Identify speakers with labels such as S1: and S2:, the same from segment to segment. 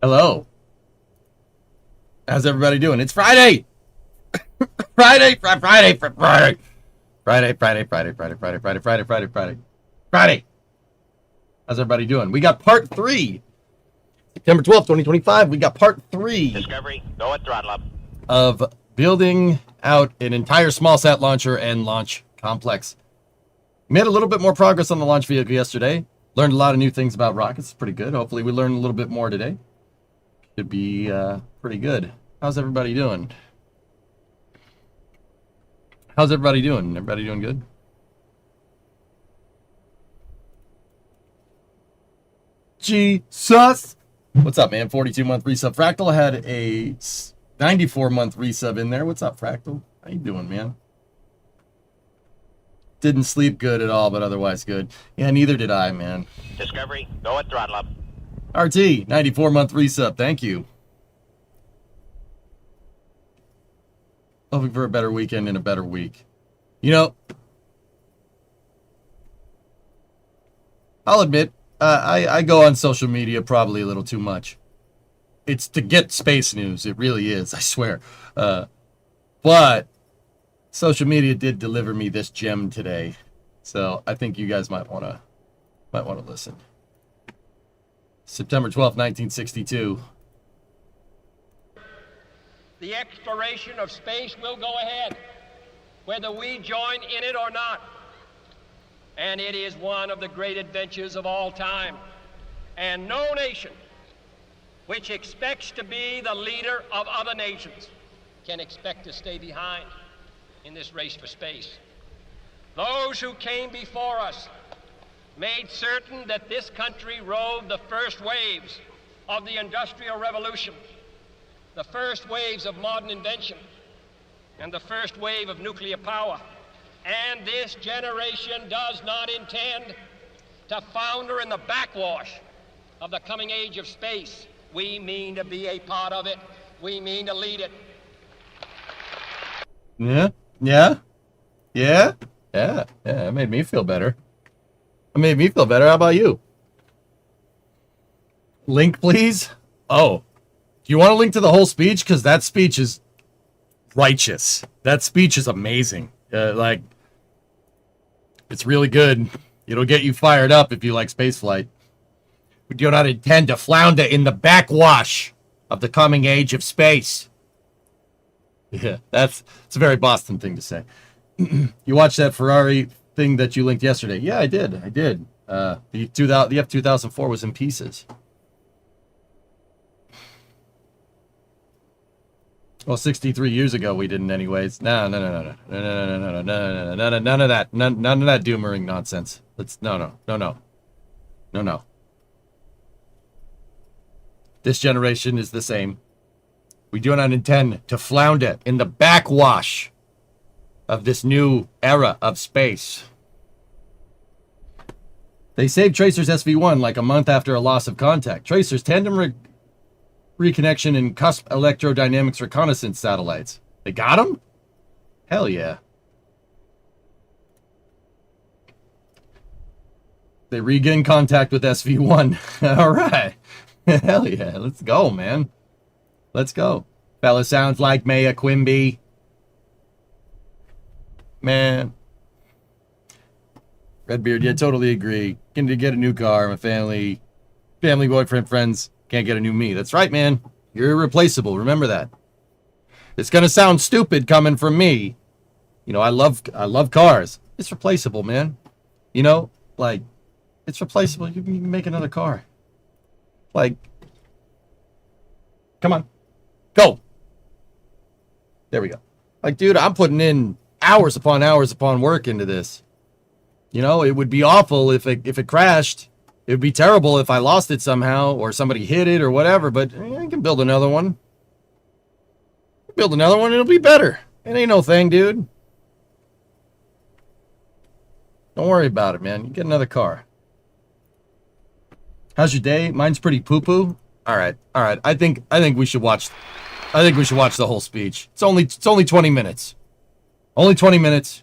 S1: Hello. How's everybody doing? It's Friday. Friday. How's everybody doing? We got part 3. September 12th, 2025. We got part 3.
S2: Discovery, go at throttle up.
S1: Of building out an entire small sat launcher and launch complex. Made a little bit more progress on the launch vehicle yesterday. Learned a lot of new things about rockets. It's pretty good. Hopefully we learn a little bit more today. Should be pretty good. How's everybody doing? How's everybody doing? Everybody doing good? Jesus! What's up, man? 42-month resub. Fractal had a 94-month resub in there. What's up, Fractal? How you doing, man? Didn't sleep good at all, but otherwise good. Yeah, neither did I, man.
S2: Discovery, go at throttle up.
S1: RT, 94-month resub. Thank you. Hoping for a better weekend and a better week. You know, I'll admit, I go on social media probably a little too much. It's to get space news. It really is, I swear. But social media did deliver me this gem today. So I think you guys might want to listen. September 12th, 1962.
S3: The exploration of space will go ahead, whether we join in it or not. And it is one of the great adventures of all time. And no nation which expects to be the leader of other nations can expect to stay behind in this race for space. Those who came before us made certain that this country rode the first waves of the Industrial Revolution, the first waves of modern invention, and the first wave of nuclear power. And this generation does not intend to founder in the backwash of the coming age of space. We mean to be a part of it. We mean to lead it.
S1: Yeah. It made me feel better. How about you? Link, please. Oh, do you want to link to the whole speech? Because that speech is righteous. That speech is amazing. It's really good. It'll get you fired up if you like spaceflight. We do not intend to flounder in the backwash of the coming age of space. Yeah, it's a very Boston thing to say. You watched that Ferrari thing that you linked yesterday? Yeah, I did. The F2004 was in pieces. Well, 63 years ago we didn't anyways. No. None of that. None of that doomering nonsense. No. This generation is the same. We do not intend to flounder in the backwash of this new era of space. They saved Tracer's SV-1 like a month after a loss of contact. Tracer's tandem reconnection and cusp electrodynamics reconnaissance satellites. They got them? Hell yeah. They regain contact with SV-1. All right. Hell yeah. Let's go, man. Let's go. Fella sounds like Maya Quimby. Man. Redbeard, yeah, totally agree. Can to get a new car, my family, boyfriend, friends can't get a new me. That's right, man. You're irreplaceable. Remember that. It's gonna sound stupid coming from me. You know, I love cars. It's replaceable, man. You know, like, it's replaceable. You can make another car. Like, come on, go. There we go. Like, dude, I'm putting in hours upon work into this. You know, it would be awful if it crashed. It would be terrible if I lost it somehow or somebody hit it or whatever, but I can build another one. Build another one, it'll be better. It ain't no thing, dude. Don't worry about it, man. You get another car. How's your day? Mine's pretty poo-poo. All right. I think we should watch the whole speech. It's only 20 minutes. Only 20 minutes.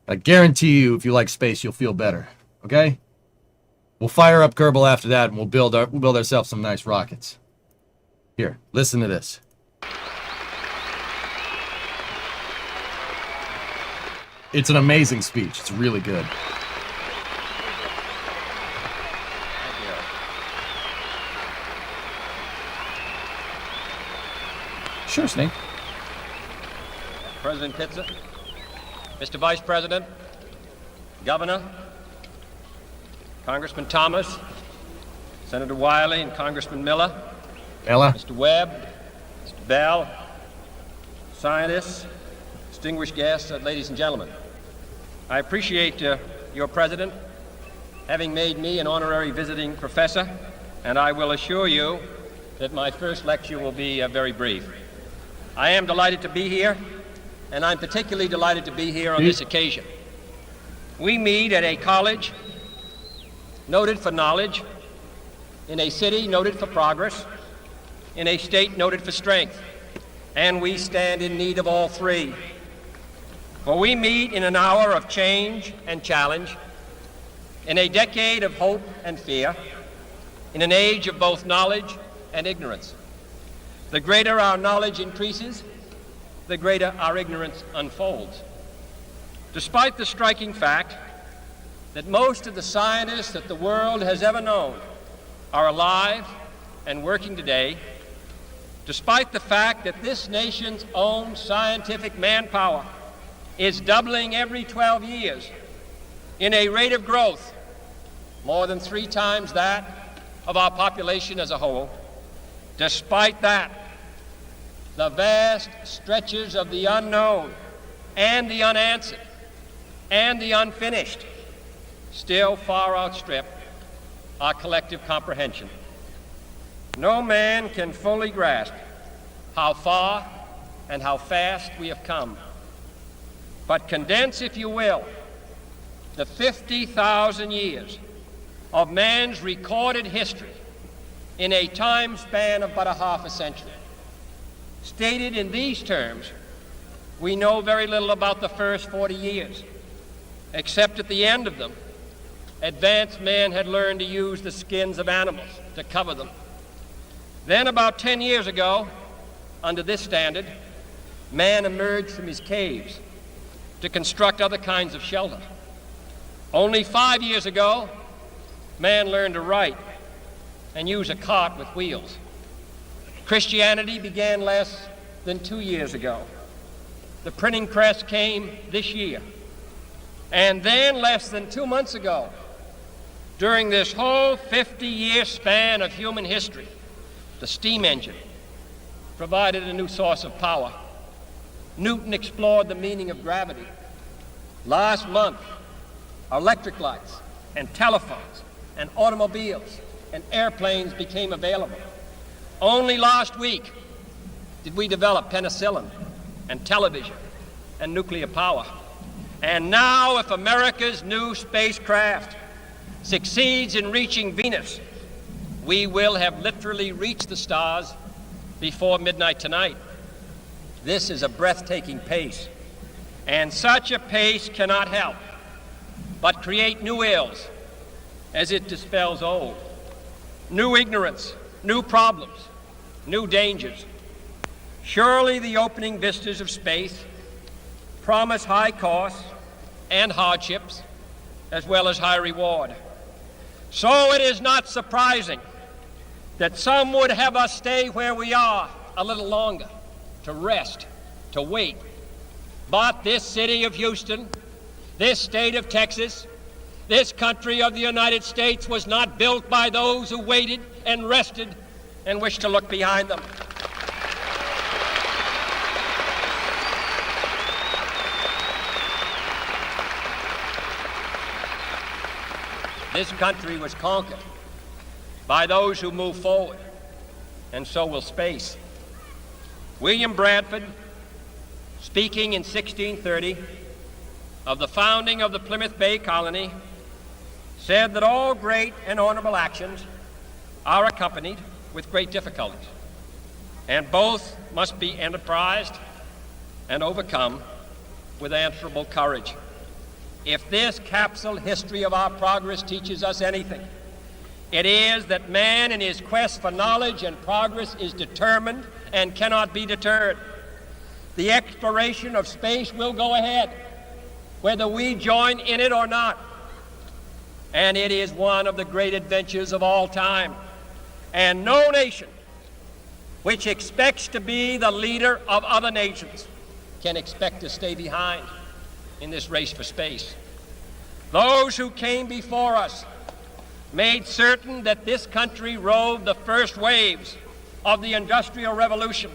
S1: I guarantee you, if you like space, you'll feel better. Okay? We'll fire up Kerbal after that, and we'll build ourselves some nice rockets. Here, listen to this. It's an amazing speech. It's really good. Sure, Snake.
S3: President Pitzer, Mr. Vice President, Governor, Congressman Thomas, Senator Wiley, and Congressman Miller,
S1: Ella?
S3: Mr. Webb, Mr. Bell, scientists, distinguished guests, ladies and gentlemen. I appreciate your president having made me an honorary visiting professor, and I will assure you that my first lecture will be very brief. I am delighted to be here, and I'm particularly delighted to be here on this occasion. We meet at a college noted for knowledge, in a city noted for progress, in a state noted for strength, and we stand in need of all three. For we meet in an hour of change and challenge, in a decade of hope and fear, in an age of both knowledge and ignorance. The greater our knowledge increases, the greater our ignorance unfolds. Despite the striking fact that most of the scientists that the world has ever known are alive and working today, despite the fact that this nation's own scientific manpower is doubling every 12 years in a rate of growth more than 3 times that of our population as a whole, despite that, the vast stretches of the unknown and the unanswered and the unfinished still far outstrip our collective comprehension. No man can fully grasp how far and how fast we have come. But condense, if you will, the 50,000 years of man's recorded history in a time span of but a half a century. Stated in these terms, we know very little about the first 40 years, except at the end of them, advanced man had learned to use the skins of animals to cover them. Then about 10 years ago, under this standard, man emerged from his caves to construct other kinds of shelter. Only 5 years ago, man learned to write and use a cart with wheels. Christianity began less than 2 years ago. The printing press came this year. And then less than 2 months ago, during this whole 50-year span of human history, the steam engine provided a new source of power. Newton explored the meaning of gravity. Last month, electric lights and telephones and automobiles and airplanes became available. Only last week did we develop penicillin and television and nuclear power. And now, if America's new spacecraft succeeds in reaching Venus, we will have literally reached the stars before midnight tonight. This is a breathtaking pace, and such a pace cannot help but create new ills as it dispels old. New ignorance, new problems, new dangers. Surely the opening vistas of space promise high costs and hardships, as well as high reward. So it is not surprising that some would have us stay where we are a little longer, to rest, to wait. But this city of Houston, this state of Texas, this country of the United States was not built by those who waited and rested and wished to look behind them. This country was conquered by those who move forward, and so will space. William Bradford, speaking in 1630 of the founding of the Plymouth Bay Colony, said that all great and honorable actions are accompanied with great difficulties, and both must be enterprised and overcome with answerable courage. If this capsule history of our progress teaches us anything, It is that man in his quest for knowledge and progress is determined and cannot be deterred. The exploration of space will go ahead, whether we join in it or not. And it is one of the great adventures of all time. And no nation which expects to be the leader of other nations can expect to stay behind in this race for space. Those who came before us made certain that this country rode the first waves of the Industrial Revolution,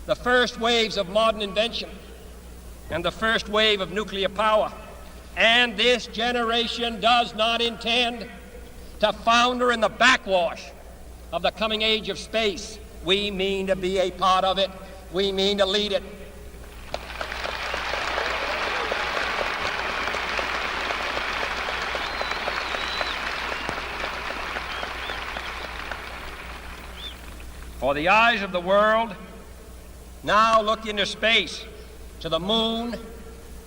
S3: the first waves of modern invention, and the first wave of nuclear power. And this generation does not intend to founder in the backwash of the coming age of space. We mean to be a part of it. We mean to lead it. For the eyes of the world now look into space, to the moon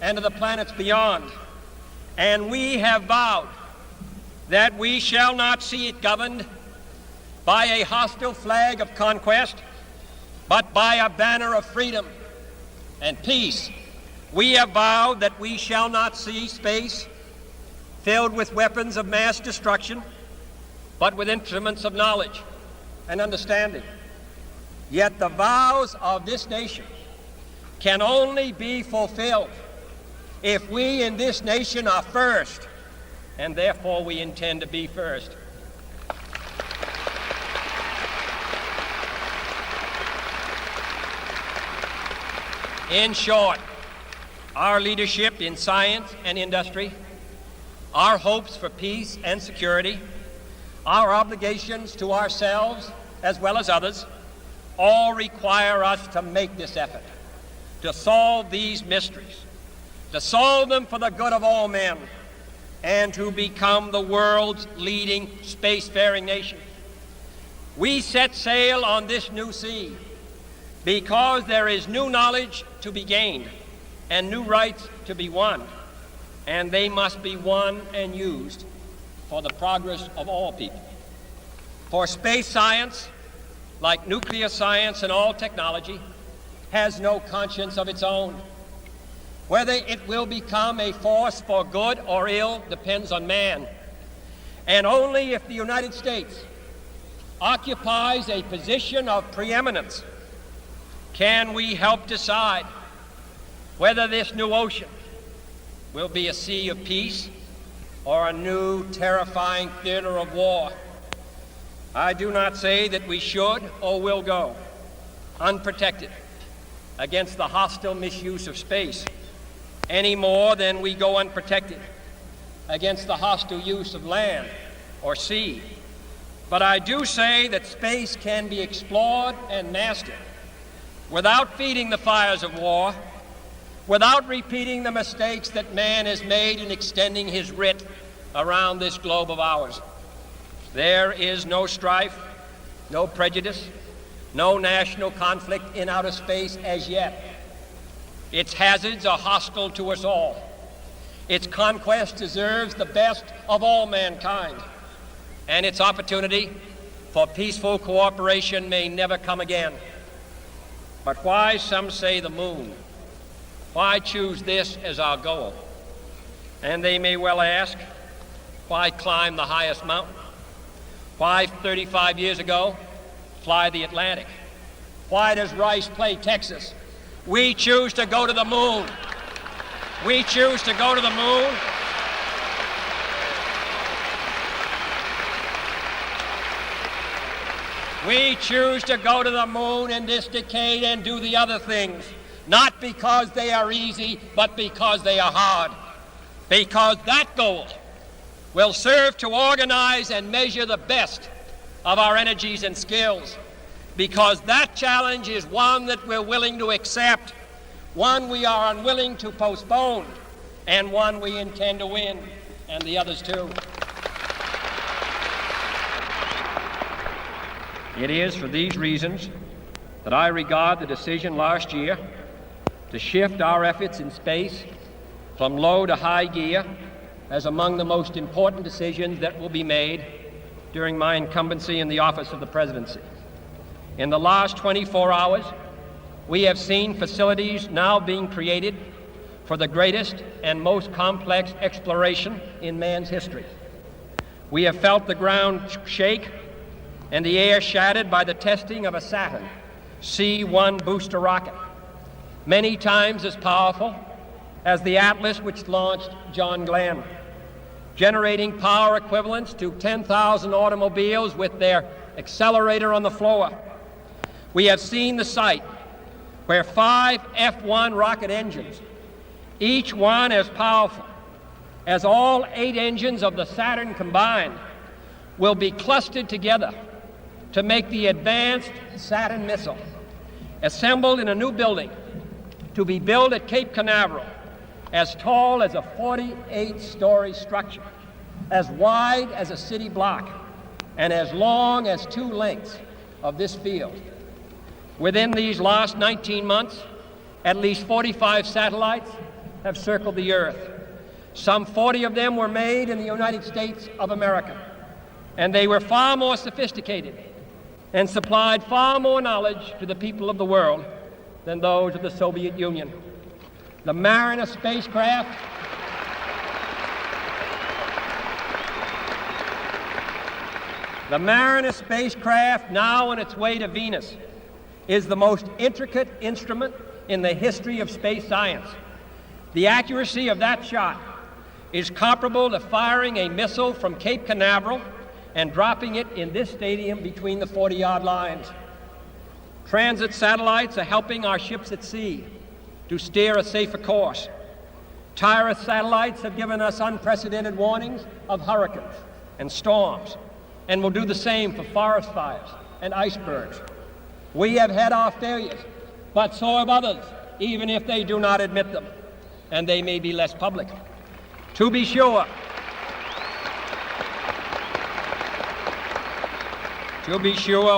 S3: and to the planets beyond. And we have vowed that we shall not see it governed by a hostile flag of conquest, but by a banner of freedom and peace. We have vowed that we shall not see space filled with weapons of mass destruction, but with instruments of knowledge and understanding. Yet the vows of this nation can only be fulfilled if we in this nation are first, and therefore we intend to be first. In short, our leadership in science and industry, our hopes for peace and security, our obligations to ourselves as well as others, all require us to make this effort, to solve these mysteries, to solve them for the good of all men, and to become the world's leading spacefaring nation. We set sail on this new sea because there is new knowledge to be gained and new rights to be won, and they must be won and used for the progress of all people. For space science, like nuclear science and all technology, has no conscience of its own. Whether it will become a force for good or ill depends on man. And only if the United States occupies a position of preeminence can we help decide whether this new ocean will be a sea of peace or a new terrifying theater of war. I do not say that we should or will go unprotected against the hostile misuse of space any more than we go unprotected against the hostile use of land or sea. But I do say that space can be explored and mastered without feeding the fires of war, without repeating the mistakes that man has made in extending his writ around this globe of ours. There is no strife, no prejudice, no national conflict in outer space as yet. Its hazards are hostile to us all. Its conquest deserves the best of all mankind, and its opportunity for peaceful cooperation may never come again. But why, some say, the moon? Why choose this as our goal? And they may well ask, why climb the highest mountain? Why, 35 years ago, fly the Atlantic? Why does Rice play Texas? We choose to go to the moon. We choose to go to the moon. We choose to go to the moon in this decade and do the other things, not because they are easy, but because they are hard. Because that goal will serve to organize and measure the best of our energies and skills. Because that challenge is one that we're willing to accept, one we are unwilling to postpone, and one we intend to win, and the others too. It is for these reasons that I regard the decision last year to shift our efforts in space from low to high gear as among the most important decisions that will be made during my incumbency in the office of the presidency. In the last 24 hours, we have seen facilities now being created for the greatest and most complex exploration in man's history. We have felt the ground shake and the air shattered by the testing of a Saturn C-1 booster rocket, many times as powerful as the Atlas which launched John Glenn, generating power equivalents to 10,000 automobiles with their accelerator on the floor. We have seen the site where 5 F-1 rocket engines, each one as powerful as all 8 engines of the Saturn combined, will be clustered together to make the advanced Saturn missile, assembled in a new building to be built at Cape Canaveral, as tall as a 48-story structure, as wide as a city block, and as long as 2 lengths of this field. Within these last 19 months, at least 45 satellites have circled the Earth. Some 40 of them were made in the United States of America, and they were far more sophisticated and supplied far more knowledge to the people of the world than those of the Soviet Union. The Mariner spacecraft now on its way to Venus is the most intricate instrument in the history of space science. The accuracy of that shot is comparable to firing a missile from Cape Canaveral and dropping it in this stadium between the 40-yard lines. Transit satellites are helping our ships at sea to steer a safer course. Tireless satellites have given us unprecedented warnings of hurricanes and storms, and will do the same for forest fires and icebergs. We have had our failures, but so have others, even if they do not admit them, and they may be less public. To be sure,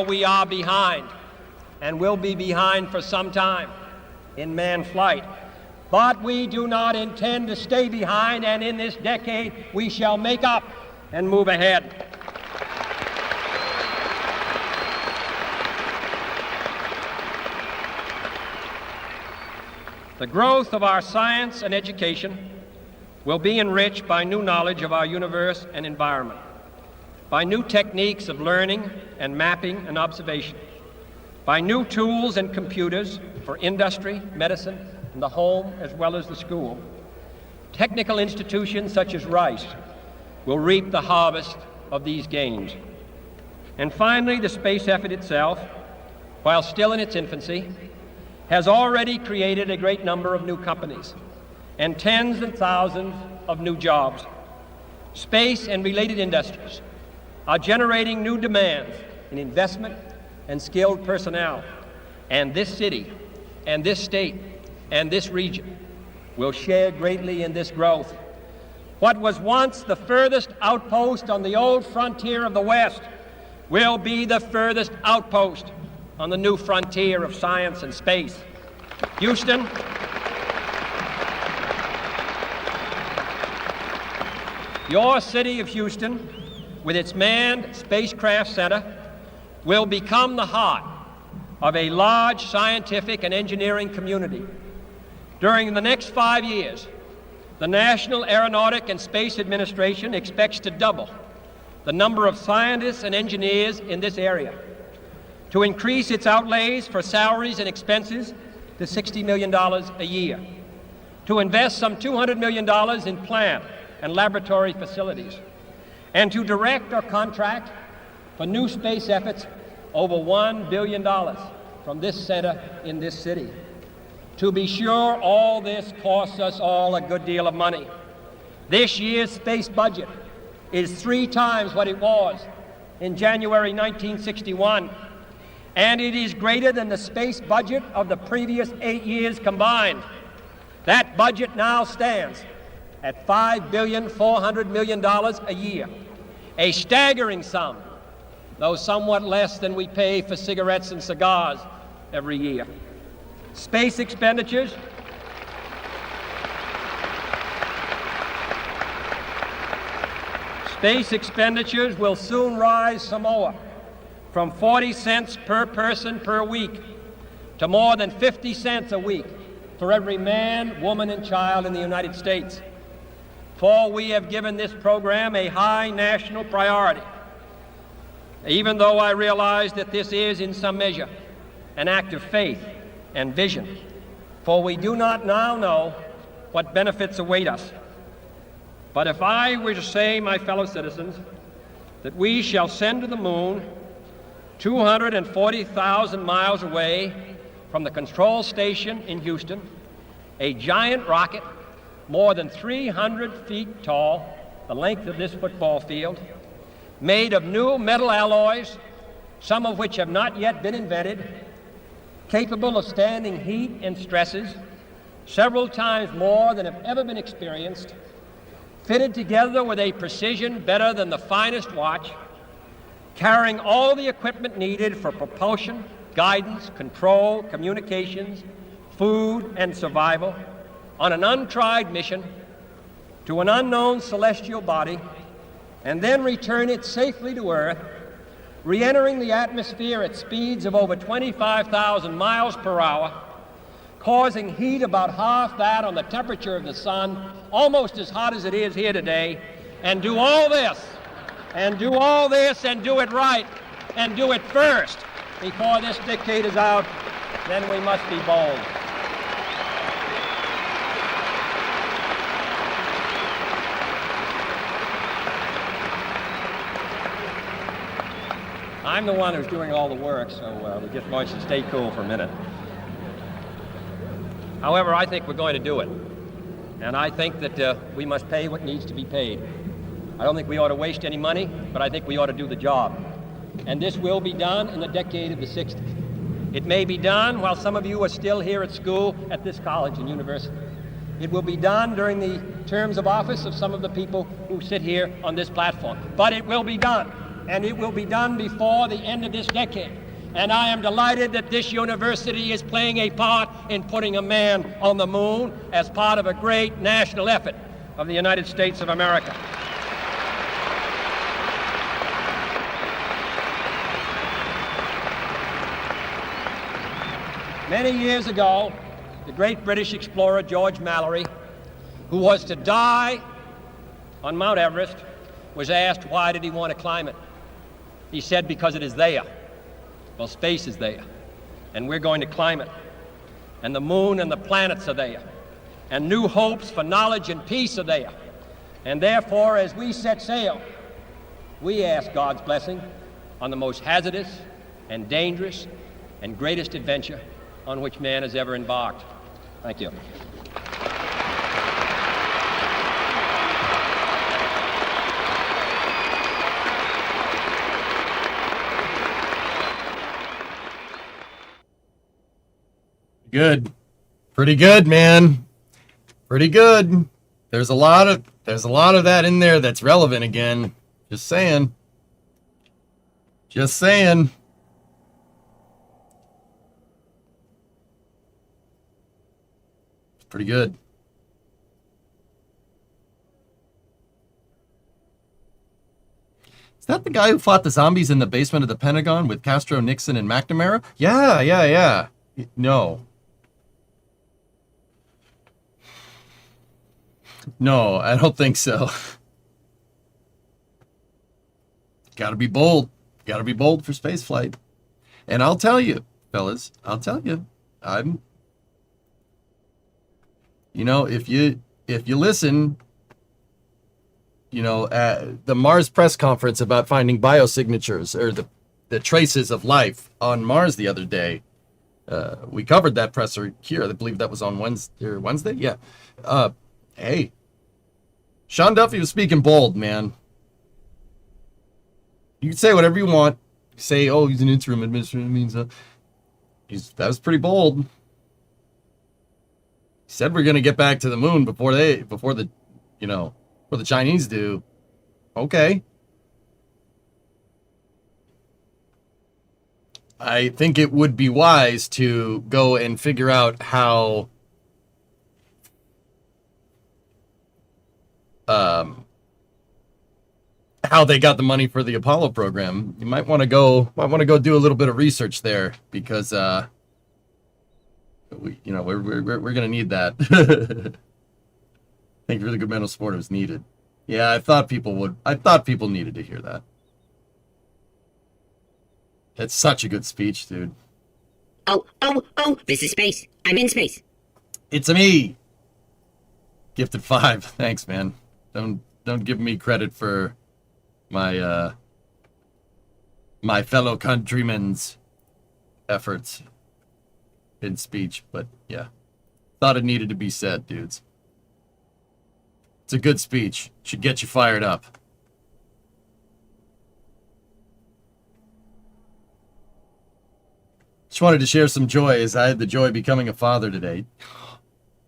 S3: we are behind, and will be behind for some time in manned flight. But we do not intend to stay behind, and in this decade we shall make up and move ahead. The growth of our science and education will be enriched by new knowledge of our universe and environment, by new techniques of learning and mapping and observation, by new tools and computers for industry, medicine, and the home as well as the school. Technical institutions such as Rice will reap the harvest of these gains. And finally, the space effort itself, while still in its infancy, has already created a great number of new companies and tens and thousands of new jobs. Space and related industries are generating new demands in investment and skilled personnel, and this city and this state and this region will share greatly in this growth. What was once the furthest outpost on the old frontier of the West will be the furthest outpost on the new frontier of science and space. Houston, your city of Houston, with its manned spacecraft center, will become the heart of a large scientific and engineering community. During the next 5 years, the National Aeronautic and Space Administration expects to double the number of scientists and engineers in this area, to increase its outlays for salaries and expenses to $60 million a year, to invest some $200 million in plant and laboratory facilities, and to direct or contract for new space efforts over $1 billion from this center in this city. To be sure, all this costs us all a good deal of money. This year's space budget is 3 times what it was in January 1961, and it is greater than the space budget of the previous 8 years combined. That budget now stands at $5.4 billion a year, a staggering sum, though somewhat less than we pay for cigarettes and cigars every year. Space expenditures Space expenditures will soon rise some more, from 40 cents per person per week to more than 50 cents a week for every man, woman, and child in the United States. For we have given this program a high national priority, even though I realize that this is, in some measure, an act of faith and vision, for we do not now know what benefits await us. But if I were to say, my fellow citizens, that we shall send to the moon 240,000 miles away from the control station in Houston, a giant rocket more than 300 feet tall, the length of this football field, made of new metal alloys, some of which have not yet been invented, capable of standing heat and stresses several times more than have ever been experienced, fitted together with a precision better than the finest watch, carrying all the equipment needed for propulsion, guidance, control, communications, food, and survival, on an untried mission to an unknown celestial body, and then return it safely to Earth, re-entering the atmosphere at speeds of over 25,000 miles per hour, causing heat about half that on the temperature of the sun, almost as hot as it is here today, and do all this, and do all this, and do it right, and do it first before this decade is out, then we must be bold. I'm the one who's doing all the work, so we just want you to stay cool for a minute. However, I think we're going to do it. And I think that we must pay what needs to be paid. I don't think we ought to waste any money, but I think we ought to do the job. And this will be done in the decade of the 60s. It may be done while some of you are still here at school at this college and university. It will be done during the terms of office of some of the people who sit here on this platform. But it will be done. And it will be done before the end of this decade. And I am delighted that this university is playing a part in putting a man on the moon as part of a great national effort of the United States of America. Many years ago, the great British explorer George Mallory, who was to die on Mount Everest, was asked why did he want to climb it. He said, because it is there. Well, space is there, and we're going to climb it. And the moon and the planets are there. And new hopes for knowledge and peace are there. And therefore, as we set sail, we ask God's blessing on the most hazardous and dangerous and greatest adventure on which man has ever embarked. Thank you.
S1: Good. Pretty good, man. Pretty good. There's a lot of that in there that's relevant again. Just saying. Just saying. It's pretty good. Is that the guy who fought the zombies in the basement of the Pentagon with Castro, Nixon, and McNamara? Yeah. No. No, I don't think so. Gotta be bold. Gotta be bold for spaceflight. And I'll tell you, fellas, if you listen, at the Mars press conference about finding biosignatures or the traces of life on Mars the other day, we covered that presser here. I believe that was on Wednesday. Yeah. Hey, Sean Duffy was speaking bold, man. You can say whatever you want. Say, oh, he's an interim administrator. Means that was pretty bold. He said we're gonna get back to the moon before the Chinese do. Okay. I think it would be wise to go and figure out how how they got the money for the Apollo program, you might want to go do a little bit of research there, because we're gonna need that. Thank you for the good mental support. It was needed. Yeah, I thought people needed to hear that. It's such a good speech, dude.
S4: Oh, this is space. I'm in space.
S1: It's me. Gifted 5. Thanks, man. Don't give me credit for my my fellow countrymen's efforts in speech, but yeah. Thought it needed to be said, dudes. It's a good speech. Should get you fired up. Just wanted to share some joy, as I had the joy of becoming a father today.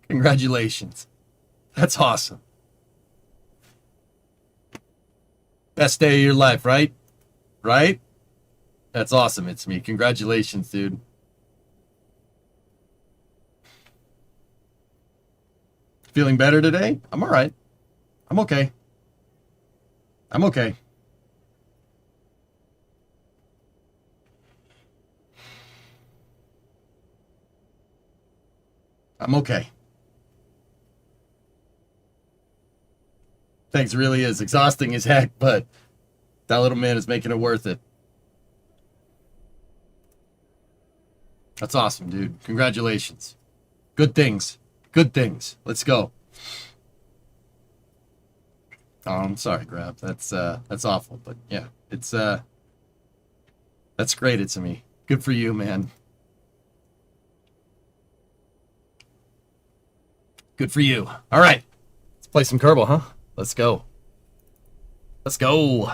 S1: Congratulations. That's awesome. Best day of your life, right? Right? That's awesome. It's me. Congratulations, dude. Feeling better today? I'm all right. I'm okay. I'm okay. I'm okay. Thanks, really is exhausting as heck, but that little man is making it worth it. That's awesome, dude. Congratulations. Good things. Good things. Let's go. Oh, I'm sorry, Grab. That's awful, but yeah, it's that's great. It's me. Good for you, man. Good for you. All right, let's play some Kerbal, huh? Let's go. Let's go.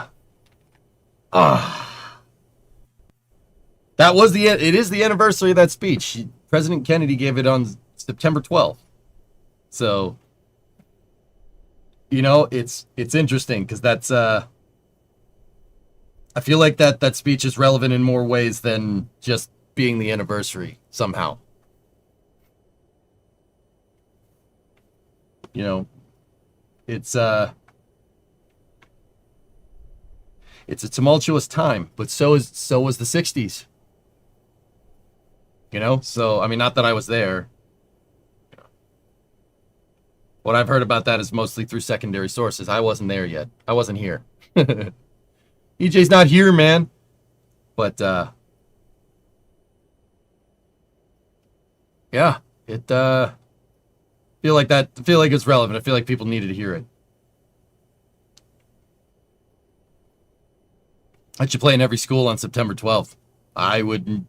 S1: Ah, it is the anniversary of that speech. President Kennedy gave it on September 12th. So, you know, it's interesting, because that's I feel like that speech is relevant in more ways than just being the anniversary somehow. You know, it's a tumultuous time, but so was the 60s. You know, so I mean, not that I was there. What I've heard about that is mostly through secondary sources. I wasn't there yet. I wasn't here. EJ's not here, man. But yeah, it feel like it's relevant. I feel like people needed to hear it. I should play in every school on September 12th. I wouldn't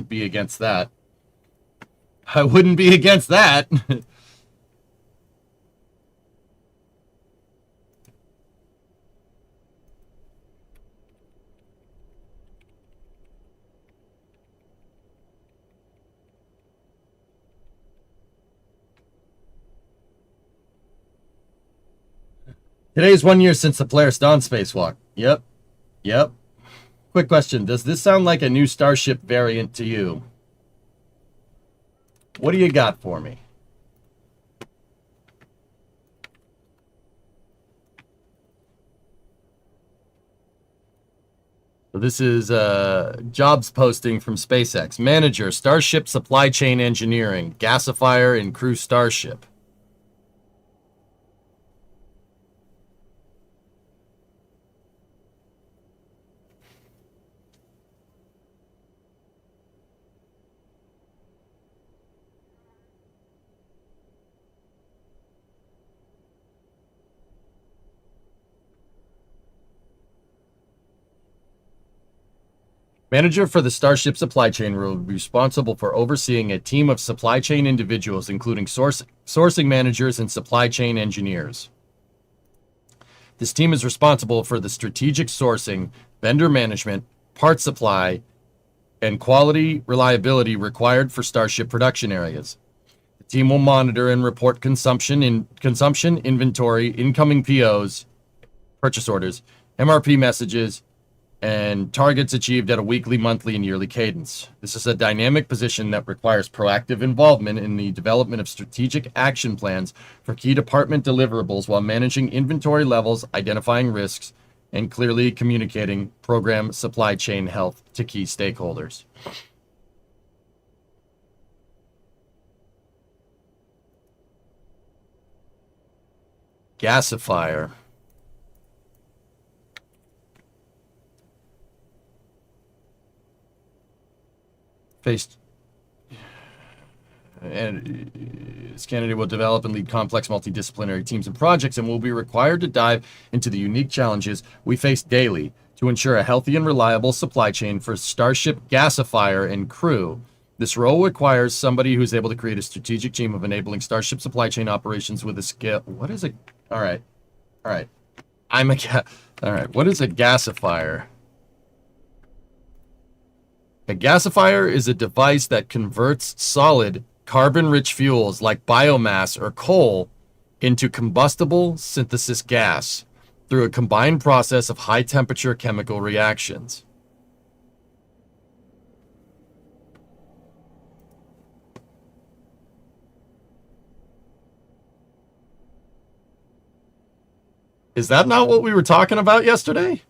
S1: be against that. I wouldn't be against that. Today is 1 year since the Polaris Dawn spacewalk. Yep. Quick question. Does this sound like a new Starship variant to you? What do you got for me? So this is jobs posting from SpaceX. Manager, Starship Supply Chain Engineering, Gasifier and Crew Starship. Manager for the Starship supply chain will be responsible for overseeing a team of supply chain individuals, including sourcing managers and supply chain engineers. This team is responsible for the strategic sourcing, vendor management, parts supply, and quality reliability required for Starship production areas. The team will monitor and report consumption, inventory, incoming POs, purchase orders, MRP messages, and targets achieved at a weekly, monthly, and yearly cadence. This is a dynamic position that requires proactive involvement in the development of strategic action plans for key department deliverables while managing inventory levels, identifying risks, and clearly communicating program supply chain health to key stakeholders. Gasifier. Faced. And this candidate will develop and lead complex multidisciplinary teams and projects and will be required to dive into the unique challenges we face daily to ensure a healthy and reliable supply chain for Starship Gasifier and crew. This role requires somebody who's able to create a strategic team of enabling Starship supply chain operations with a scale. What is a... All right. All right. All right. What is a gasifier? A gasifier is a device that converts solid carbon-rich fuels like biomass or coal into combustible synthesis gas through a combined process of high-temperature chemical reactions. Is that not what we were talking about yesterday?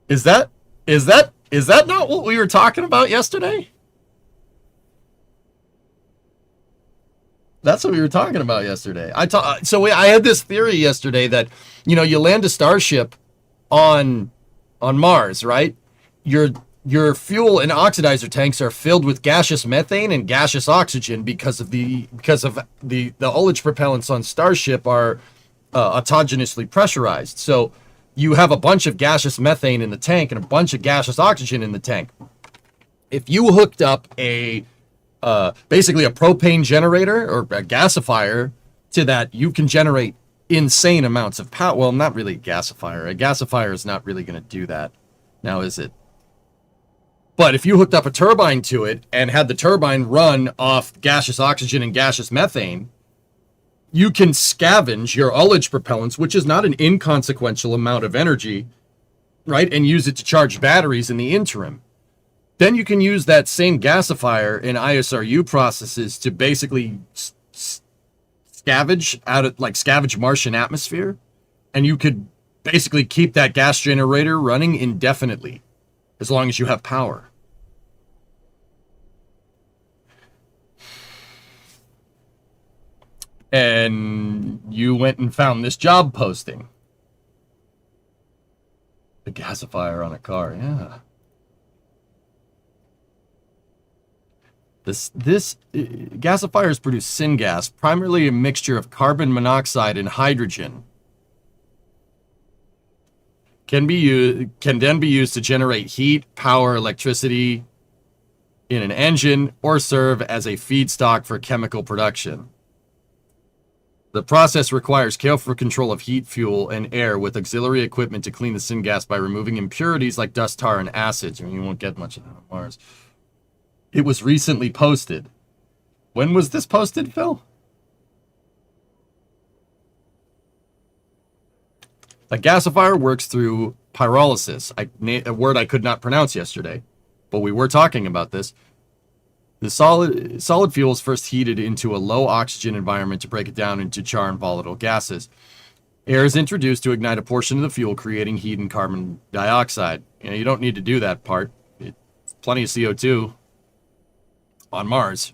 S1: Is that not what we were talking about yesterday? That's what we were talking about yesterday. I had this theory yesterday that, you know, you land a starship on Mars, right? Your fuel and oxidizer tanks are filled with gaseous methane and gaseous oxygen because of the ullage propellants on Starship are autogenously pressurized. So you have a bunch of gaseous methane in the tank and a bunch of gaseous oxygen in the tank. If you hooked up basically a propane generator or a gasifier to that, you can generate insane amounts of power. Well, not really a gasifier. A gasifier is not really going to do that. Now, is it? But if you hooked up a turbine to it and had the turbine run off gaseous oxygen and gaseous methane, you can scavenge your ullage propellants, which is not an inconsequential amount of energy, right? And use it to charge batteries in the interim. Then you can use that same gasifier in ISRU processes to basically scavenge Martian atmosphere. And you could basically keep that gas generator running indefinitely, as long as you have power. And you went and found this job posting. The gasifier on a car, yeah. This gasifiers produce syngas, primarily a mixture of carbon monoxide and hydrogen. Can then be used to generate heat, power, electricity in an engine, or serve as a feedstock for chemical production. The process requires careful control of heat, fuel, and air with auxiliary equipment to clean the syngas by removing impurities like dust, tar, and acids. I mean, you won't get much of that on Mars. It was recently posted. When was this posted, Phil? A gasifier works through pyrolysis, a word I could not pronounce yesterday, but we were talking about this. The solid fuel is first heated into a low oxygen environment to break it down into char and volatile gases. Air is introduced to ignite a portion of the fuel, creating heat and carbon dioxide. You don't need to do that part. It's plenty of CO2 on Mars.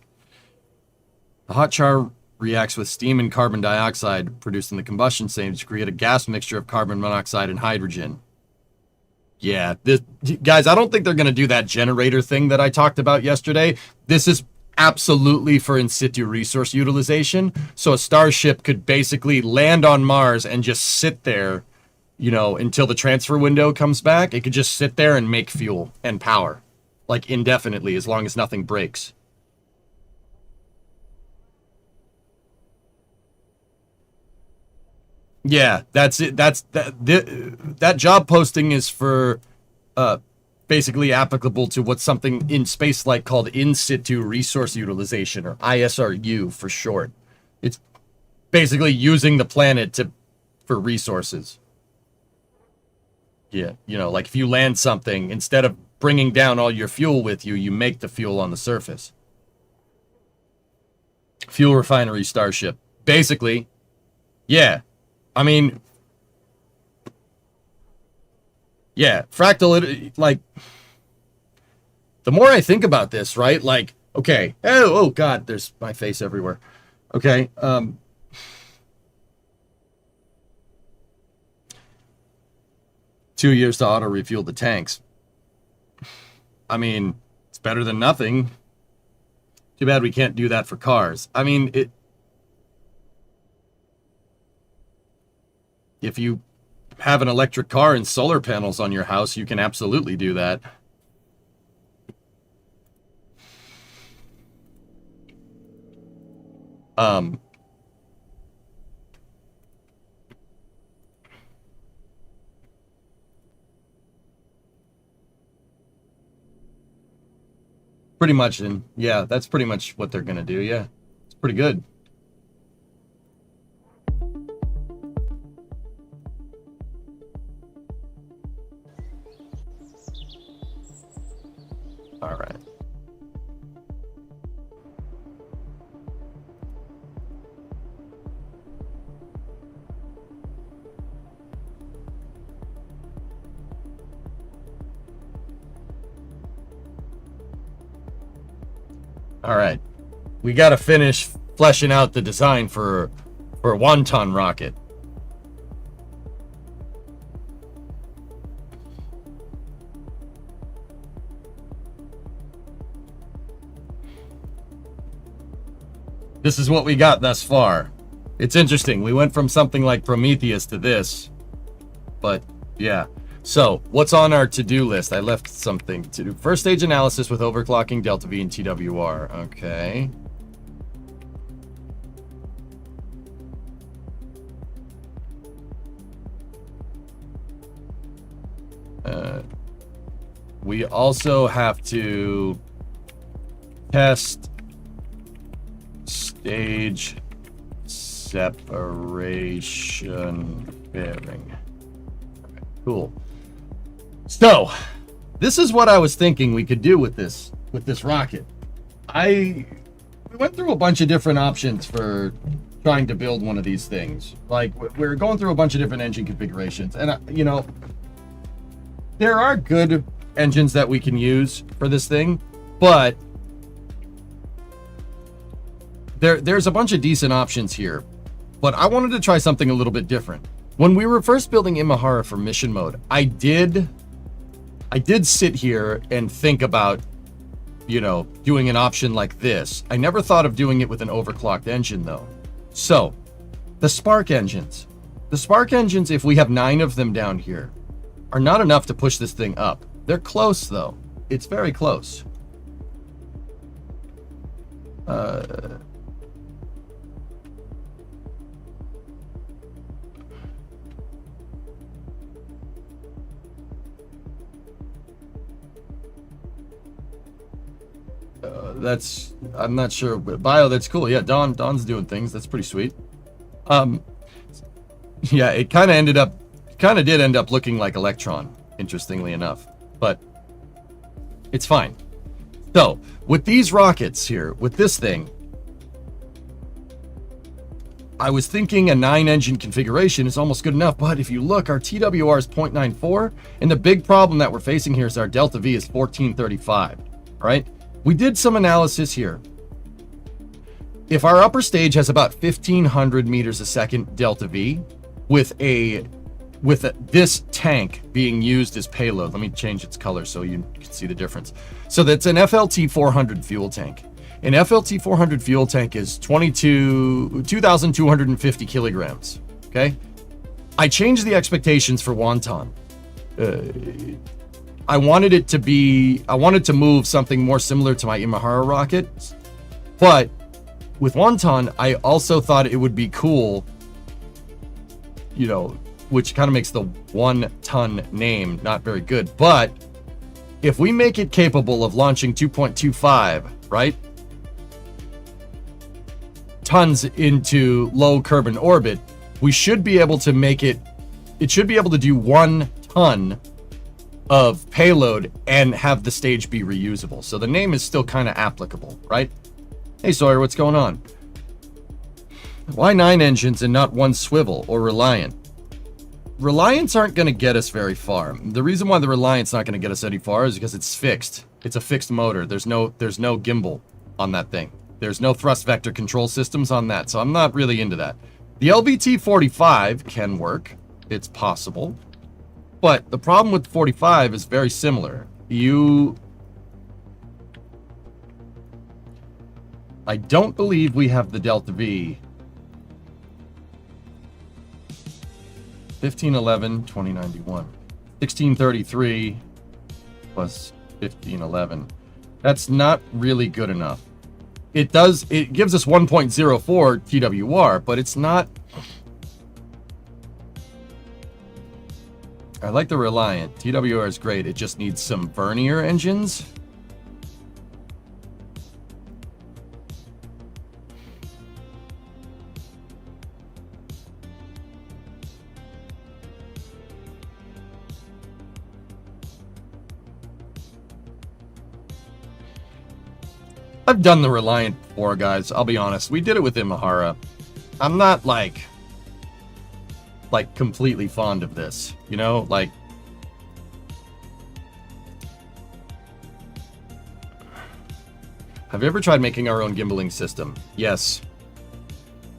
S1: The hot char reacts with steam and carbon dioxide produced in the combustion stage to create a gas mixture of carbon monoxide and hydrogen. Yeah, guys, I don't think they're going to do that generator thing that I talked about yesterday. This is absolutely for in situ resource utilization. So a starship could basically land on Mars and just sit there, you know, until the transfer window comes back. It could just sit there and make fuel and power, like indefinitely, as long as nothing breaks. Yeah, that's it. That job posting is for basically applicable to what's something in space-like called in situ resource utilization, or ISRU for short. It's basically using the planet for resources. Yeah, you know, like if you land something, instead of bringing down all your fuel with you, you make the fuel on the surface. Fuel refinery starship. Basically, yeah. I mean, yeah, fractal, like, the more I think about this, right? Like, okay, oh God, there's my face everywhere. Okay, 2 years to auto refuel the tanks. I mean, it's better than nothing. Too bad we can't do that for cars. I mean, if you have an electric car and solar panels on your house, you can absolutely do that. Pretty much, and yeah, that's pretty much what they're gonna do. Yeah, it's pretty good. All right. All right. We got to finish fleshing out the design for a 1-ton rocket. This is what we got thus far. It's interesting. We went from something like Prometheus to this. But, yeah. So, what's on our to-do list? I left something to do. First stage analysis with overclocking, delta V, and TWR. Okay. We also have to test stage separation bearing. Okay, cool. So, this is what I was thinking we could do with this rocket. We went through a bunch of different options for trying to build one of these things. Like, we're going through a bunch of different engine configurations, and you know, there are good engines that we can use for this thing, but there's a bunch of decent options here. But I wanted to try something a little bit different. When we were first building Imahara for mission mode, I did sit here and think about, you know, doing an option like this. I never thought of doing it with an overclocked engine though. So, the spark engines. The spark engines, if we have 9 of them down here, are not enough to push this thing up. They're close though. It's very close. I'm not sure, but Bio, that's cool. Yeah, Don's doing things. That's pretty sweet. Yeah, it kind of did end up looking like Electron, interestingly enough, but it's fine. So, with these rockets here, with this thing, I was thinking a 9-engine configuration is almost good enough, but if you look, our TWR is 0.94, and the big problem that we're facing here is our delta V is 1435, right? We did some analysis here. If our upper stage has about 1,500 meters a second delta V, with this tank being used as payload, let me change its color so you can see the difference. So that's an FLT 400 fuel tank. An FLT 400 fuel tank is 2,250 kilograms. Okay, I changed the expectations for wonton. I wanted to move something more similar to my Imahara rocket, but with wonton, I also thought it would be cool, you know, which kind of makes the 1-ton name not very good, but if we make it capable of launching 2.25, right, tons into low Kerbin orbit, we should be able to make it should be able to do 1 ton of payload and have the stage be reusable. So the name is still kind of applicable, right? Hey Sawyer, what's going on? Why 9 engines and not 1 swivel or Reliant? Reliants aren't going to get us very far. The reason why the Reliant's not going to get us any far is because it's fixed. It's a fixed motor. There's no gimbal on that thing. There's no thrust vector control systems on that, so I'm not really into that. The LBT-45 can work. It's possible. But the problem with the 45 is very similar. I don't believe we have the Delta V. 1511, 2091. 1633 plus 1511. That's not really good enough. It gives us 1.04 TWR, but it's not. I like the Reliant. TWR is great. It just needs some vernier engines. I've done the Reliant before, guys. I'll be honest. We did it with Imahara. I'm not like completely fond of this, you know? Like, have you ever tried making our own gimbaling system? Yes.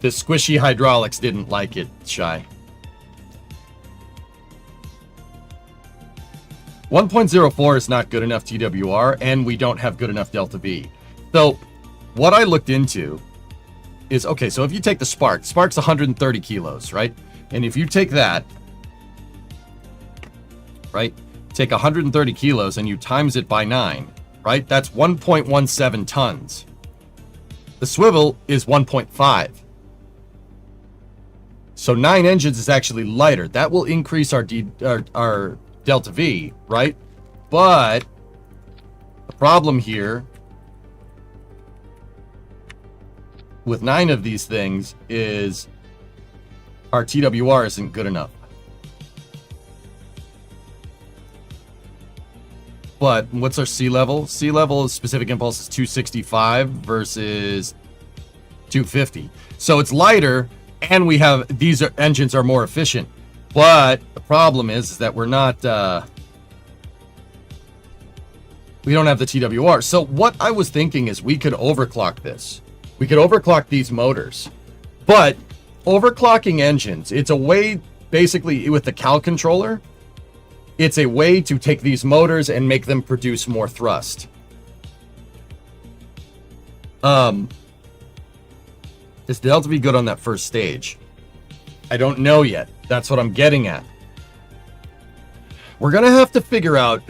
S1: The squishy hydraulics didn't like it, Shy. 1.04 is not good enough TWR, and we don't have good enough Delta V. So, what I looked into is, okay, so if you take the Spark's 130 kilos, right? And if you take that, right, take 130 kilos and you times it by 9, right? That's 1.17 tons. The swivel is 1.5. So 9 engines is actually lighter. That will increase our Delta V, right? But the problem here with 9 of these things is our TWR isn't good enough. But what's our sea level? Sea level specific impulse is 265 versus 250. So it's lighter, and these engines are more efficient. But the problem is that we're not, we don't have the TWR. So what I was thinking is we could overclock this. We could overclock these motors. But overclocking engines, it's a way, basically, with the Cal controller, it's a way to take these motors and make them produce more thrust. Is the Delta V good on that first stage? I don't know yet. That's what I'm getting at. We're going to have to figure out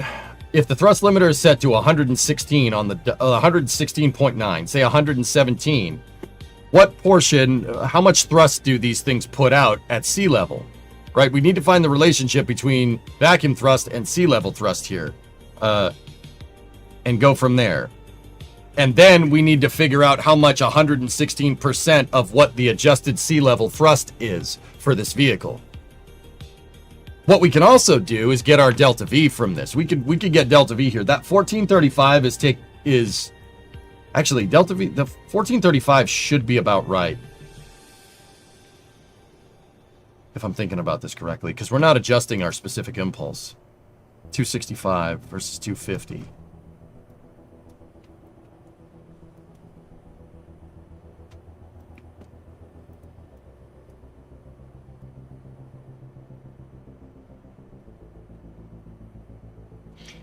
S1: if the thrust limiter is set to 116 on the 116.9, say 117, what portion, how much thrust do these things put out at sea level? Right? We need to find the relationship between vacuum thrust and sea level thrust here, and go from there. And then we need to figure out how much 116% of what the adjusted sea level thrust is for this vehicle. What we can also do is get our Delta V from this. We could get Delta V here. That 1435 is actually Delta V. The 1435 should be about right, if I'm thinking about this correctly, because we're not adjusting our specific impulse. 265 versus 250.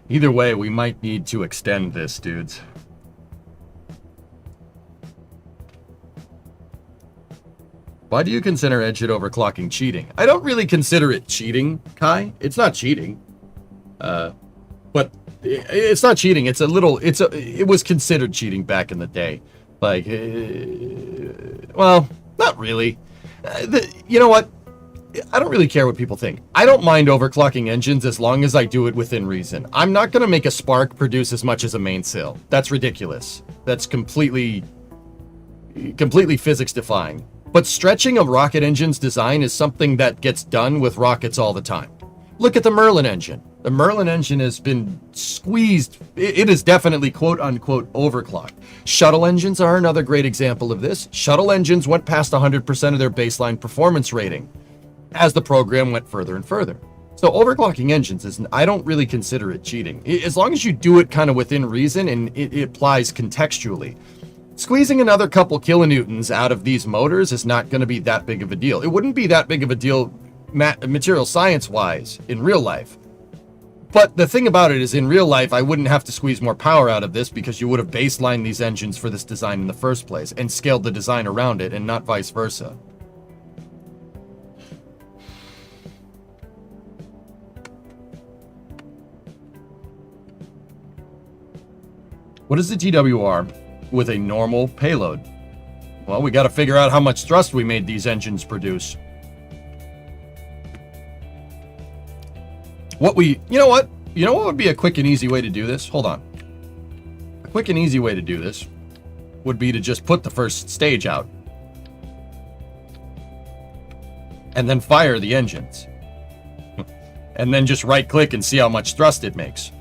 S1: Either way, we might need to extend this, dudes. Why do you consider edge hit overclocking cheating? I don't really consider it cheating, Kai. It's not cheating. But it's not cheating. It was considered cheating back in the day. Like, well, not really. You know what? I don't really care what people think. I don't mind overclocking engines as long as I do it within reason. I'm not going to make a Spark produce as much as a mainsail. That's ridiculous. That's completely physics defying. But stretching a rocket engine's design is something that gets done with rockets all the time. Look at the Merlin engine. The Merlin engine has been squeezed. It is definitely quote-unquote overclocked. Shuttle engines are another great example of this. Shuttle engines went past 100% of their baseline performance rating as the program went further and further. So overclocking engines I don't really consider it cheating. As long as you do it kind of within reason and it applies contextually. Squeezing another couple kilonewtons out of these motors is not going to be that big of a deal. It wouldn't be that big of a deal material science-wise in real life. But the thing about it is, in real life, I wouldn't have to squeeze more power out of this because you would have baselined these engines for this design in the first place and scaled the design around it and not vice versa. What is the TWR with a normal payload? Well, we got to figure out how much thrust we made these engines produce. You know what would be a quick and easy way to do this? Hold on. A quick and easy way to do this would be to just put the first stage out and then fire the engines and then just right click and see how much thrust it makes.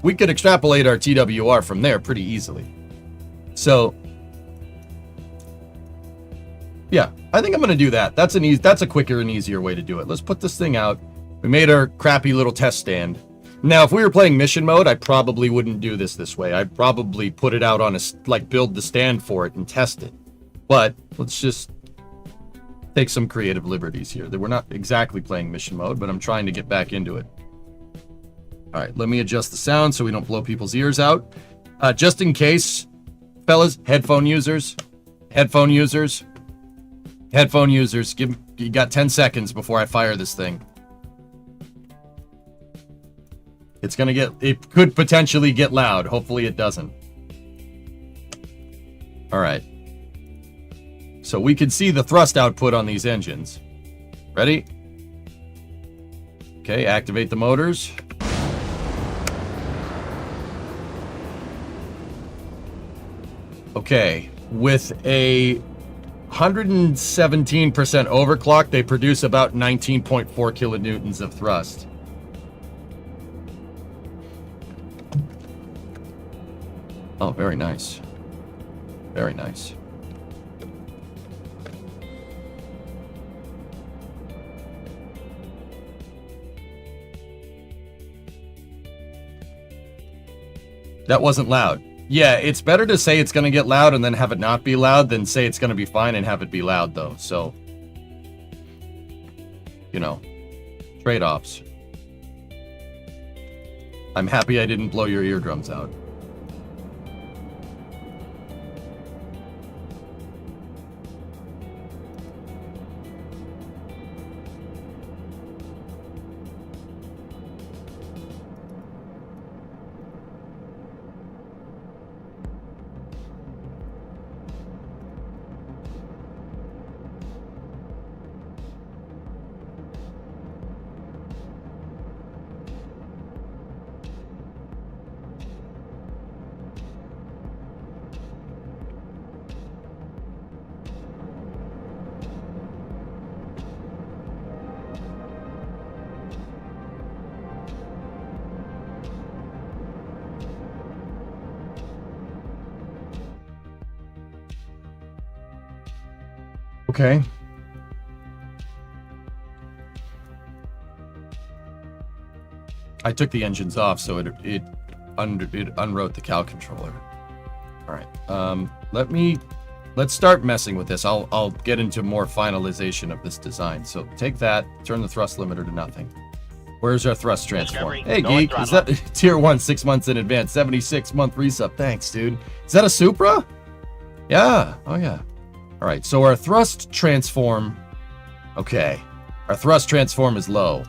S1: We could extrapolate our TWR from there pretty easily. So yeah, I think I'm going to do that. That's a quicker and easier way to do it. Let's put this thing out. We made our crappy little test stand. Now, if we were playing mission mode, I probably wouldn't do this way. I'd probably put it out on build the stand for it and test it. But let's just take some creative liberties here. We're not exactly playing mission mode, but I'm trying to get back into it. All right, let me adjust the sound so we don't blow people's ears out. Just in case, fellas, headphone users, you got 10 seconds before I fire this thing. It could potentially get loud. Hopefully it doesn't. All right. So we can see the thrust output on these engines. Ready? Okay, activate the motors. Okay, with a 117% overclock, they produce about 19.4 kilonewtons of thrust. Oh, very nice. Very nice. That wasn't loud. Yeah, it's better to say it's going to get loud and then have it not be loud than say it's going to be fine and have it be loud, though. So, you know, trade-offs. I'm happy I didn't blow your eardrums out. Okay. I took the engines off, so it unwrote the cal controller. All right. Let's start messing with this. I'll get into more finalization of this design. So take that, turn the thrust limiter to nothing. Where's our thrust transform? Hey, Geek, is that tier 1 6 months in advance? 76-month resub. Thanks, dude. Is that a Supra? Yeah. Oh, yeah. All right. So our thrust transform. Okay. Our thrust transform is low.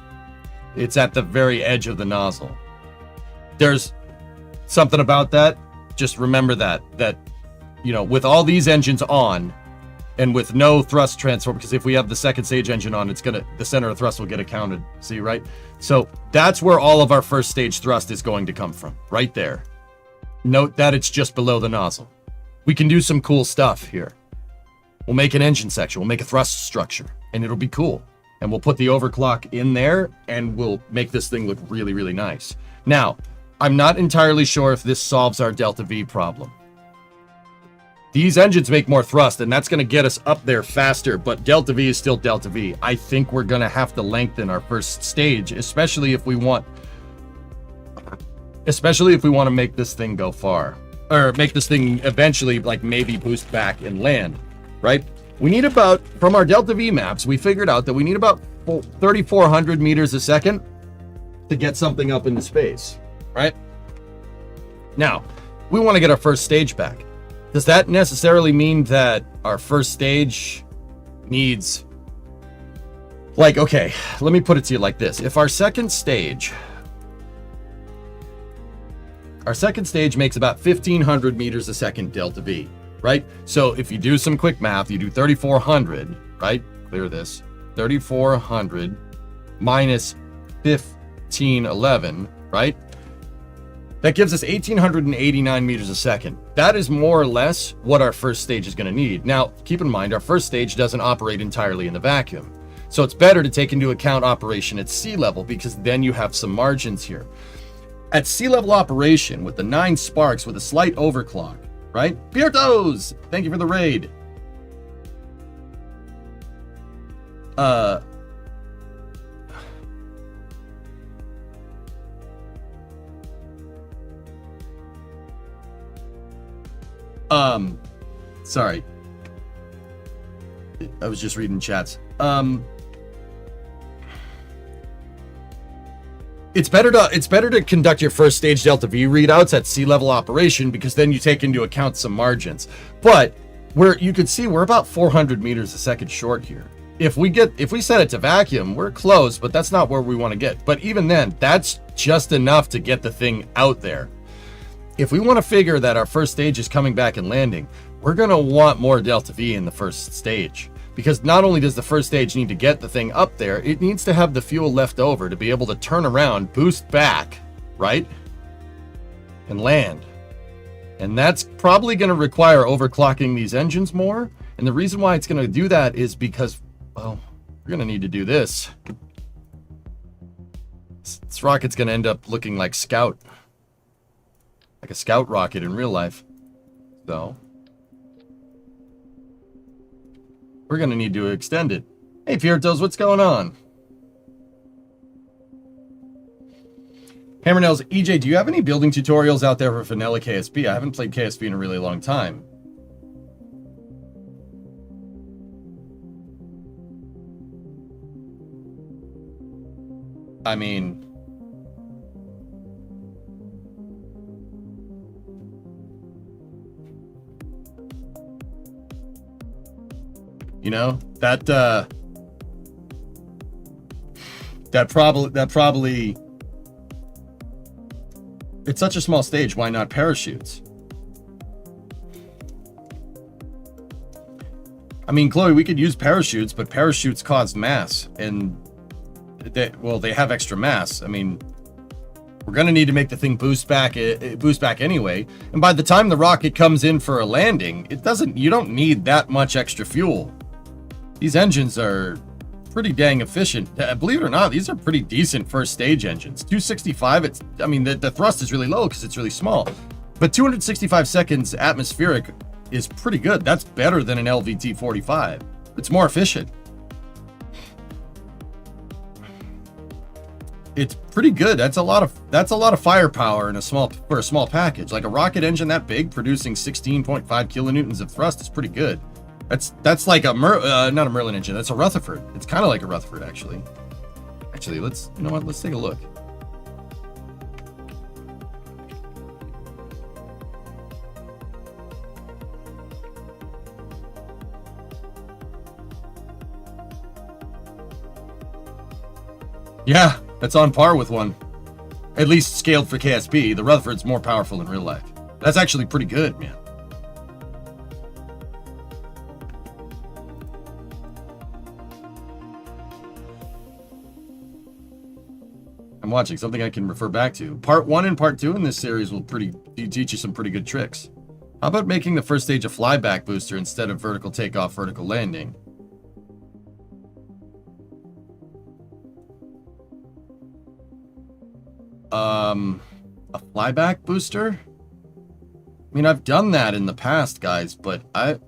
S1: It's at the very edge of the nozzle. There's something about that. Just remember that, you know, with all these engines on and with no thrust transform, because if we have the second stage engine on, the center of thrust will get accounted. See, right? So that's where all of our first stage thrust is going to come from, right there. Note that it's just below the nozzle. We can do some cool stuff here. We'll make an engine section. We'll make a thrust structure, and it'll be cool. and we'll put the overclock in there, and we'll make this thing look really, really nice. Now, I'm not entirely sure if this solves our delta V problem. These engines make more thrust, and that's going to get us up there faster, but delta V is still delta V. I think we're going to have to lengthen our first stage, especially if we want to make this thing go far, or make this thing eventually, like, maybe boost back and land, right? We need about, from our delta V maps, we figured out that we need about 3,400 meters a second to get something up into space, right? Now, we want to get our first stage back. Does that necessarily mean that our first stage needs, like, okay, let me put it to you like this. If our second stage makes about 1,500 meters a second delta V, right? So if you do some quick math, you do 3,400, right? Clear this. 3,400 minus 1,511, right? That gives us 1,889 meters a second. That is more or less what our first stage is going to need. Now, keep in mind, our first stage doesn't operate entirely in the vacuum. So it's better to take into account operation at sea level, because then you have some margins here. At sea level operation, with the 9 sparks with a slight overclock, right? Piertos! Thank you for the raid. Sorry. I was just reading chats. It's better to conduct your first stage delta V readouts at sea level operation, because then you take into account some margins. But you could see we're about 400 meters a second short here. If we set it to vacuum, we're close, but that's not where we want to get. But even then, that's just enough to get the thing out there. If we want to figure that our first stage is coming back and landing, we're going to want more delta V in the first stage. Because not only does the first stage need to get the thing up there, it needs to have the fuel left over to be able to turn around, boost back, right? And land. And that's probably going to require overclocking these engines more. And the reason why it's going to do that is because, well, we're going to need to do this. This rocket's going to end up looking like Scout. Like a Scout rocket in real life. So we're going to need to extend it. Hey, Piertos, what's going on? Hammernails, EJ, do you have any building tutorials out there for vanilla KSP? I haven't played KSP in a really long time. I mean, you know, that probably it's such a small stage, why not parachutes? I mean, Chloe, we could use parachutes, but parachutes cause mass, and they have extra mass. I mean, we're gonna need to make the thing boost back anyway. And by the time the rocket comes in for a landing, you don't need that much extra fuel. These engines are pretty dang efficient. Believe it or not, these are pretty decent first stage engines. 265, I mean, the thrust is really low because it's really small. But 265 seconds atmospheric is pretty good. That's better than an LVT-45. It's more efficient. It's pretty good. That's a lot of firepower for a small package. Like a rocket engine that big producing 16.5 kilonewtons of thrust is pretty good. That's like a not a Merlin engine. That's a Rutherford. It's kind of like a Rutherford, actually. Actually, let's take a look. Yeah, that's on par with one. At least scaled for KSP. The Rutherford's more powerful in real life. That's actually pretty good, man. I'm watching something I can refer back to. Part 1 and Part 2 in this series will teach you some pretty good tricks. How about making the first stage a flyback booster instead of vertical takeoff, vertical landing? A flyback booster? I mean, I've done that in the past, guys, but a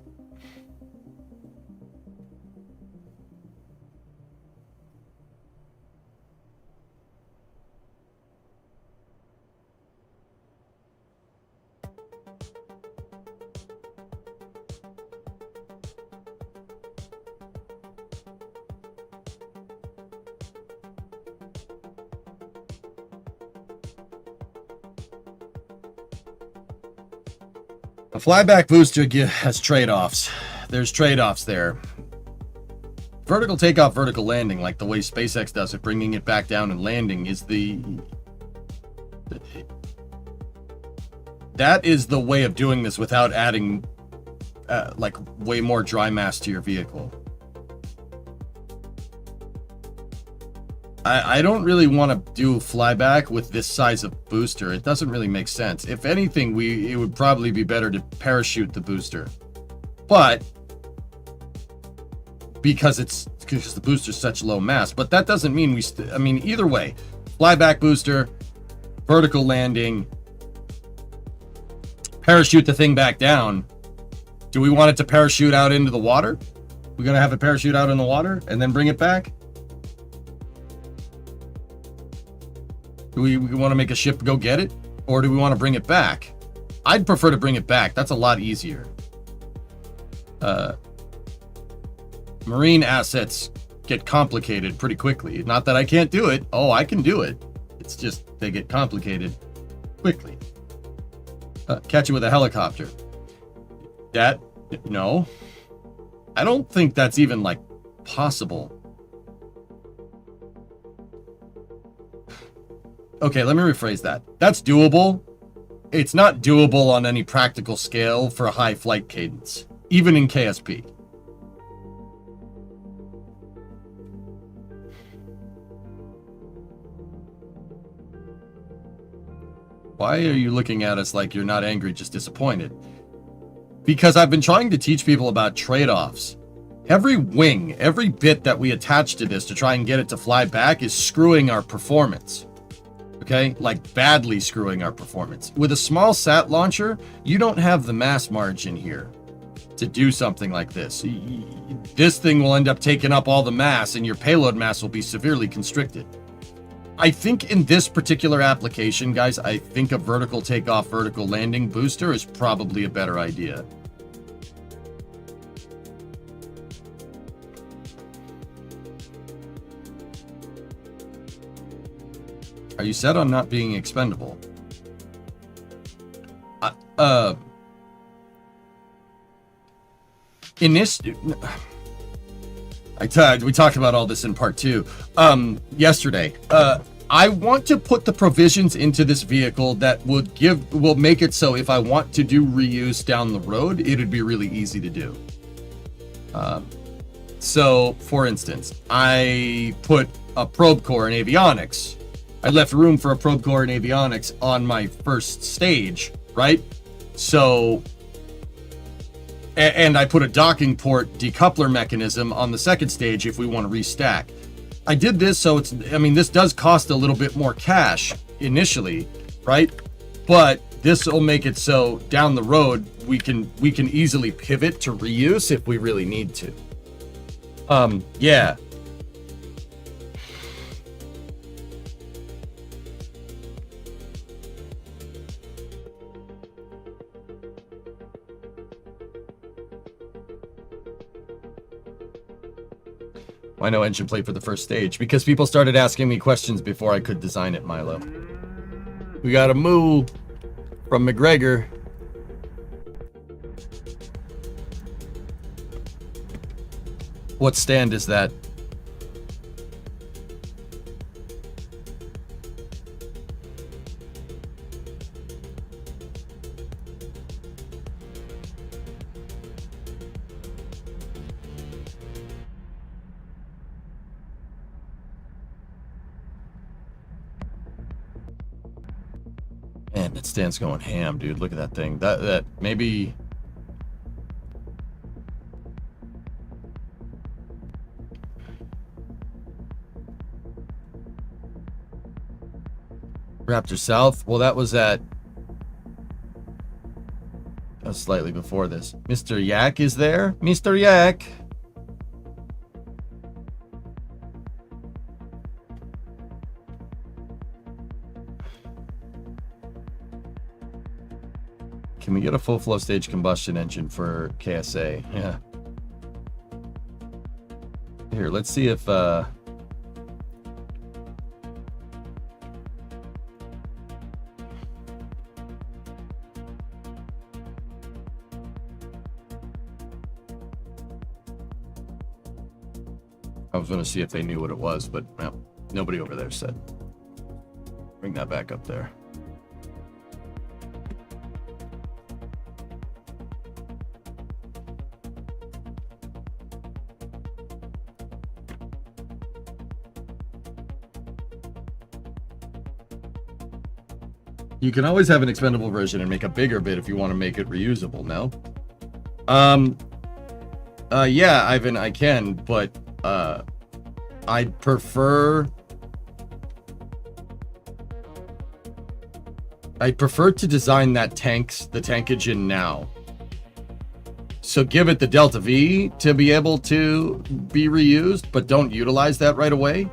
S1: flyback booster has trade-offs. There's trade-offs there. Vertical takeoff, vertical landing, like the way SpaceX does it, bringing it back down and landing, is that is the way of doing this without adding like way more dry mass to your vehicle. I don't really want to do flyback with this size of booster. It doesn't really make sense. If anything, it would probably be better to parachute the booster. But because the booster's such low mass, but that doesn't mean I mean, either way, flyback booster, vertical landing, parachute the thing back down. Do we want it to parachute out into the water? We're gonna have it parachute out in the water and then bring it back? Do we want to make a ship go get it? Or do we want to bring it back? I'd prefer to bring it back. That's a lot easier. Marine assets get complicated pretty quickly. Not that I can't do it. Oh, I can do it. It's just they get complicated quickly. Catch it with a helicopter. No. I don't think that's even, like, possible. Okay, let me rephrase that. That's doable. It's not doable on any practical scale for a high flight cadence, even in KSP. Why are you looking at us like you're not angry, just disappointed? Because I've been trying to teach people about trade-offs. Every wing, every bit that we attach to this to try and get it to fly back is screwing our performance. Okay? Like, badly screwing our performance. With a small sat launcher, you don't have the mass margin here to do something like this. This thing will end up taking up all the mass, and your payload mass will be severely constricted. I think in this particular application, guys, I think a vertical takeoff, vertical landing booster is probably a better idea. Are you set on not being expendable? In this, we talked about all this in part 2 yesterday. I want to put the provisions into this vehicle that will make it so if I want to do reuse down the road, it'd be really easy to do. So, for instance, I put a probe core in avionics. I left room for a probe core in avionics on my first stage, right? So, and I put a docking port decoupler mechanism on the second stage if we want to restack. I did this so this does cost a little bit more cash initially, right? But this will make it so down the road we can easily pivot to reuse if we really need to. Yeah. Why no engine plate for the first stage? Because people started asking me questions before I could design it, Milo. We got a moo from McGregor. What stand is that? Man, that stand's going ham, dude. Look at that thing. That maybe... Raptor South? Well, that was slightly before this. Mr. Yak is there? Mr. Yak! Can we get a full flow stage combustion engine for KSA? Yeah. Here, let's see if I was going to see if they knew what it was, but no, nobody over there said. Bring that back up there. You can always have an expendable version and make a bigger bit if you want to make it reusable, no? Yeah, Ivan, I can, but I'd prefer to design that the tankage in now. So give it the Delta V to be able to be reused, but don't utilize that right away.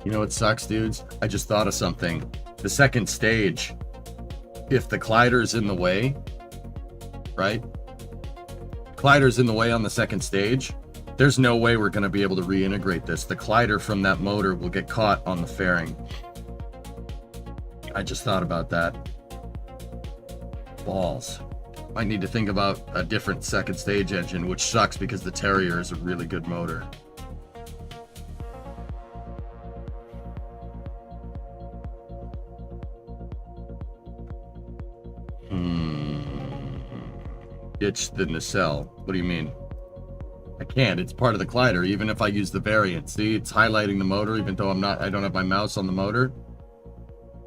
S1: You know what sucks, dudes? I just thought of something. The second stage, if the collider's in the way, right? Collider's in the way on the second stage, there's no way we're going to be able to reintegrate this. The collider from that motor will get caught on the fairing. I just thought about that. Balls. Might need to think about a different second stage engine, which sucks because the Terrier is a really good motor. Ditch the nacelle. What do you mean? I can't. It's part of the collider, even if I use the variant. See, it's highlighting the motor, even though I don't have my mouse on the motor.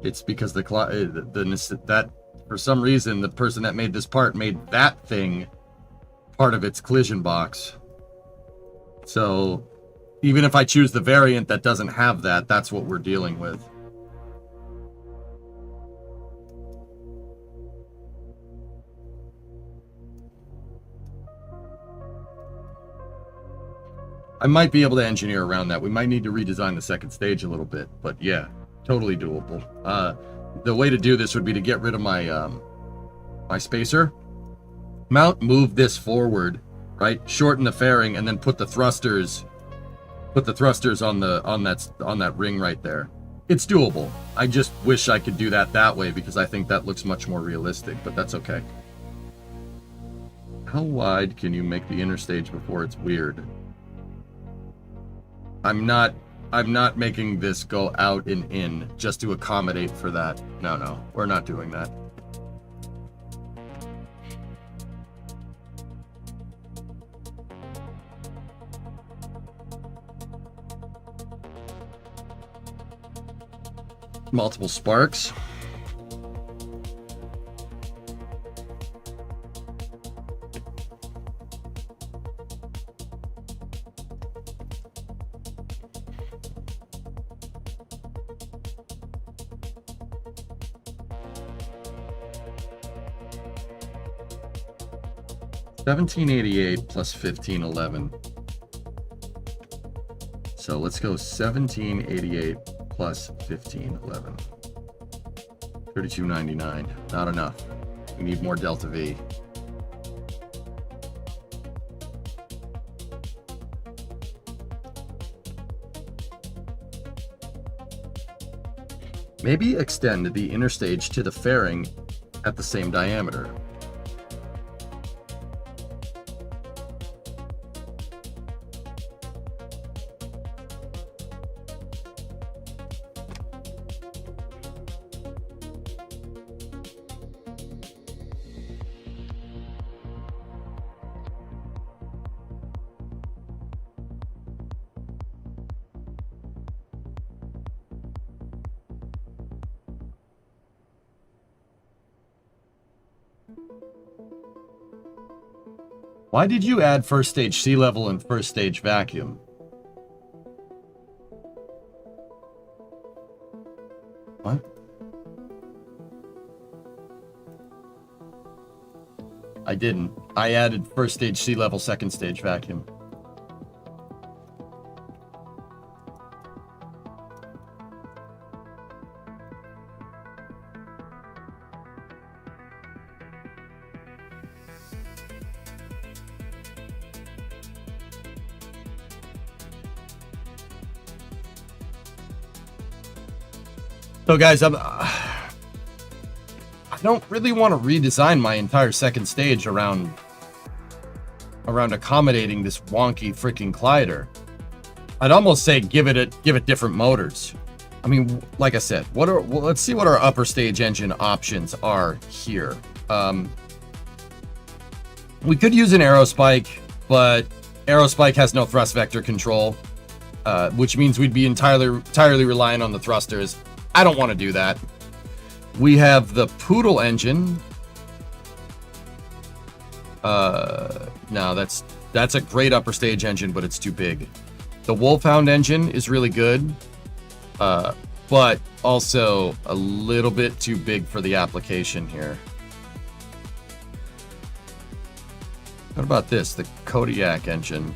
S1: It's because that for some reason the person that made this part made that thing part of its collision box. So even if I choose the variant that doesn't have that, that's what we're dealing with. I might be able to engineer around that. We might need to redesign the second stage a little bit, but yeah, totally doable. The way to do this would be to get rid of my my spacer mount, move this forward, right? Shorten the fairing, and then put the thrusters on that ring right there. It's doable. I just wish I could do that way because I think that looks much more realistic, but that's okay. How wide can you make the inner stage before it's weird? I'm not making this go out and in just to accommodate for that. No, we're not doing that. Multiple sparks. $1788 plus $1511. So let's go $1788 plus $1511. $32.99. Not enough. We need more Delta V. Maybe extend the inner stage to the fairing at the same diameter. Why did you add first stage sea level and first stage vacuum? What? I didn't. I added first stage sea level, second stage vacuum. So guys, I don't really want to redesign my entire second stage around accommodating this wonky freaking glider. I'd almost say give it different motors. I mean, like I said, let's see what our upper stage engine options are here. We could use an aerospike, but aerospike has no thrust vector control, which means we'd be entirely reliant on the thrusters. I don't want to do that. We have the Poodle engine. No, that's a great upper stage engine, but it's too big. The Wolfhound engine is really good, but also a little bit too big for the application here. What about this? The Kodiak engine.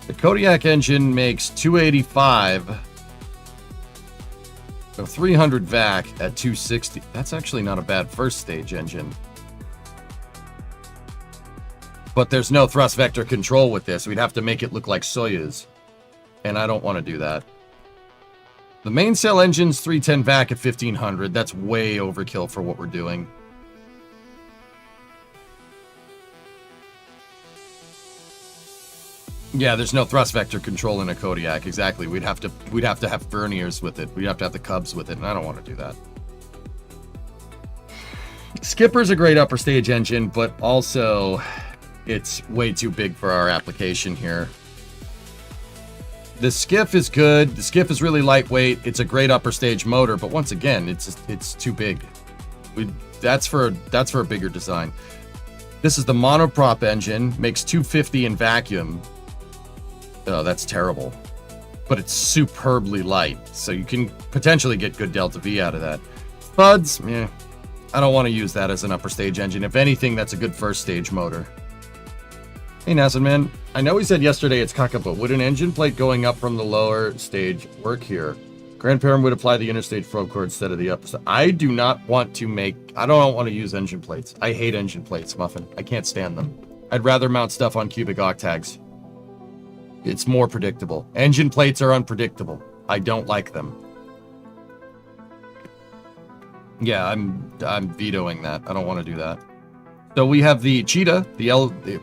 S1: The Kodiak engine makes 285. So 300 vac at 260. That's actually not a bad first stage engine. But there's no thrust vector control with this. We'd have to make it look like Soyuz. And I don't want to do that. The main cell engine's 310 vac at 1500. That's way overkill for what we're doing. Yeah, there's no thrust vector control in a Kodiak. Exactly. We'd have to have verniers with it. We'd have to have the Cubs with it, and I don't want to do that. Skipper's a great upper stage engine, but also it's way too big for our application here. The Skiff is good. The Skiff is really lightweight. It's a great upper stage motor, but once again, it's too big. That's for a bigger design. This is the monoprop engine. Makes 250 in vacuum. Oh, that's terrible. But it's superbly light, so you can potentially get good delta V out of that. Buds, yeah, I don't want to use that as an upper stage engine. If anything, that's a good first stage motor. Hey, Nassim, man. I know we said yesterday it's caca, but would an engine plate going up from the lower stage work here? Grandparent would apply the interstage probe core instead of the upper stage. I don't want to use engine plates. I hate engine plates, Muffin. I can't stand them. I'd rather mount stuff on cubic octags. It's more predictable. Engine plates are unpredictable. I don't like them. Yeah, I'm vetoing that. I don't want to do that. So we have the Cheetah,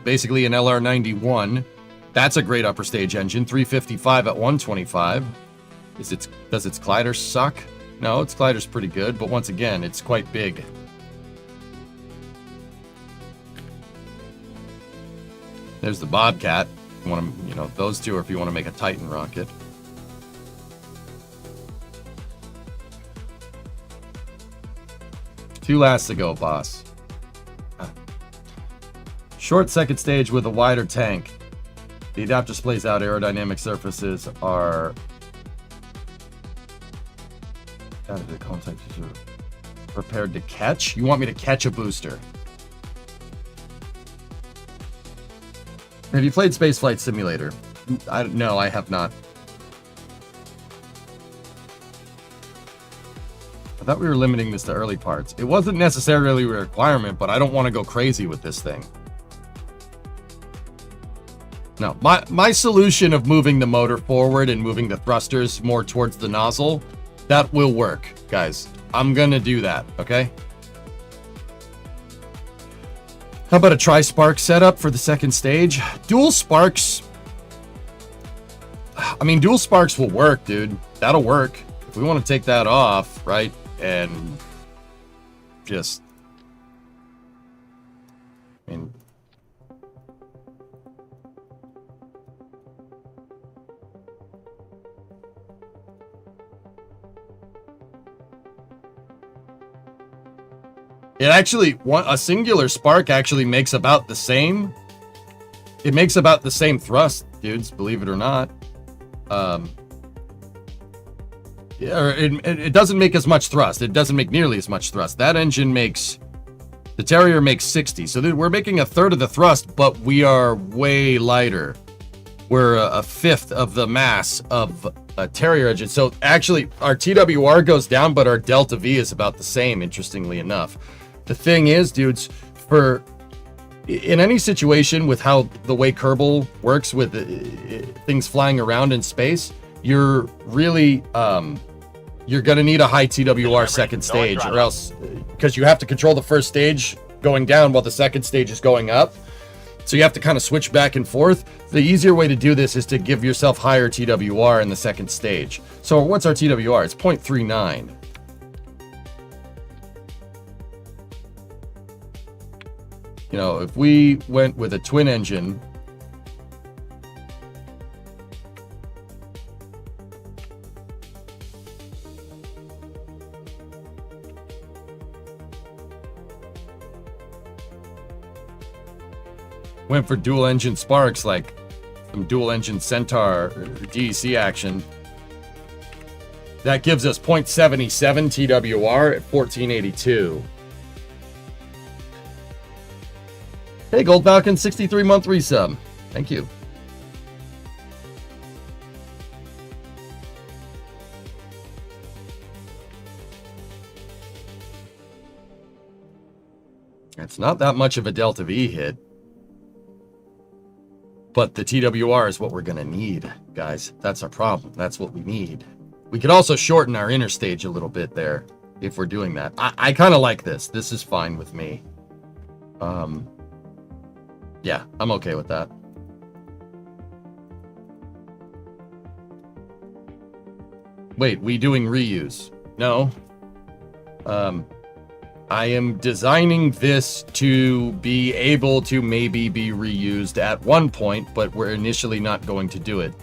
S1: basically an LR91. That's a great upper stage engine. 355 at 125. Does its glider suck? No, its glider's pretty good, but once again, it's quite big. There's the Bobcat. Those two are if you want to make a Titan rocket. Two lasts to go, boss. Short second stage with a wider tank. The adapter splays out. Aerodynamic surfaces are out of the contact prepared to catch. You want me to catch a booster? Have you played Spaceflight Simulator? No, I have not. I thought we were limiting this to early parts. It wasn't necessarily a requirement, but I don't want to go crazy with this thing. No, my solution of moving the motor forward and moving the thrusters more towards the nozzle, that will work, guys. I'm gonna do that, okay? How about a tri-spark setup for the second stage? Dual sparks. I mean, dual sparks will work, dude. That'll work. If we want to take that off, right? And just... I mean... It actually, a singular spark actually makes about the same. It makes about the same thrust, dudes, believe it or not. Yeah, it doesn't make as much thrust. It doesn't make nearly as much thrust. That engine makes, the Terrier makes 60. So we're making a third of the thrust, but we are way lighter. We're a fifth of the mass of a Terrier engine. So actually, our TWR goes down, but our delta V is about the same, interestingly enough. The thing is, dudes, in any situation with how the way Kerbal works with things flying around in space, you're really you're gonna need a high TWR second stage, or else, because you have to control the first stage going down while the second stage is going up. So you have to kind of switch back and forth. The easier way to do this is to give yourself higher TWR in the second stage. So what's our TWR? It's 0.39. You know, if we went with a twin engine, went for dual engine sparks, like some dual engine Centaur or DEC action, that gives us 0.77 TWR at 1482. Hey, Gold Falcon, 63-month resub. Thank you. It's not that much of a delta V hit. But the TWR is what we're going to need, guys. That's our problem. That's what we need. We could also shorten our inner stage a little bit there if we're doing that. I kind of like this. This is fine with me. Yeah, I'm okay with that. Wait, we doing reuse? No. I am designing this to be able to maybe be reused at one point, but we're initially not going to do it.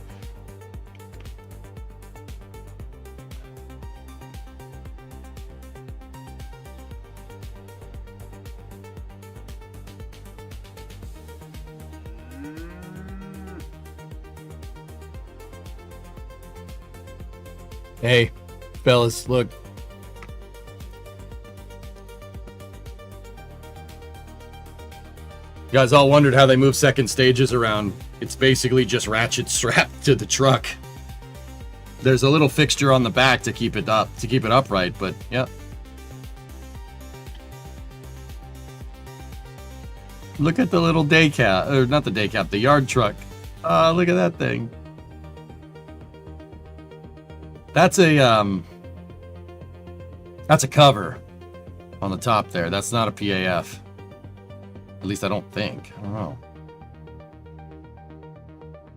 S1: Hey, fellas, look. You guys all wondered how they move second stages around. It's basically just ratchet strapped to the truck. There's a little fixture on the back to keep it upright, but yeah. Look at the little day cab, or not the day cab, the yard truck. Look at that thing. That's a cover on the top there. That's not a PAF. At least I don't think. I don't know.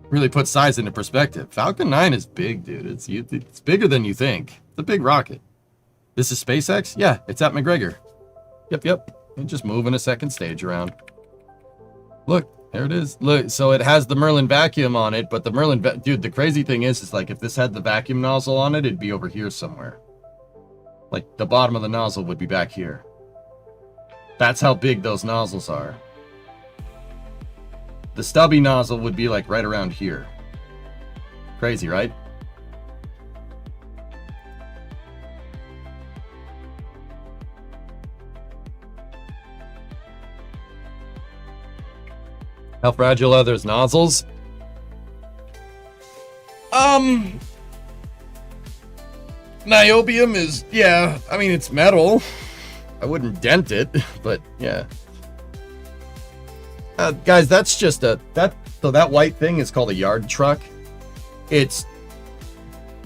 S1: Really puts size into perspective. Falcon 9 is big, dude. It's bigger than you think. It's a big rocket. This is SpaceX? Yeah, it's at McGregor. Yep. And just moving a second stage around. Look, there it is. Look, so it has the Merlin vacuum on it, but the Merlin, dude, the crazy thing is like if this had the vacuum nozzle on it, it'd be over here somewhere. Like the bottom of the nozzle would be back here. That's how big those nozzles are. The stubby nozzle would be like right around here. Crazy, right? How fragile are those nozzles? Niobium is, yeah, I mean, it's metal. I wouldn't dent it, but yeah. Guys, that's just so that white thing is called a yard truck. It's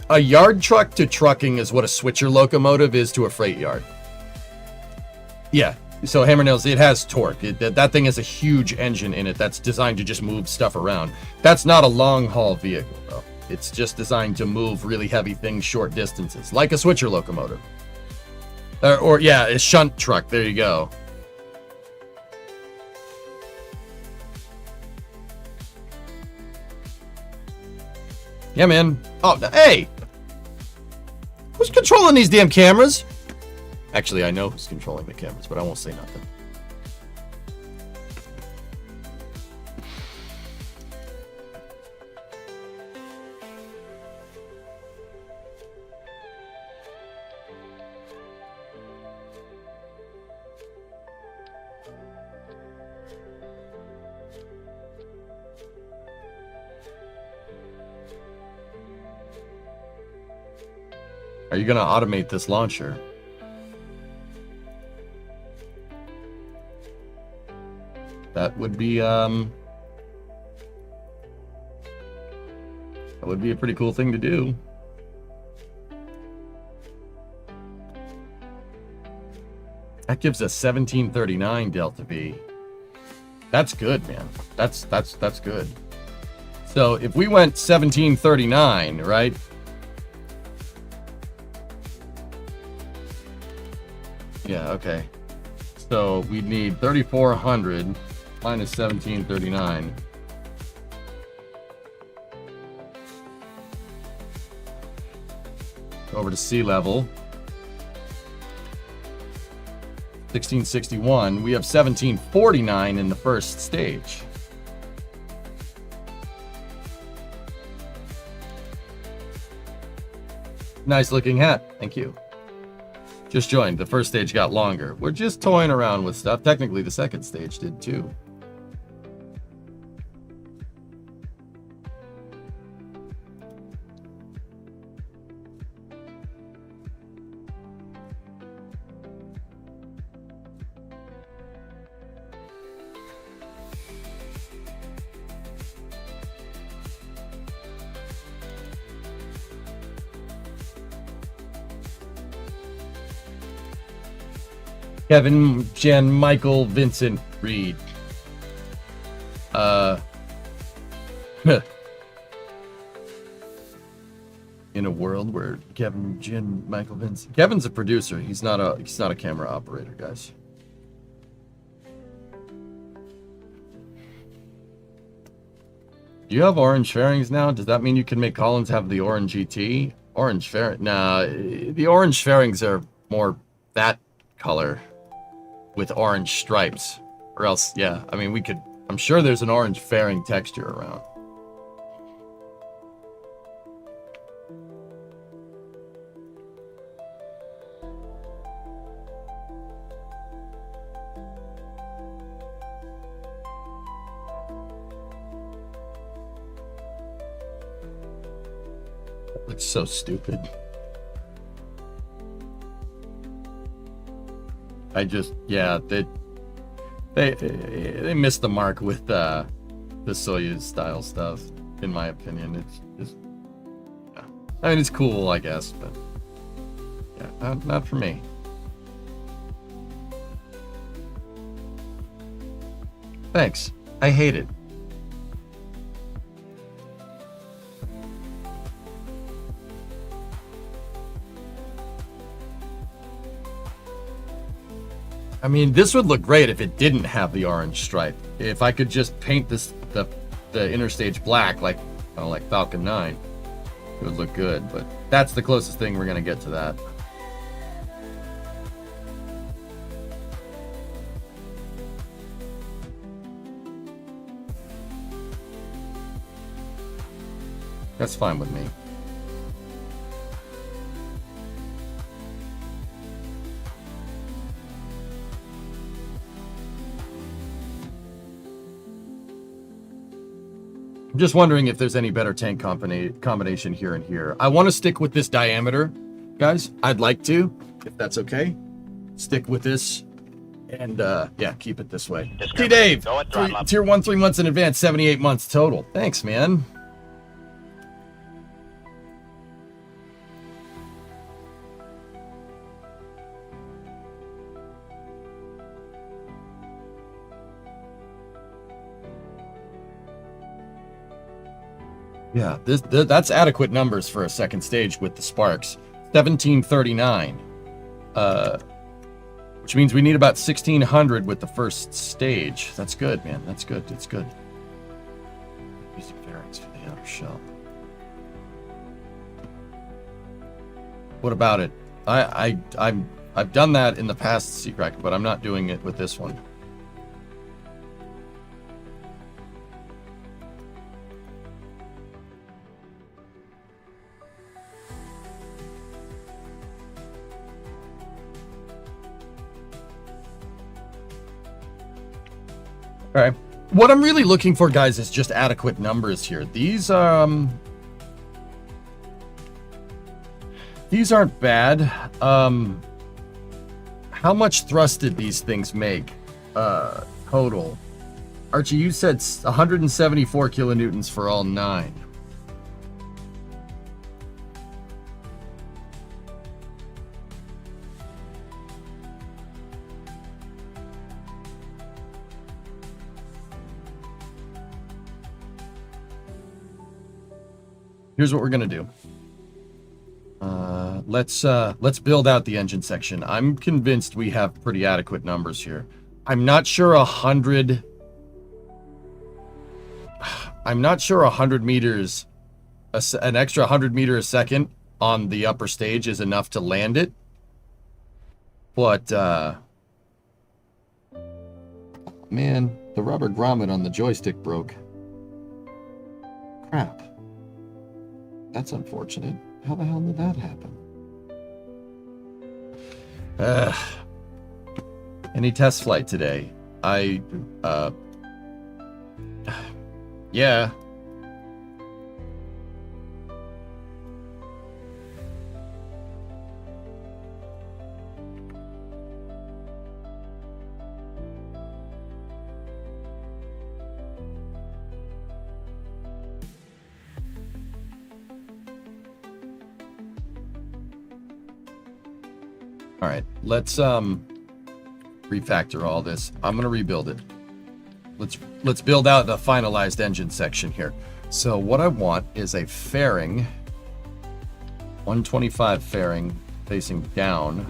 S1: a yard truck to trucking is what a switcher locomotive is to a freight yard. Yeah, so hammer nails, it has torque. That thing has a huge engine in it that's designed to just move stuff around. That's not a long haul vehicle, though. It's just designed to move really heavy things short distances, like a switcher locomotive. Or yeah, a shunt truck. There you go. Yeah, man. Oh, hey! Who's controlling these damn cameras? Actually, I know who's controlling the cameras, but I won't say nothing. Are you going to automate this launcher? That would be a pretty cool thing to do. That gives us 1739 delta V. That's good, man. That's good. So if we went 1739, right? Yeah, okay. So we'd need 3,400 minus 1739. Over to sea level. 1661. We have 1749 in the first stage. Nice looking hat. Thank you. Just joined. The first stage got longer. We're just toying around with stuff. Technically, the second stage did too. Kevin, Jen, Michael, Vincent, Reed. In a world where Kevin, Jen, Michael, Vincent. Kevin's a producer. He's not a camera operator, guys. Do you have orange fairings now? Does that mean you can make Collins have the orange GT? Orange fairing? Nah, the orange fairings are more that color with orange stripes, or else, yeah, I mean, we could, I'm sure there's an orange fairing texture around. That looks so stupid. I just, yeah, they missed the mark with the Soyuz style stuff, in my opinion. It's just, yeah. I mean, it's cool, I guess, but yeah, not for me. Thanks. I hate it. I mean, this would look great if it didn't have the orange stripe. If I could just paint this the interstage black like Falcon 9, it would look good. But that's the closest thing we're gonna get to that. That's fine with me. I'm just wondering if there's any better tank combination here and here. I want to stick with this diameter, guys. I'd like to, if that's okay. Stick with this, and yeah, keep it this way. T. Dave, tier 1 3 months in advance, 78 months total. Thanks, man. Yeah, that's adequate numbers for a second stage with the sparks. 1739, which means we need about 1600 with the first stage. That's good, man. That's good. It's good. Using fairings for the outer shell. What about it? I'm I've done that in the past sea crack, but I'm not doing it with this one. Okay. What I'm really looking for, guys, is just adequate numbers here. These aren't bad. How much thrust did these things make total? Archie, you said 174 kilonewtons for all 9. Here's what we're gonna do. Let's build out the engine section. I'm convinced we have pretty adequate numbers here. I'm not sure 100 meters, an extra 100 meter a second on the upper stage is enough to land it. But man, the rubber grommet on the joystick broke. Crap. That's unfortunate. How the hell did that happen? Any test flight today? Yeah. All right, let's refactor all this. I'm gonna rebuild it. Let's build out the finalized engine section here. So what I want is a fairing, 125 fairing facing down.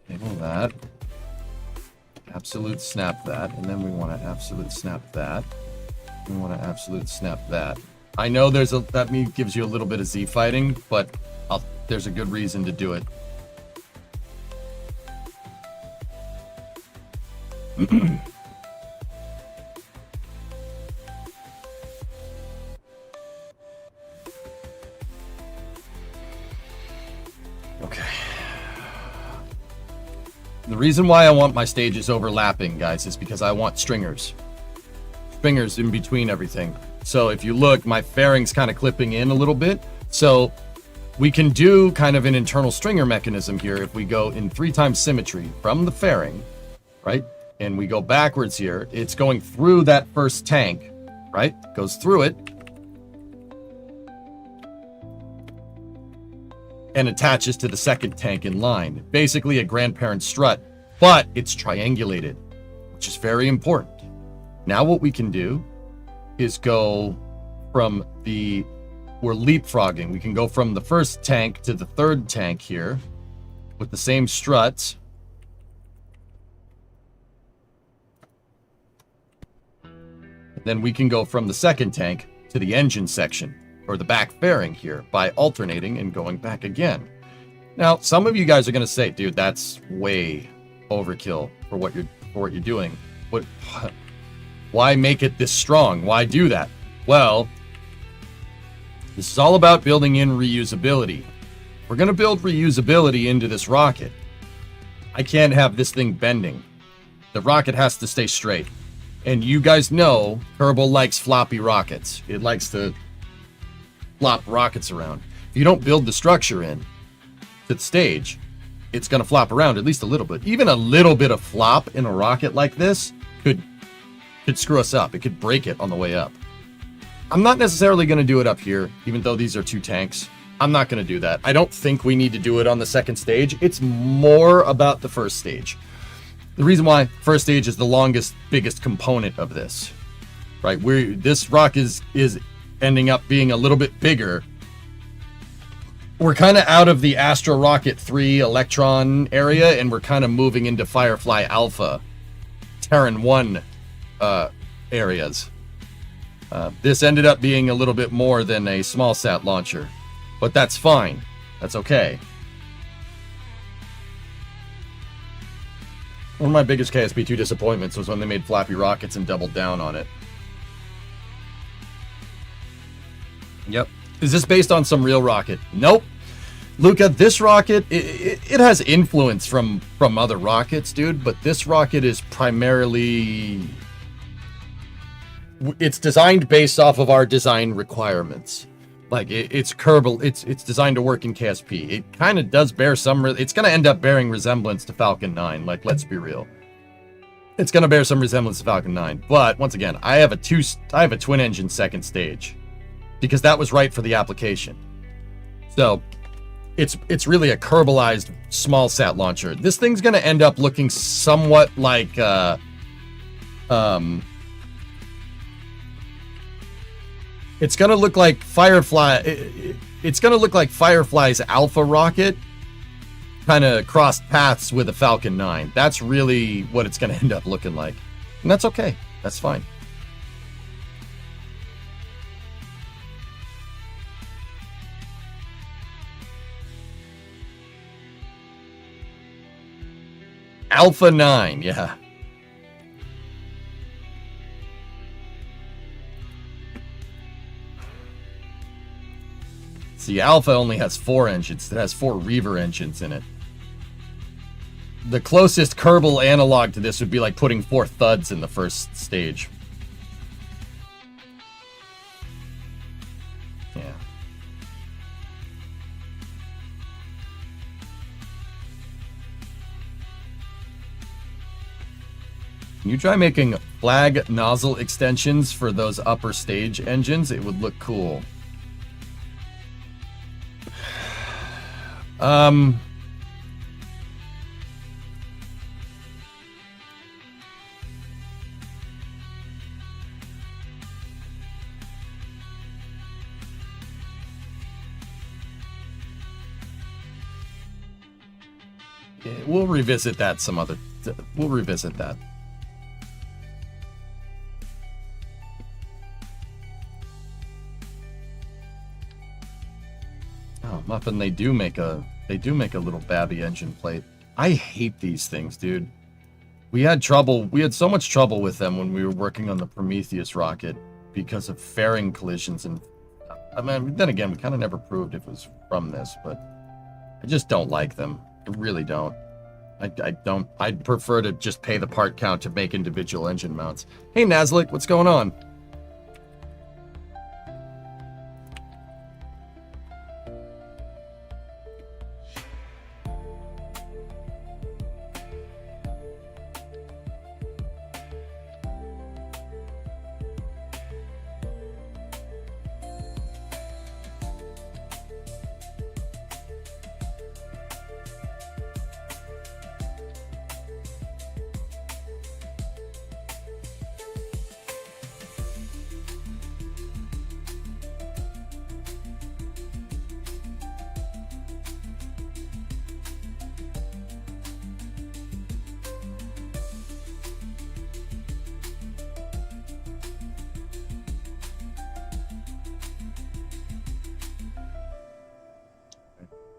S1: Enable that. Absolute snap that, and then we want to absolute snap that. We want to absolute snap that. I know that gives you a little bit of Z fighting, but there's a good reason to do it. Okay. The reason why I want my stages overlapping, guys, is because I want stringers. Stringers in between everything. So if you look, my fairing's kind of clipping in a little bit. So we can do kind of an internal stringer mechanism here if we go in 3 times symmetry from the fairing, right? And we go backwards here. It's going through that first tank, right? Goes through it. And attaches to the second tank in line. Basically a grandparent strut, but it's triangulated, which is very important. Now what we can do is go from we're leapfrogging. We can go from the first tank to the third tank here with the same struts. Then we can go from the second tank to the engine section, or the back fairing here, by alternating and going back again. Now, some of you guys are going to say, dude, that's way overkill for what you're doing. Why make it this strong? Why do that? Well, this is all about building in reusability. We're going to build reusability into this rocket. I can't have this thing bending. The rocket has to stay straight. And you guys know Kerbal likes floppy rockets. It likes to flop rockets around. If you don't build the structure in to the stage, it's going to flop around at least a little bit. Even a little bit of flop in a rocket like this could screw us up. It could break it on the way up. I'm not necessarily going to do it up here, even though these are 2 tanks. I'm not going to do that. I don't think we need to do it on the second stage. It's more about the first stage. The reason why first stage is the longest, biggest component of this, right? This rock is ending up being a little bit bigger. We're kind of out of the Astro Rocket 3 Electron area, and we're kind of moving into Firefly Alpha, Terran 1 areas. This ended up being a little bit more than a small sat launcher, but that's fine. That's okay. One of my biggest KSP2 disappointments was when they made flappy rockets and doubled down on it. Yep. Is this based on some real rocket? Nope. Luca, this rocket, it has influence from other rockets, dude, but this rocket is primarily... It's designed based off of our design requirements. Like, it's Kerbal, it's designed to work in KSP. It kind of does bear some... It's going to end up bearing resemblance to Falcon 9, like, let's be real. It's going to bear some resemblance to Falcon 9, but, once again, I have a twin-engine second stage, because that was right for the application. So... It's really a Kerbalized small sat launcher. This thing's gonna end up looking somewhat like it's gonna look like Firefly. It's gonna look like Firefly's Alpha rocket, kind of crossed paths with a Falcon 9. That's really what it's gonna end up looking like, and that's okay. That's fine. Alpha 9, yeah. See, Alpha only has 4 engines. It has 4 Reaver engines in it. The closest Kerbal analog to this would be like putting 4 Thuds in the first stage. Yeah. Can you try making flag nozzle extensions for those upper stage engines? It would look cool. Yeah, we'll revisit that some other... We'll revisit that. Oh, Muffin, they do make a little babby engine plate. I hate these things, dude. We had so much trouble with them when we were working on the Prometheus rocket because of fairing collisions, and I mean, then again, we kind of never proved it was from this, but I just don't like them. I really don't. I don't. I'd prefer to just pay the part count to make individual engine mounts. Hey, Nazlik, what's going on?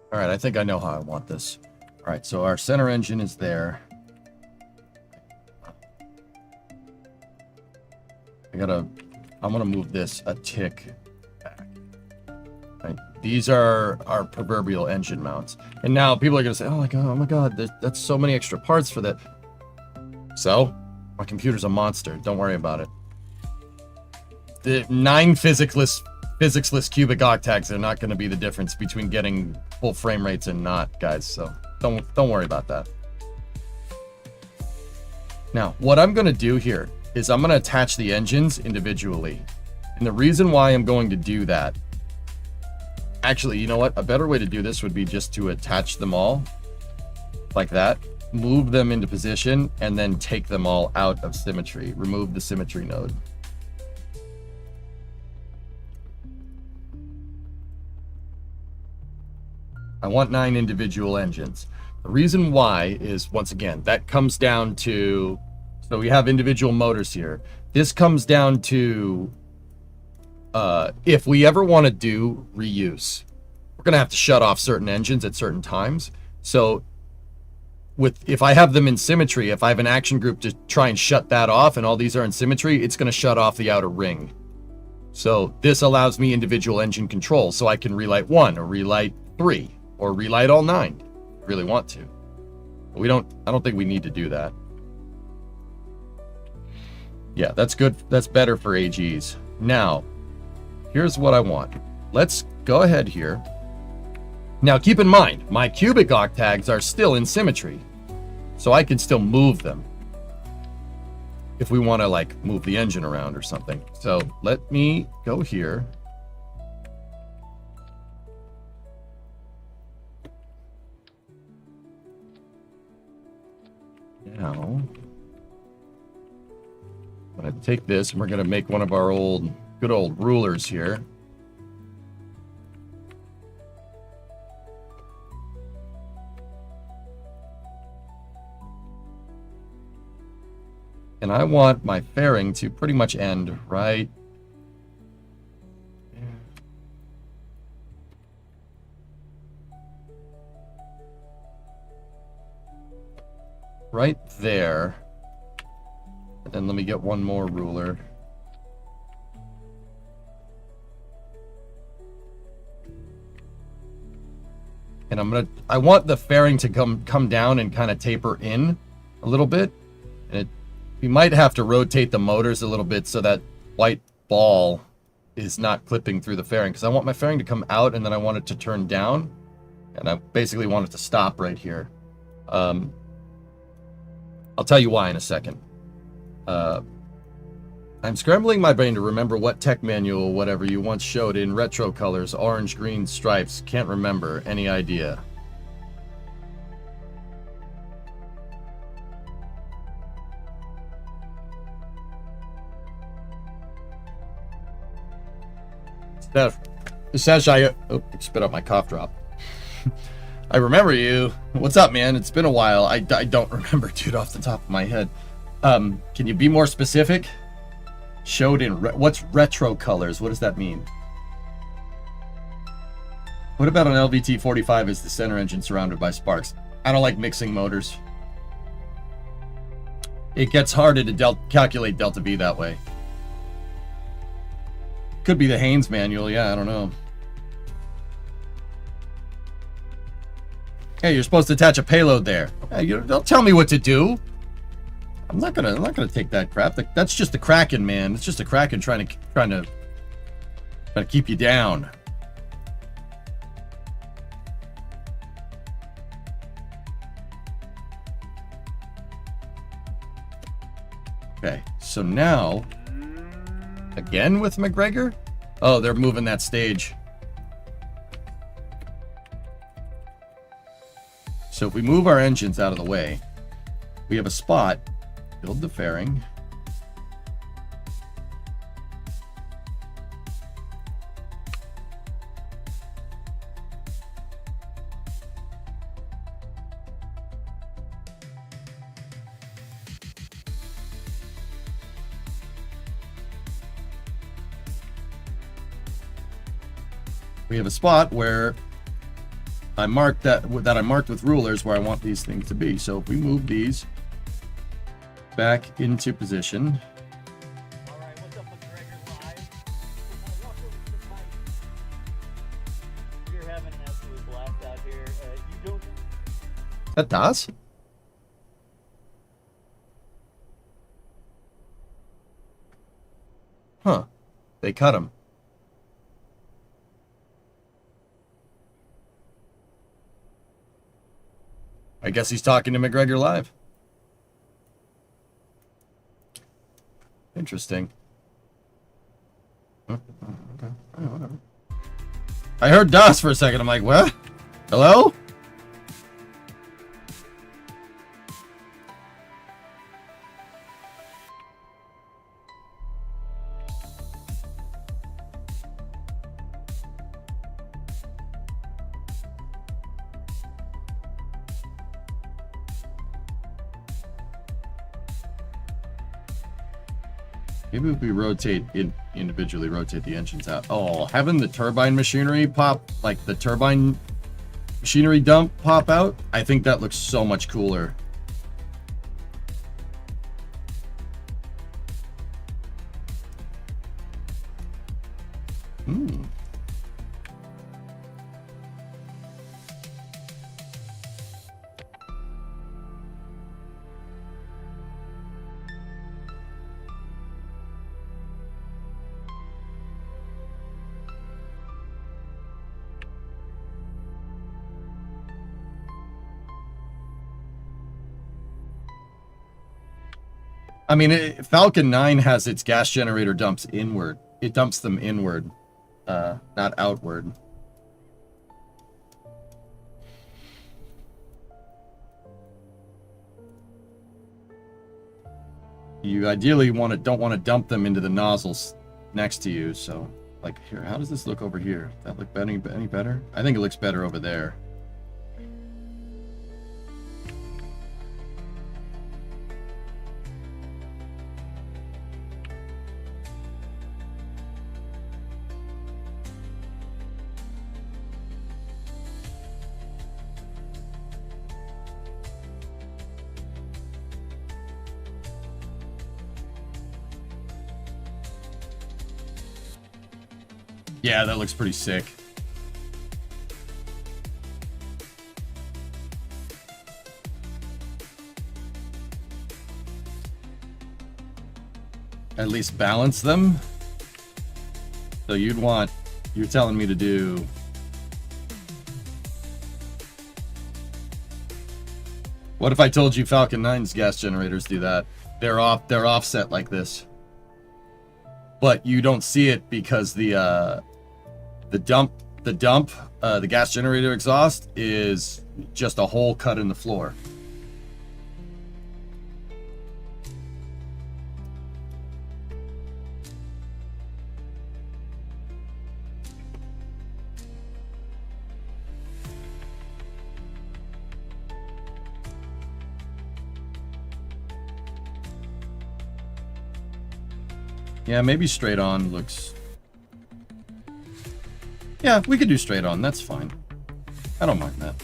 S1: All right, I think I know how I want this. All right, so our center engine is there. I'm gonna move this a tick back. Right, these are our proverbial engine mounts. And now people are gonna say, oh my god, that's so many extra parts for that. So, my computer's a monster, don't worry about it. The 9 physics-less cubic octets are not going to be the difference between getting full frame rates and not, guys. So don't worry about that. Now, what I'm going to do here is I'm going to attach the engines individually. And the reason why I'm going to do that, actually, you know what? A better way to do this would be just to attach them all like that, move them into position, and then take them all out of symmetry. Remove the symmetry node. I want 9 individual engines. The reason why is, once again, that comes down to, so we have individual motors here. This comes down to, if we ever want to do reuse, we're going to have to shut off certain engines at certain times. So if I have them in symmetry, if I have an action group to try and shut that off and all these are in symmetry, it's going to shut off the outer ring. So this allows me individual engine control, so I can relight 1 or relight 3 or relight all 9 if I really want to. But I don't think we need to do that. Yeah, that's good. That's better for AGs. Now, here's what I want. Let's go ahead here. Now, keep in mind, my cubic octags are still in symmetry, so I can still move them if we want to, like, move the engine around or something. So let me go here. Now, I'm going to take this, and we're going to make one of our good old rulers here. And I want my fairing to pretty much end right there. And then let me get one more ruler. And I want the fairing to come down and kind of taper in a little bit. And we might have to rotate the motors a little bit so that white ball is not clipping through the fairing, because I want my fairing to come out and then I want it to turn down, and I basically want it to stop right here. I'll tell you why in a second. I'm scrambling my brain to remember what tech manual, whatever you once showed in retro colors, orange, green stripes. Can't remember. Any idea? Sash, I spit out my cough drop. I remember you. What's up, man? It's been a while. I don't remember, dude, off the top of my head. Can you be more specific? Showed in what's retro colors? What does that mean? What about an LVT-45 is the center engine surrounded by sparks? I don't like mixing motors. It gets harder to calculate delta V that way. Could be the Haynes manual, yeah, I don't know. Hey, you're supposed to attach a payload there. Hey, don't tell me what to do. I'm not gonna take that crap. That's just the Kraken, man. It's just a Kraken trying to keep you down. Okay, so now, again with McGregor? Oh, they're moving that stage. So if we move our engines out of the way, we have a spot, build the fairing. We have a spot where I marked that I marked with rulers where I want these things to be. So if we move these back into position.
S5: All right, what's up with Gregor Live? You're having an absolute blast out here. You don't.
S1: That does? Huh. They cut him. I guess he's talking to McGregor Live. Interesting. Okay. Whatever. I heard DOS for a second. I'm like, what? Hello? Maybe if we individually rotate the engines out. Oh, having the turbine machinery pop, like the turbine machinery dump pop out, I think that looks so much cooler. Hmm. I mean, Falcon 9 has its gas generator dumps inward. It dumps them inward, not outward. You ideally don't want to dump them into the nozzles next to you. So, like here, how does this look over here? Does that look any better? I think it looks better over there. Yeah, that looks pretty sick. At least balance them. So you're telling me to do. What if I told you Falcon 9's gas generators do that? They're offset like this. But you don't see it because the gas generator exhaust is just a hole cut in the floor. Yeah, maybe straight on looks... Yeah, we could do straight on. That's fine. I don't mind that.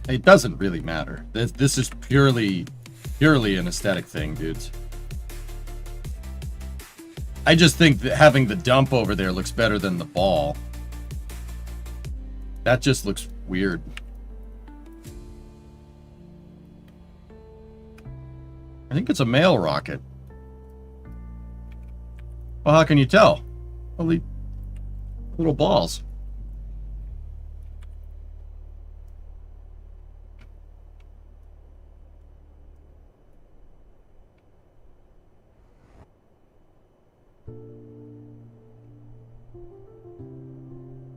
S1: It doesn't really matter. This is purely an aesthetic thing, dudes. I just think that having the dump over there looks better than the ball. That just looks weird. I think it's a male rocket. Well, how can you tell? Only little balls.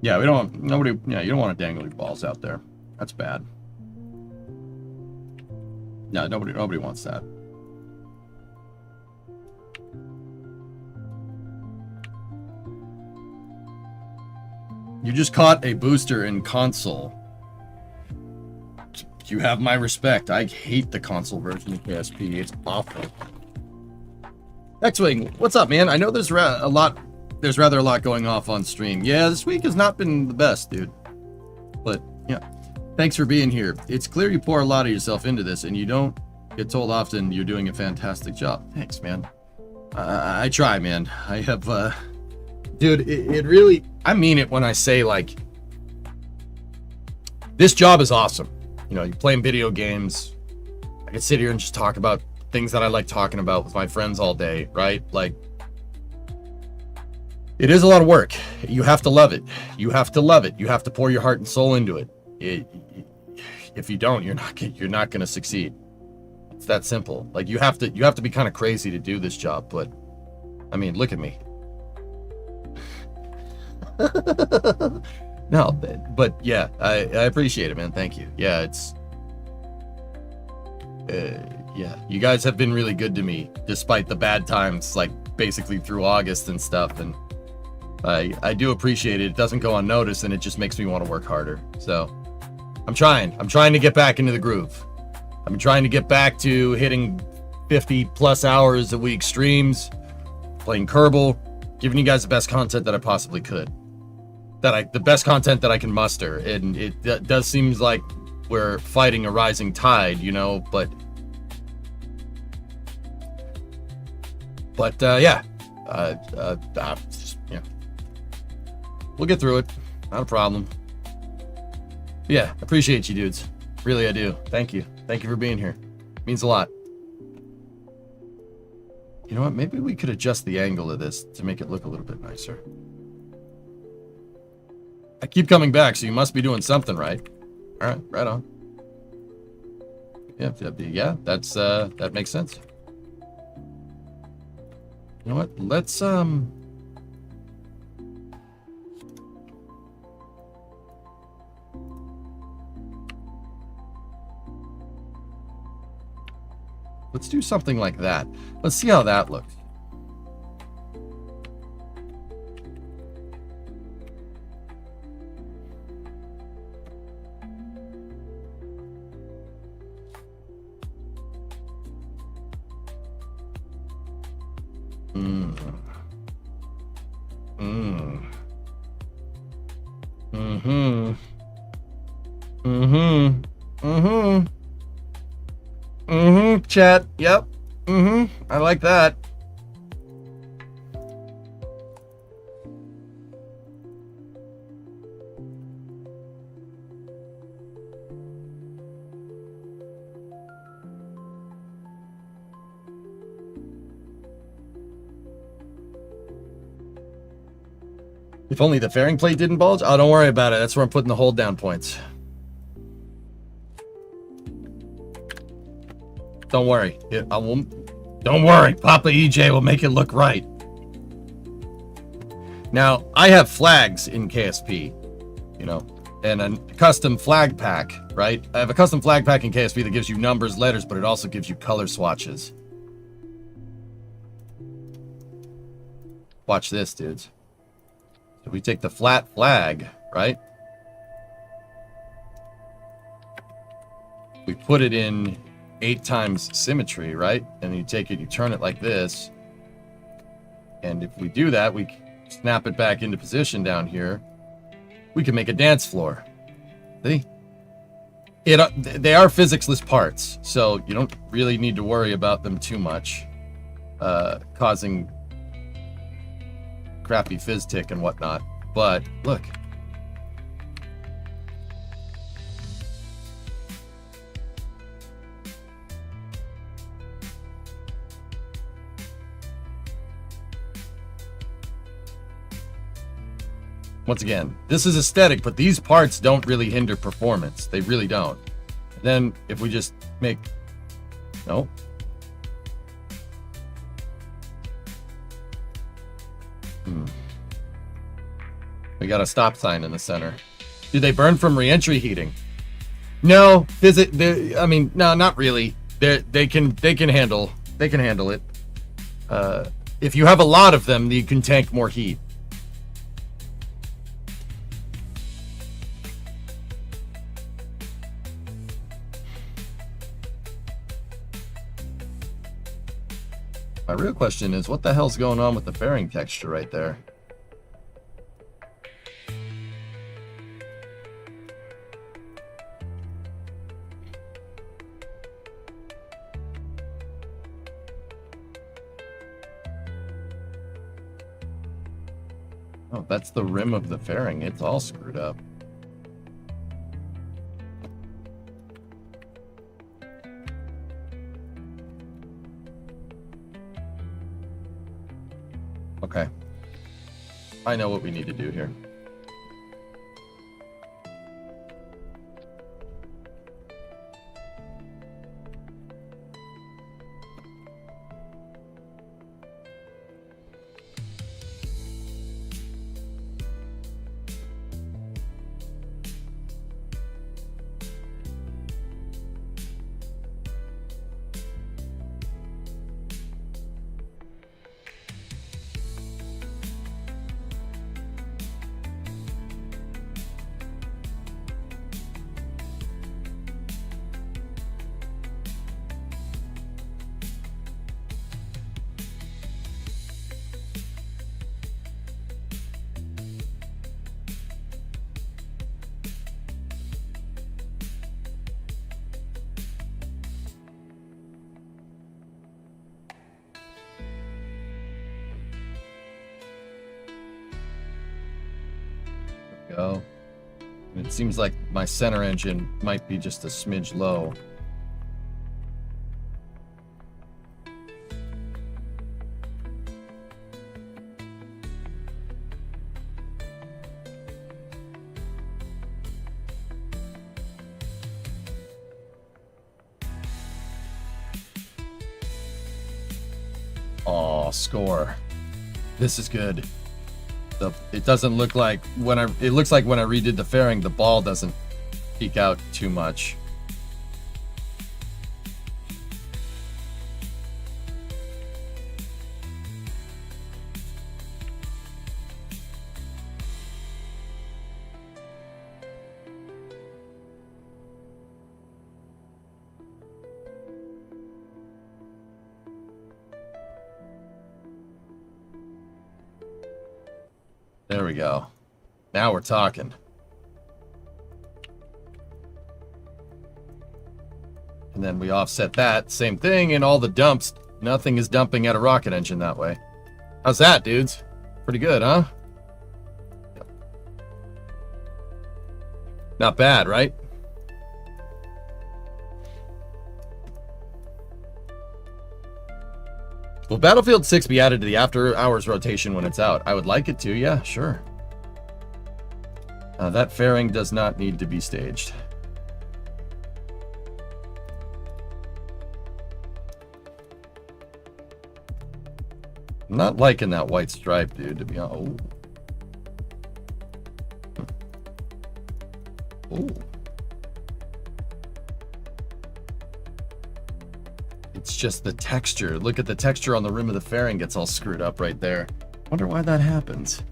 S1: Yeah, you don't want to dangle your balls out there. That's bad. No, nobody wants that. You just caught a booster in console. You have my respect. I hate the console version of PSP. It's awful. X-Wing, what's up, man? I know there's rather a lot going off on stream. Yeah, this week has not been the best, dude. But yeah, thanks for being here. It's clear you pour a lot of yourself into this, and you don't get told often you're doing a fantastic job. Thanks, man. I try, man. I have, dude, it really, I mean it when I say, like, this job is awesome. You know, you're playing video games. I can sit here and just talk about things that I like talking about with my friends all day, right? Like, it is a lot of work. You have to love it. You have to love it. You have to pour your heart and soul into it. If you don't, you're not going to succeed. It's that simple. Like, you have to be kind of crazy to do this job, but I mean, look at me. No, but yeah, I appreciate it, man. Thank you. Yeah, it's yeah, you guys have been really good to me despite the bad times, like basically through August and stuff, and I do appreciate it. It doesn't go unnoticed, and it just makes me want to work harder. So I'm trying to get back into the groove. I'm trying to get back to hitting 50 plus hours a week streams, playing Kerbal, giving you guys the best content that I possibly could. The best content that I can muster. And it does seem like we're fighting a rising tide, you know, but yeah. Yeah. We'll get through it. Not a problem. Yeah, appreciate you dudes. Really, I do. Thank you. Thank you for being here. Means a lot. You know what? Maybe we could adjust the angle of this to make it look a little bit nicer. I keep coming back, so you must be doing something right. All right, right on. Yeah, that's that makes sense. You know what? Let's do something like that. Let's see how that looks. Chat. Yep. I like that. If only the fairing plate didn't bulge. Oh, don't worry about it. That's where I'm putting the hold down points. Don't worry. Don't worry. Papa EJ will make it look right. Now, I have flags in KSP, you know, and a custom flag pack, right? I have a custom flag pack in KSP that gives you numbers, letters, but it also gives you color swatches. Watch this, dudes. So we take the flat flag, right? We put it in 8 times symmetry, right? And you take it, you turn it like this. And if we do that, we snap it back into position down here. We can make a dance floor. See? They are physics-less parts, so you don't really need to worry about them too much, causing crappy fizz tick and whatnot. But look. Once again, this is aesthetic, but these parts don't really hinder performance. They really don't. Then if we just make... No. We got a stop sign in the center. Do they burn from re-entry heating? No. I mean, no, not really. They can handle it. If you have a lot of them, you can tank more heat. My real question is, what the hell's going on with the fairing texture right there? Oh, that's the rim of the fairing. It's all screwed up. Okay. I know what we need to do here. go. It seems like my center engine might be just a smidge low. Aw, score. This is good. It doesn't look like it looks like when I redid the fairing, the ball doesn't peek out too much. There we go. Now we're talking. And then we offset that. Same thing in all the dumps. Nothing is dumping at a rocket engine that way. How's that, dudes? Pretty good, huh? Not bad, right? Will Battlefield 6 be added to the after hours rotation when it's out? I would like it to, yeah, sure. That fairing does not need to be staged. I'm not liking that white stripe, dude, to be honest. Oh. Oh. It's just the texture. Look at the texture on the rim of the fairing gets all screwed up right there. Wonder why that happens.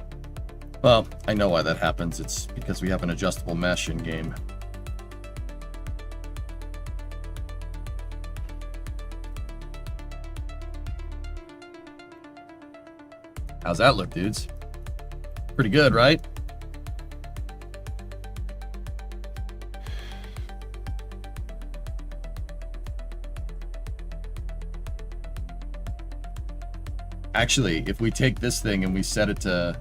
S1: Well, I know why that happens. It's because we have an adjustable mesh in game. How's that look, dudes? Pretty good, right? Actually, if we take this thing and we set it to...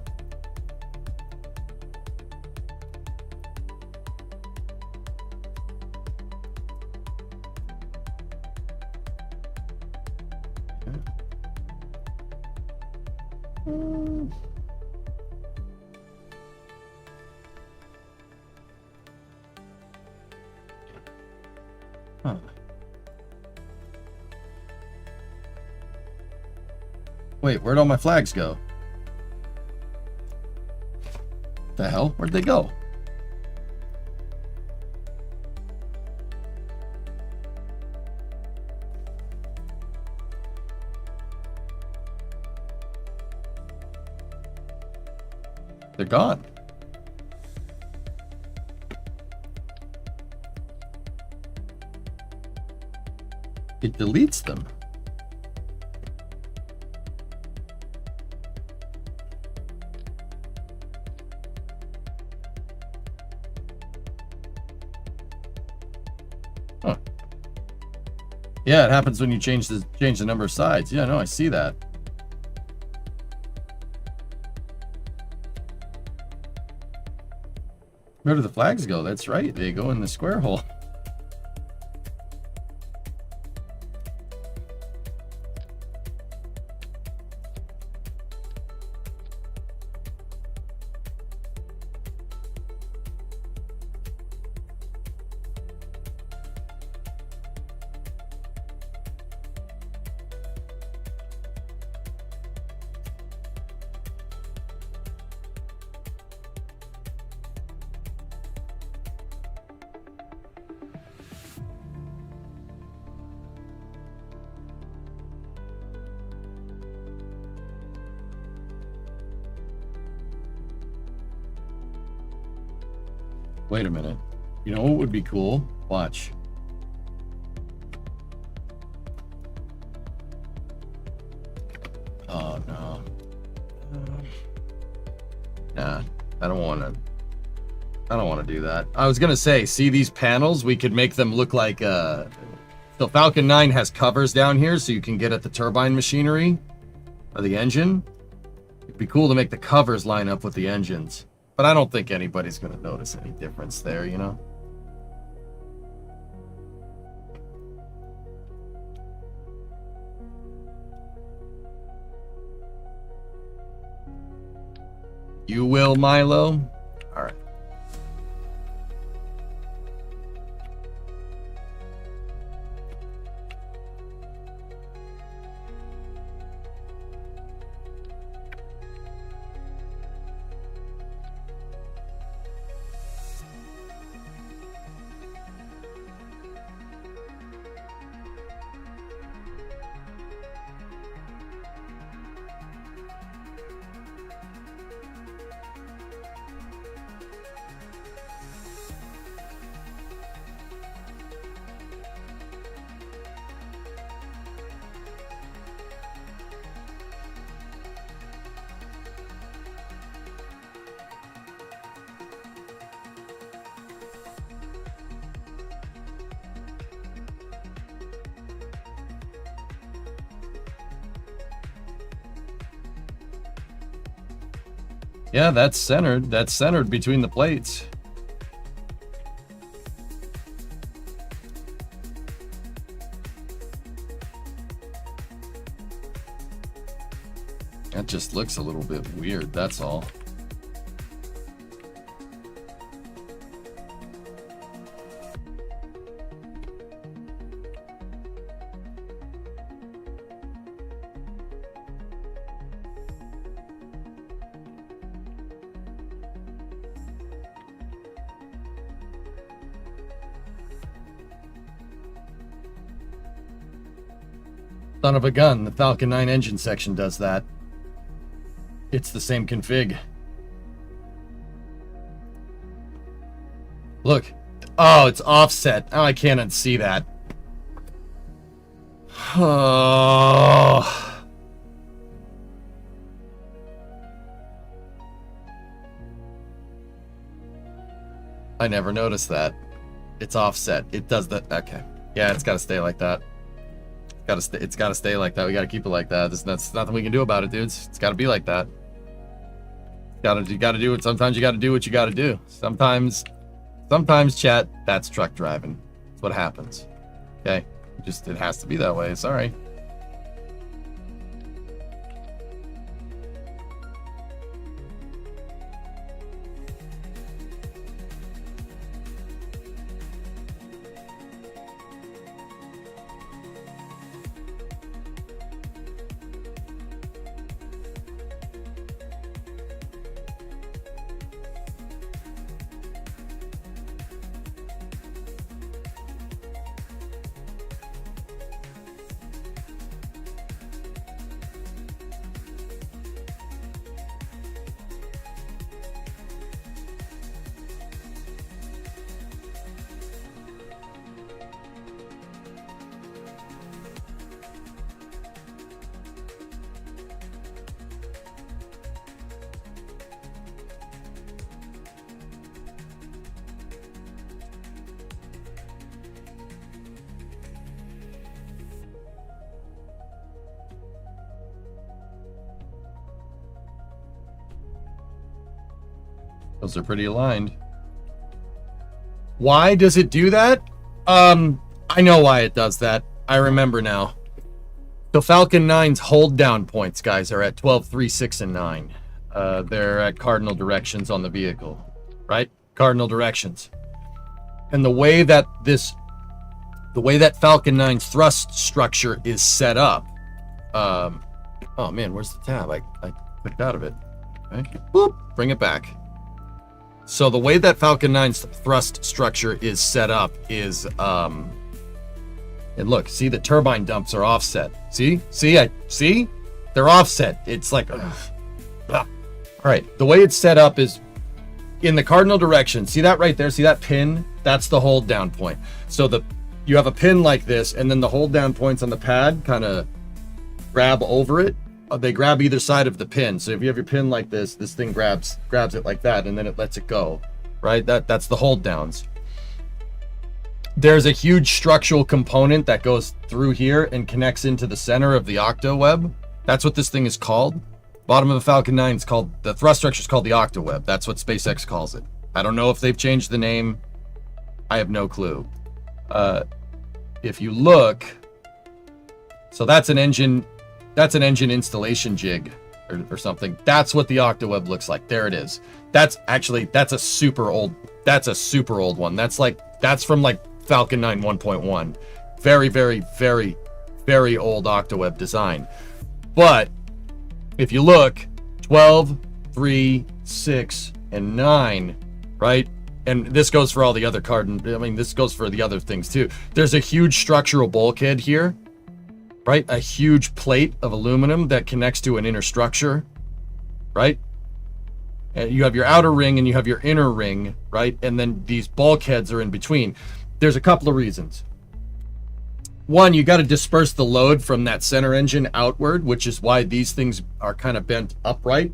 S1: Huh. Wait, where'd all my flags go? The hell? Where'd they go? They're gone. It deletes them. Huh. Yeah, it happens when you change the number of sides. Yeah, no, I see that. Where do the flags go? That's right, they go in the square hole. Wait a minute. You know what would be cool? Watch. Oh, no. Nah, I don't want to do that. I was going to say, see these panels? We could make them look like... So Falcon 9 has covers down here, so you can get at the turbine machinery of the engine. It'd be cool to make the covers line up with the engines. But I don't think anybody's going to notice any difference there, you know? You will, Milo? All right. Yeah, that's centered. That's centered between the plates. That just looks a little bit weird, that's all. Son of a gun, the Falcon 9 engine section does that. It's the same config. Look. Oh, it's offset. Oh, I can't unsee that. Oh. I never noticed that. It's offset. It does that. Okay. Yeah, it's got to stay like that. It's got to stay like that. We got to keep it like that. There's nothing we can do about it, dudes. It's got to be like that. You got to do it. Sometimes you got to do what you got to do. Sometimes, chat, that's truck driving. That's what happens. Okay? It has to be that way. Sorry. Those are pretty aligned. Why does it do that? I know why it does that. I remember now. So Falcon 9's hold down points, guys, are at 12, 3, 6, and 9. They're at cardinal directions on the vehicle, right? Cardinal directions. And the way that Falcon 9's thrust structure is set up. Oh man, where's the tab? I clicked out of it. Okay. Boop, bring it back. So the way that Falcon 9's thrust structure is set up is, and look, see the turbine dumps are offset. See? They're offset. It's like, ugh. All right, the way it's set up is in the cardinal direction. See that right there? See that pin? That's the hold down point. So you have a pin like this, and then the hold down points on the pad kind of grab over it. They grab either side of the pin. So if you have your pin like this thing grabs it like that, and then it lets it go, right? That's the hold downs. There's a huge structural component that goes through here and connects into the center of the octo web. That's what this thing is called. Bottom of the Falcon 9 is called, the thrust structure is called the Octaweb. That's what SpaceX calls it. I don't know if they've changed the name. I have no clue. If you look, so that's an engine installation jig or something. That's what the Octaweb looks like. There it is. That's a super old one. That's from like Falcon 9 1.1. Very, very, very, very old Octaweb design. But if you look, 12, 3, 6, and 9, right? And this goes for all the other this goes for the other things too. There's a huge structural bulkhead here, right? A huge plate of aluminum that connects to an inner structure, right? And you have your outer ring and you have your inner ring, right? And then these bulkheads are in between. There's a couple of reasons. One, you got to disperse the load from that center engine outward, which is why these things are kind of bent upright.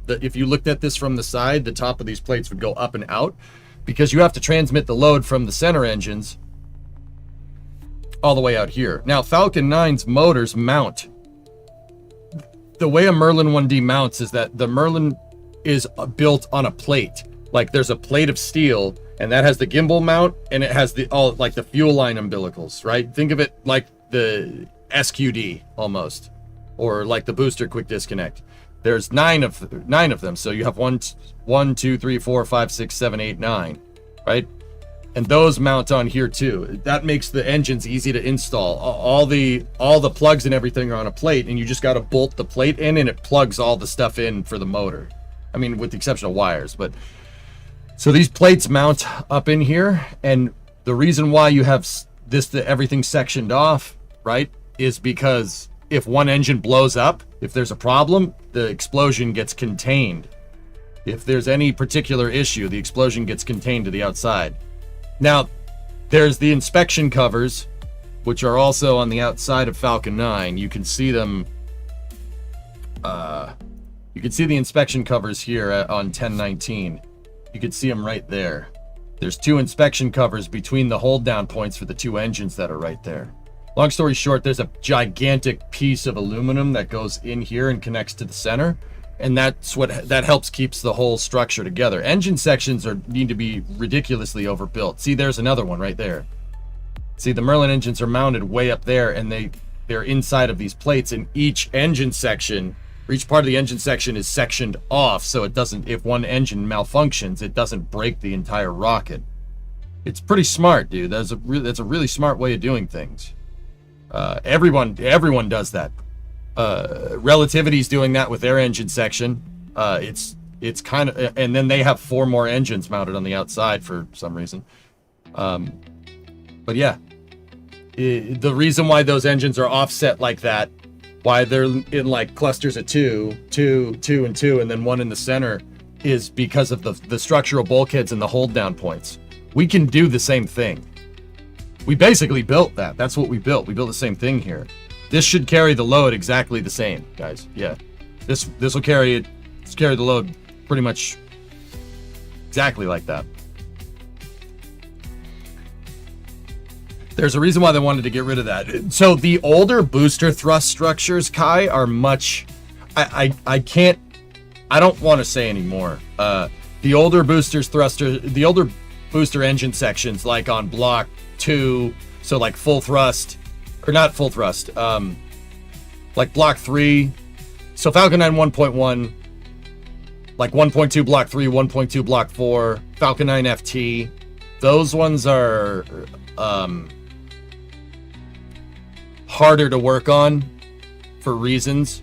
S1: If you looked at this from the side, the top of these plates would go up and out because you have to transmit the load from the center engines all the way out here. Now, Falcon 9's motors mount. The way a Merlin 1D mounts is that the Merlin is built on a plate. Like there's a plate of steel, and that has the gimbal mount, and it has like the fuel line umbilicals, right? Think of it like the SQD almost, or like the booster quick disconnect. There's nine of them, so you have 1, 2, 3, 4, 5, 6, 7, 8, 9, right? And those mount on here too. That makes the engines easy to install. All the plugs and everything are on a plate, and you just got to bolt the plate in, and it plugs all the stuff in for the motor. I mean, with the exception of wires, but. So these plates mount up in here, and the reason why you have everything sectioned off, right, is because if one engine blows up, if there's a problem, the explosion gets contained. If there's any particular issue, the explosion gets contained to the outside. Now, there's the inspection covers, which are also on the outside of Falcon 9. You can see them. You can see the inspection covers here on 1019. You can see them right there. There's 2 inspection covers between the hold down points for the 2 engines that are right there. Long story short, there's a gigantic piece of aluminum that goes in here and connects to the center, and that helps keeps the whole structure together. Engine sections need to be ridiculously overbuilt. See, there's another one right there. See, the Merlin engines are mounted way up there, and they're inside of these plates, and each engine section, each part of the engine section is sectioned off, so it doesn't, if one engine malfunctions, it doesn't break the entire rocket. It's pretty smart, dude. That's a really smart way of doing things. Everyone does that. Relativity's doing that with their engine section. It's kind of, and then they have 4 more engines mounted on the outside for some reason. But yeah, the reason why those engines are offset like that, why they're in like clusters of 2, 2, 2, and 2, and then 1 in the center, is because of the structural bulkheads and the hold down points. We can do the same thing. We basically built that. That's what we built. We built the same thing here. This should carry the load exactly the same, guys. Yeah, this will carry the load pretty much exactly like that. There's a reason why they wanted to get rid of that. So the older booster thrust structures, Kai, are much. I don't want to say anymore. The older the older booster engine sections, like on Block 2, so like full thrust, or not full thrust, like Block 3. So Falcon 9 1.1, like 1.2 Block 3, 1.2 Block 4, Falcon 9 FT. Those ones are harder to work on for reasons.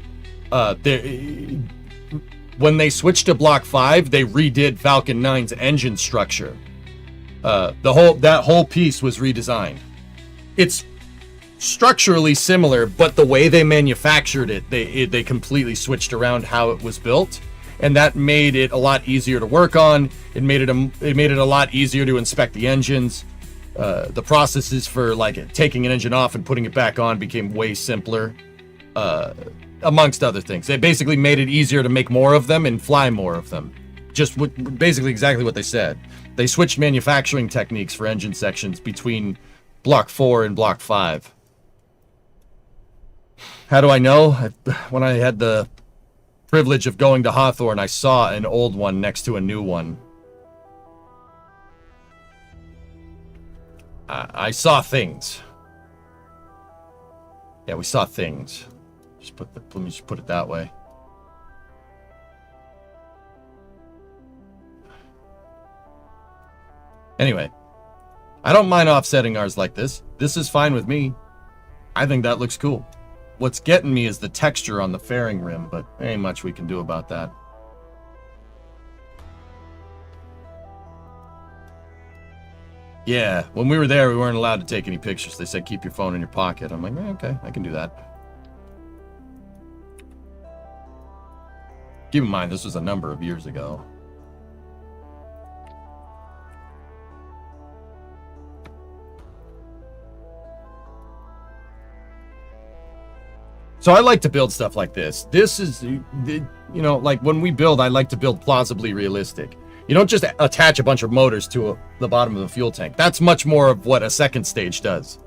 S1: When they switched to Block 5, they redid Falcon 9's engine structure. That whole piece was redesigned. It's structurally similar, but the way they manufactured it, they completely switched around how it was built, and that made it a lot easier to work on. It made it a lot easier to inspect the engines. The processes for like taking an engine off and putting it back on became way simpler, amongst other things. They basically made it easier to make more of them and fly more of them. Basically exactly what they said. They switched manufacturing techniques for engine sections between Block 4 and Block 5. How do I know? When I had the privilege of going to Hawthorne, I saw an old one next to a new one. I saw things. Yeah, we saw things. Let me just put it that way. Anyway, I don't mind offsetting ours like this. This is fine with me. I think that looks cool. What's getting me is the texture on the fairing rim, but there ain't much we can do about that. Yeah, when we were there, we weren't allowed to take any pictures. They said, keep your phone in your pocket. I'm like, okay, I can do that. Keep in mind, this was a number of years ago. So I like to build stuff like this. This is, you know, like when we build, I like to build plausibly realistic. You don't just attach a bunch of motors to the bottom of a fuel tank. That's much more of what a second stage does.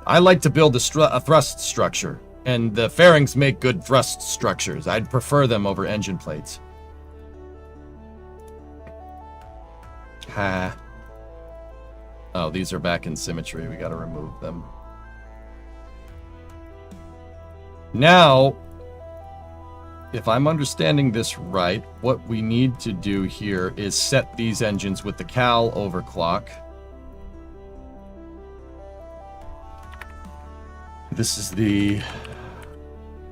S1: I like to build a thrust structure, and the fairings make good thrust structures. I'd prefer them over engine plates. Oh, these are back in symmetry. We got to remove them. Now, if I'm understanding this right, what we need to do here is set these engines with the cal overclock. This is the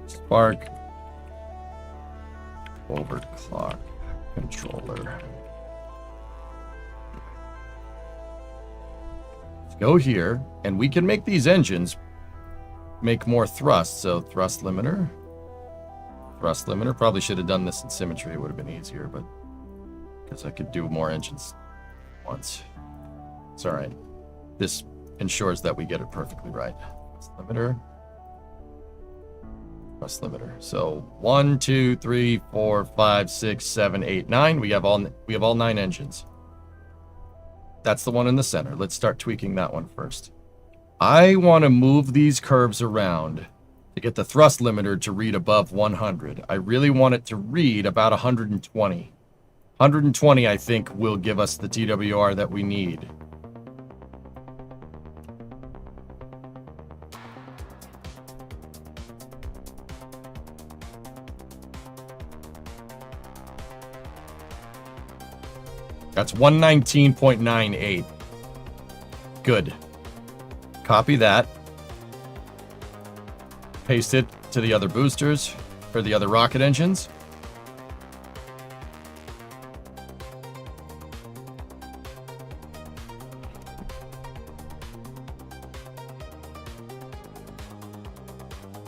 S1: Spark overclock controller. Let's go here, and we can make these engines make more thrust. So thrust limiter. Thrust limiter. Probably should have done this in symmetry. It would have been easier, but because I could do more engines once. It's all right. This ensures that we get it perfectly right. Thrust limiter. Thrust limiter. So 1, 2, 3, 4, 5, 6, 7, 8, 9. We have all 9 engines. That's the one in the center. Let's start tweaking that one first. I want to move these curves around to get the thrust limiter to read above 100. I really want it to read about 120. 120, I think, will give us the TWR that we need. That's 119.98. Good. Copy that. Paste it to the other boosters, or the other rocket engines.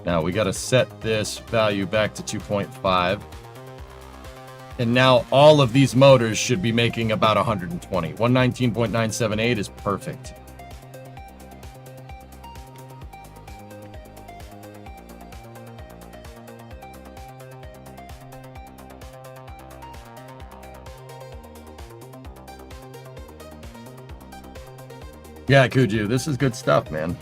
S1: Now we got to set this value back to 2.5. And now all of these motors should be making about 120. 119.978 is perfect. Yeah, Kuju, this is good stuff, man.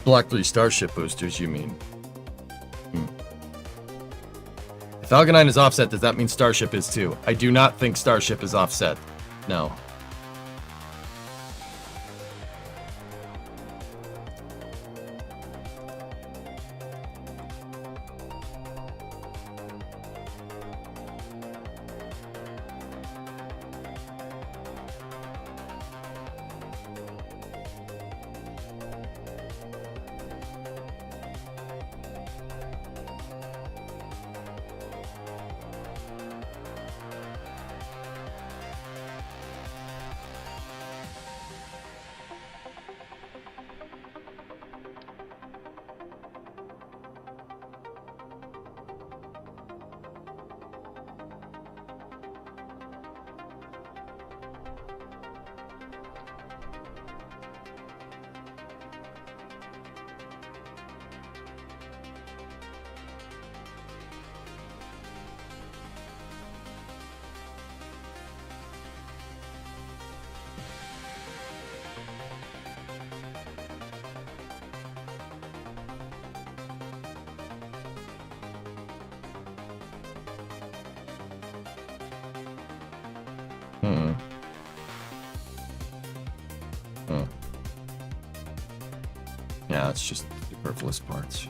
S1: Block 3 Starship boosters, you mean? If Falcon 9 is offset, does that mean Starship is too? I do not think Starship is offset. No. Hmm. Hmm. Yeah, it's just superfluous parts.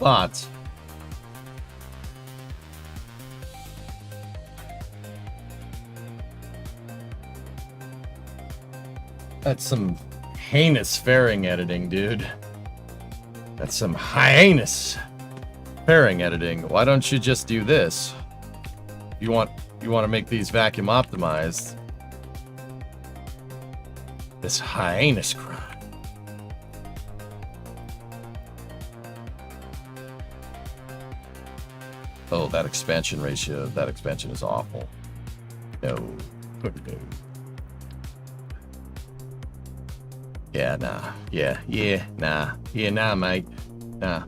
S1: But that's some heinous fairing editing, dude. That's some heinous fairing editing. Why don't you just do this? You want to make these vacuum optimized. This heinous crime. Oh, that expansion ratio, that expansion is awful. No. No. Yeah, nah. Yeah, nah. Yeah, nah, mate. Nah.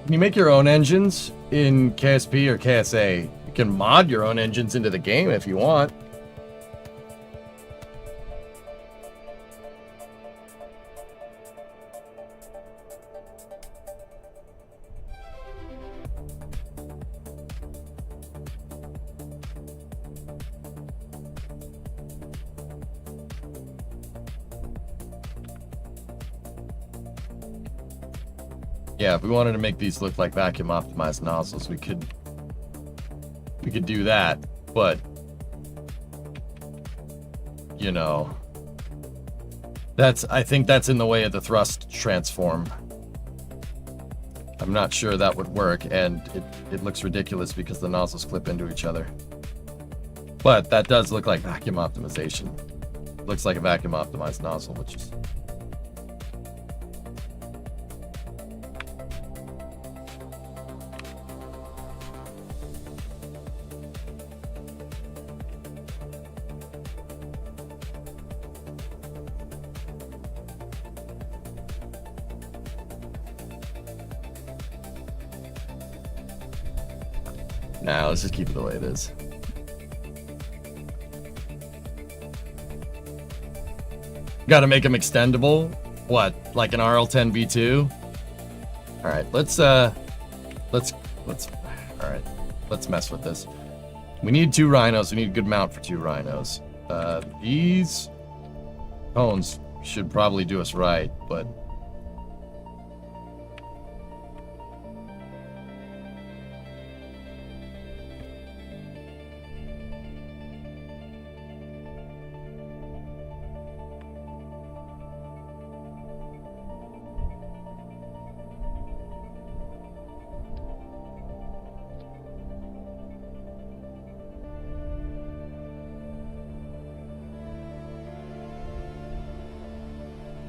S1: Can you make your own engines in KSP or KSA? You can mod your own engines into the game if you want. Yeah, if we wanted to make these look like vacuum optimized nozzles, we could do that, but you know, I think that's in the way of the thrust transform. I'm not sure that would work, and it looks ridiculous because the nozzles clip into each other. But that does look like vacuum optimization. It looks like a vacuum optimized nozzle, which is nah, let's just keep it the way it is. Gotta make them extendable. What, like an RL10 V2? All right, let's mess with this. We need 2 rhinos. We need a good mount for 2 rhinos. These cones should probably do us right, but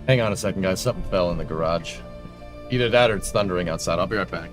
S1: hang on a second, guys. Something fell in the garage. Either that or it's thundering outside. I'll be right back.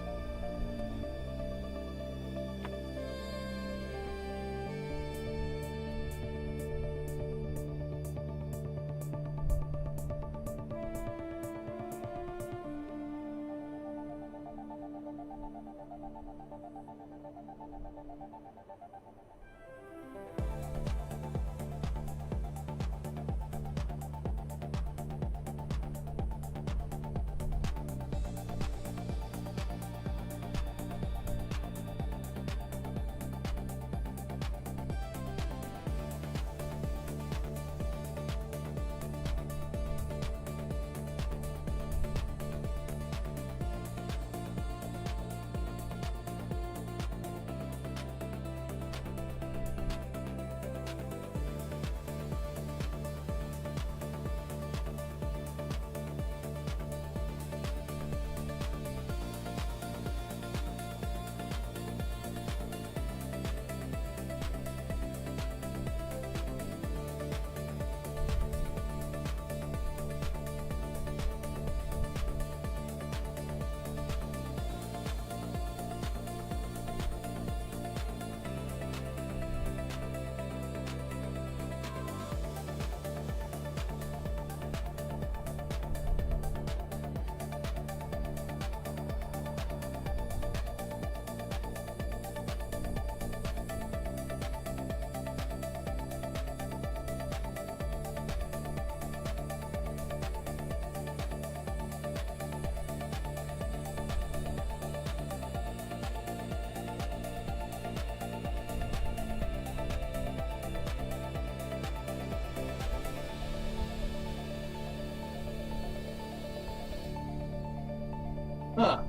S1: Huh.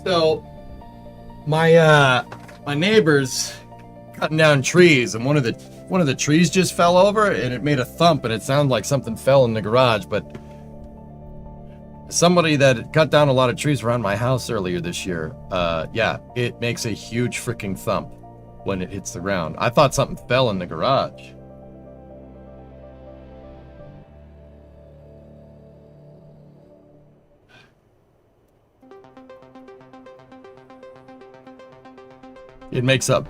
S1: So, my neighbor's cutting down trees, and one of the trees just fell over, and it made a thump, and it sounded like something fell in the garage. But somebody that cut down a lot of trees around my house earlier this year, yeah, it makes a huge freaking thump when it hits the ground. I thought something fell in the garage. It makes up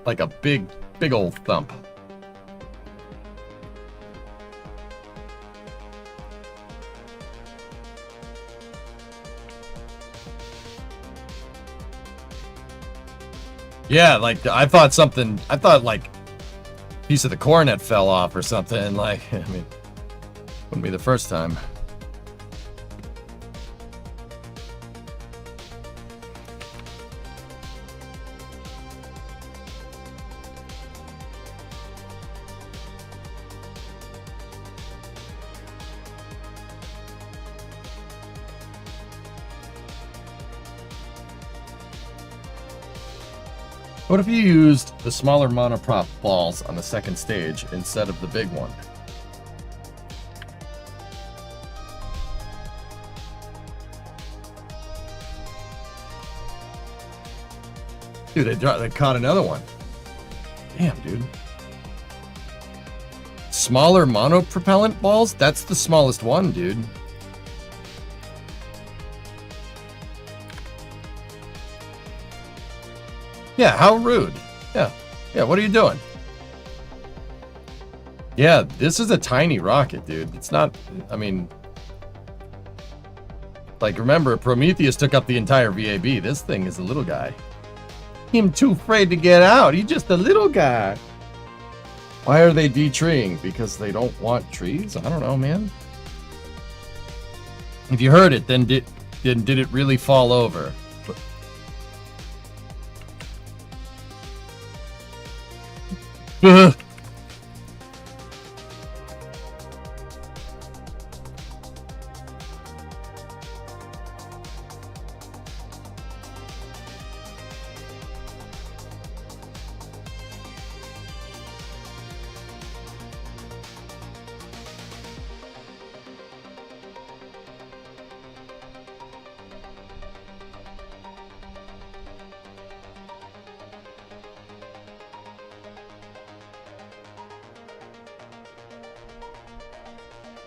S1: like a big old thump. Yeah, like I thought like a piece of the cornet fell off or something. Like, I mean, wouldn't be the first time. What if you used the smaller monoprop balls on the second stage instead of the big one? Dude, they caught another one. Damn, dude. Smaller monopropellant balls? That's the smallest one, dude. Yeah, how rude. Yeah, what are you doing? Yeah, this is a tiny rocket, dude. It's not, I mean, like, remember, Prometheus took up the entire VAB. This thing is a little guy. Him too afraid to get out. He's just a little guy. Why are they detreeing? Because they don't want trees? I don't know, man. If you heard it, then did it really fall over?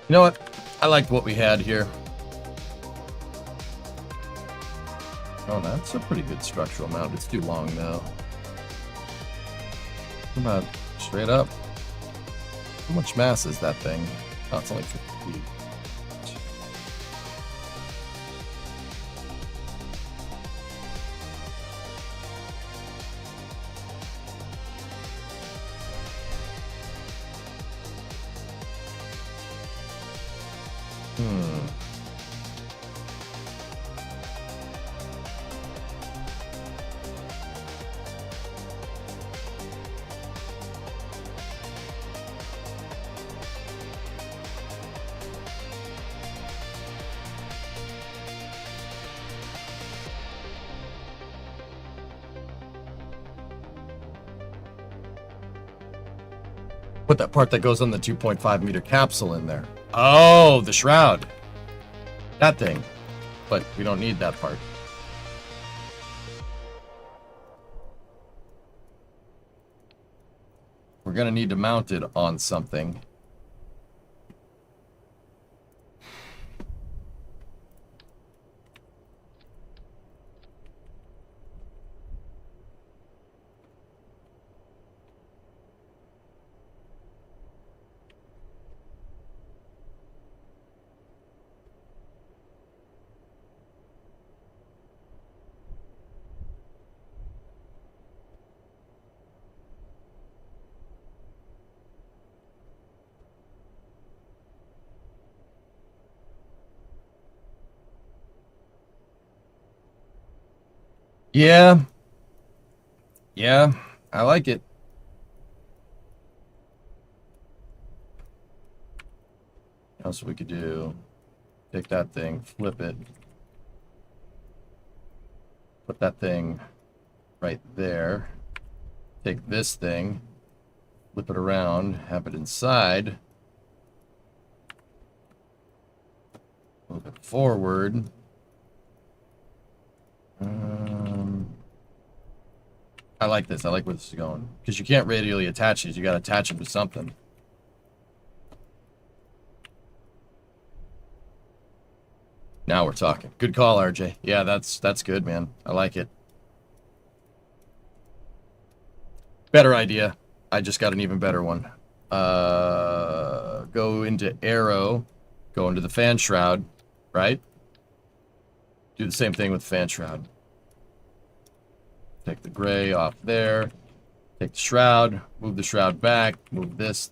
S1: You know what? I liked what we had here. Oh, that's a pretty good structural mount. It's too long, though. Come on, straight up. How much mass is that thing? Oh, it's only 50 feet. Put that part that goes on the 2.5 meter capsule in there. Oh, the shroud. That thing. But we don't need that part. We're gonna need to mount it on something. Yeah. Yeah, I like it. What else we could do? Take that thing, flip it. put that thing right there. Take this thing, flip it around, have it inside. Move it forward. I like this. I like where this is going. Because you can't radially attach these. You got to attach them to something. Now we're talking. Good call, RJ. Yeah, that's good, man. I like it. Better idea. I just got an even better one. Go into aero. Go into the fan shroud. Right? Do the same thing with the fan shroud. Take the gray off there. Take the shroud. Move the shroud back. Move this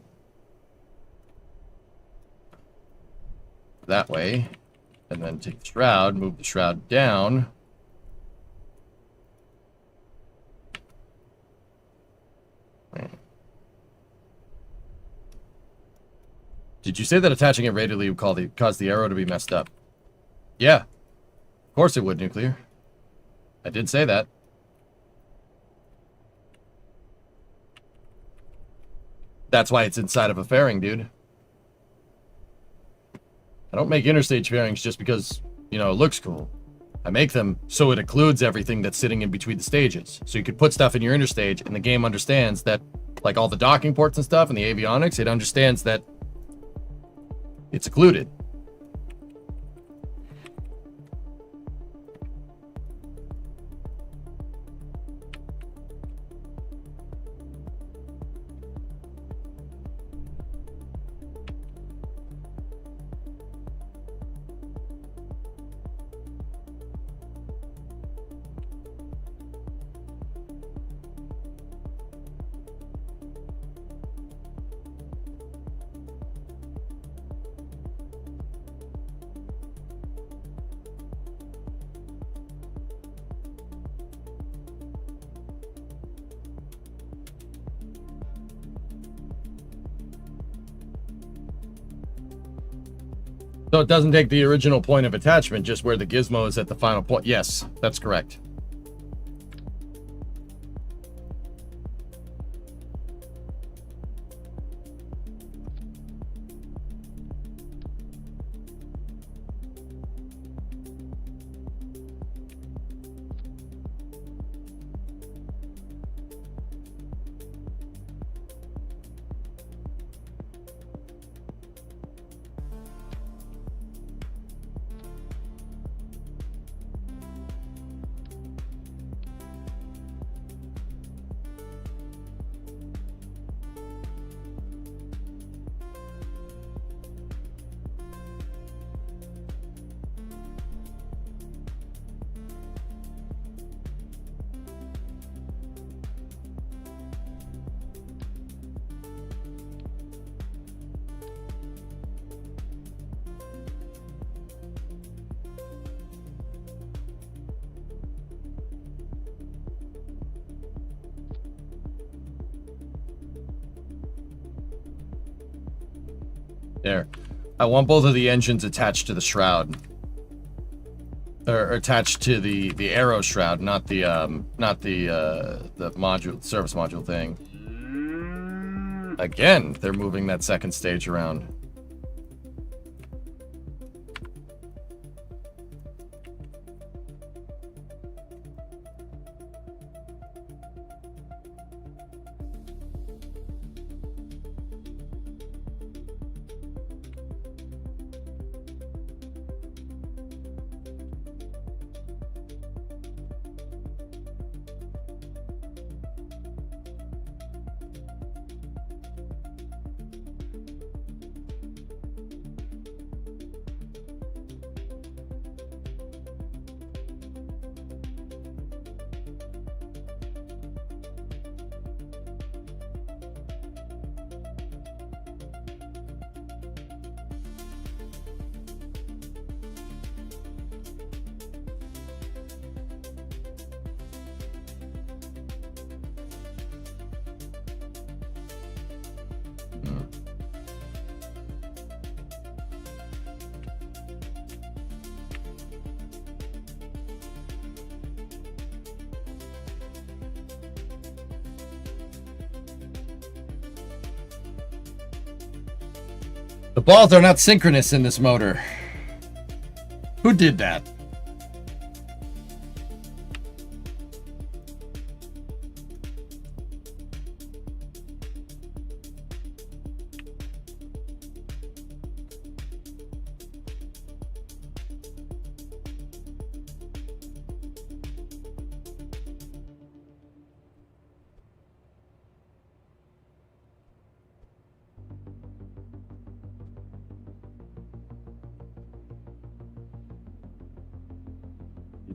S1: that way. And then take the shroud. Move the shroud down. Did you say that attaching it radially would cause the arrow to be messed up? Yeah. Of course it would, Nuclear. I did say that. That's why it's inside of a fairing, dude. I don't make interstage fairings just because, you know, it looks cool. I make them so it occludes everything that's sitting in between the stages. So you could put stuff in your interstage and the game understands that, like all the docking ports and stuff and the avionics, it understands that it's occluded. So it doesn't take the original point of attachment, just where the gizmo is at the final point. Yes, that's correct. There. I want both of the engines attached to the shroud. Or attached to the aero shroud, not the module, service module thing. Again, they're moving that second stage around. The balls are not synchronous in this motor. Who did that?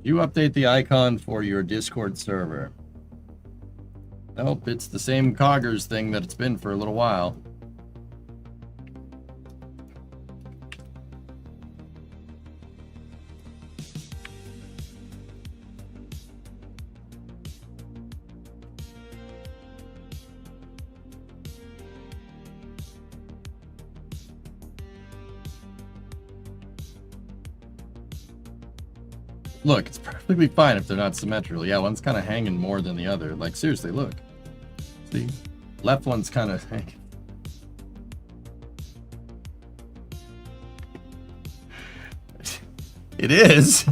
S1: You update the icon for your Discord server. Nope, it's the same Coggers thing that it's been for a little while. Look, it's perfectly fine if they're not symmetrical. Yeah, one's kind of hanging more than the other. Like, seriously, look. See? Left one's kind of hanging. It is.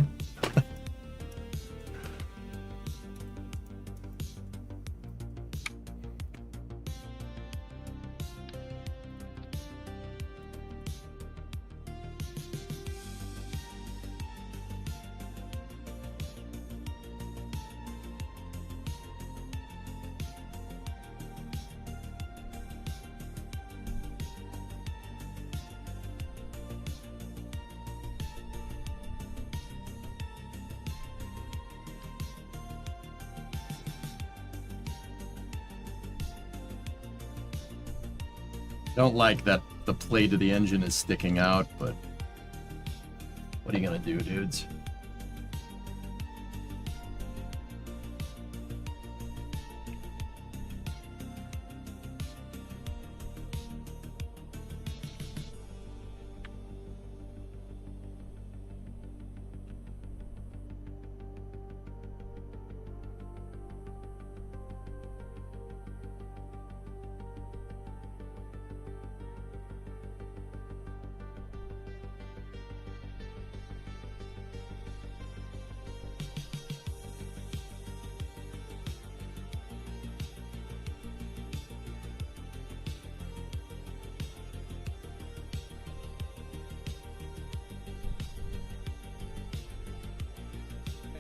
S1: Don't like that the plate of the engine is sticking out, but what are you gonna do, dudes?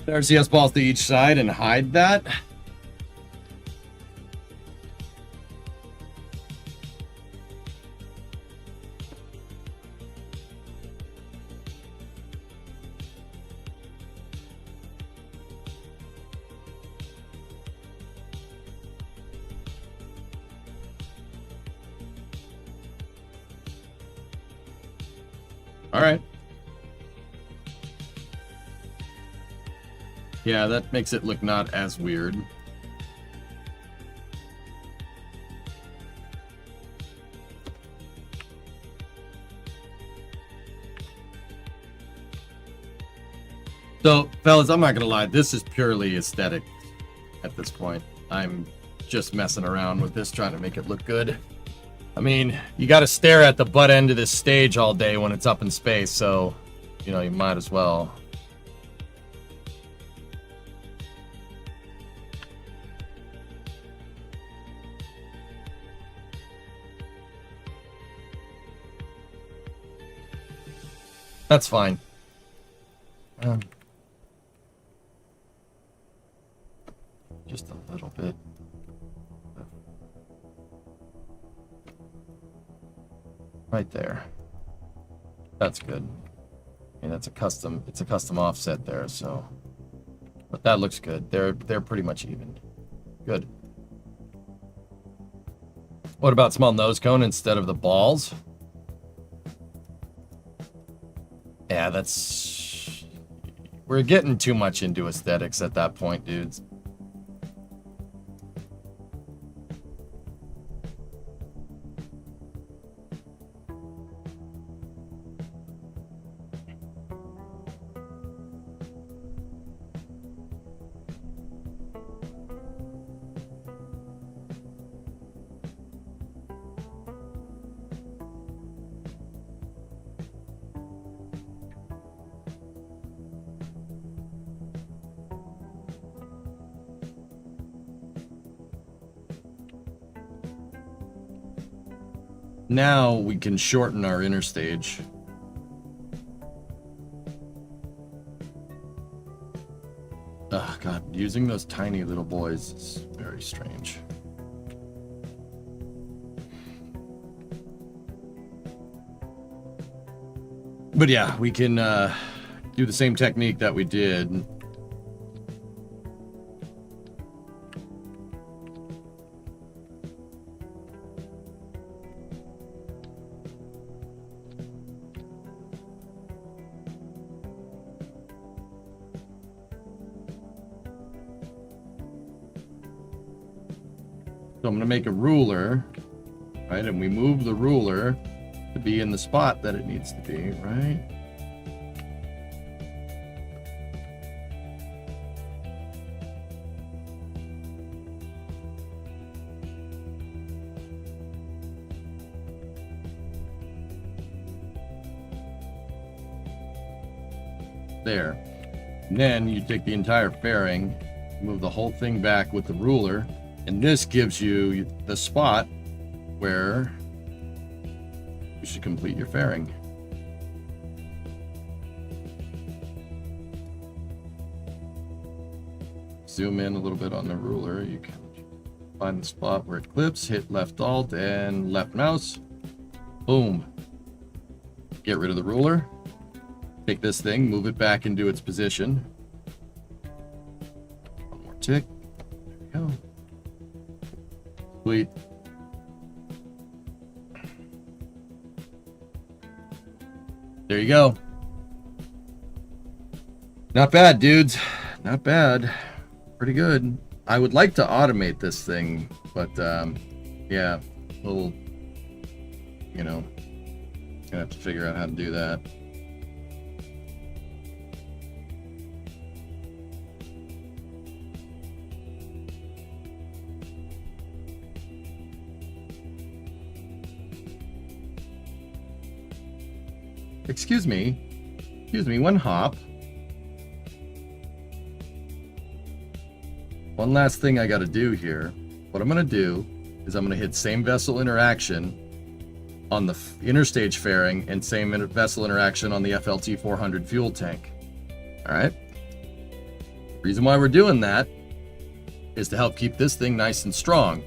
S1: RCS balls to each side and hide that. All right. Yeah, that makes it look not as weird. So, fellas, I'm not gonna lie, this is purely aesthetic at this point. I'm just messing around with this, trying to make it look good. I mean, you gotta stare at the butt end of this stage all day when it's up in space, so, you know, you might as well. That's fine. Just a little bit. Right there. That's good. And that's a custom, it's a custom offset there, so. But that looks good. They're pretty much even. Good. What about small nose cone instead of the balls? Yeah, that's... We're getting too much into aesthetics at that point, dudes. Now we can shorten our inner stage. Oh god, using those tiny little boys is very strange. But yeah, we can do the same technique that we did. So I'm going to make a ruler, right? And we move the ruler to be in the spot that it needs to be, right? There. And then you take the entire fairing, move the whole thing back with the ruler, and this gives you the spot where you should complete your fairing. Zoom in a little bit on the ruler. You can find the spot where it clips, hit left alt and left mouse. Boom. Get rid of the ruler. Take this thing, move it back into its position. One more tick. There we go. Sweet. There you go. Not bad, dudes. Not bad. Pretty good. I would like to automate this thing, but yeah, a little, you know, gonna have to figure out how to do that. Excuse me, one hop. One last thing I got to do here. What I'm going to do is I'm going to hit same vessel interaction on the inner stage fairing and same vessel interaction on the FLT 400 fuel tank. All right. Reason why we're doing that is to help keep this thing nice and strong.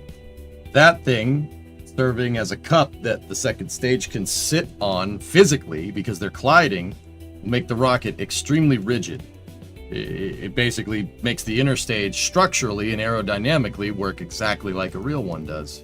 S1: That thing serving as a cup that the second stage can sit on physically because they're colliding, will make the rocket extremely rigid. It basically makes the inner stage structurally and aerodynamically work exactly like a real one does.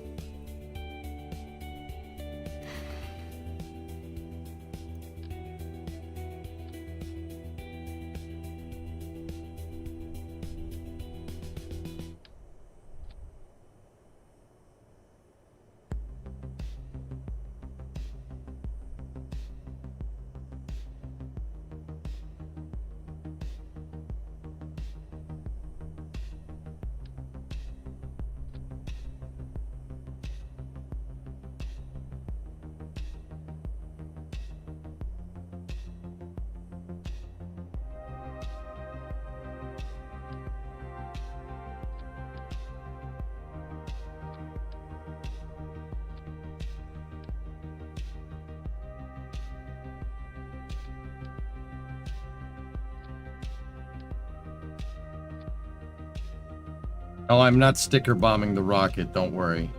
S1: Oh, I'm not sticker bombing the rocket, don't worry.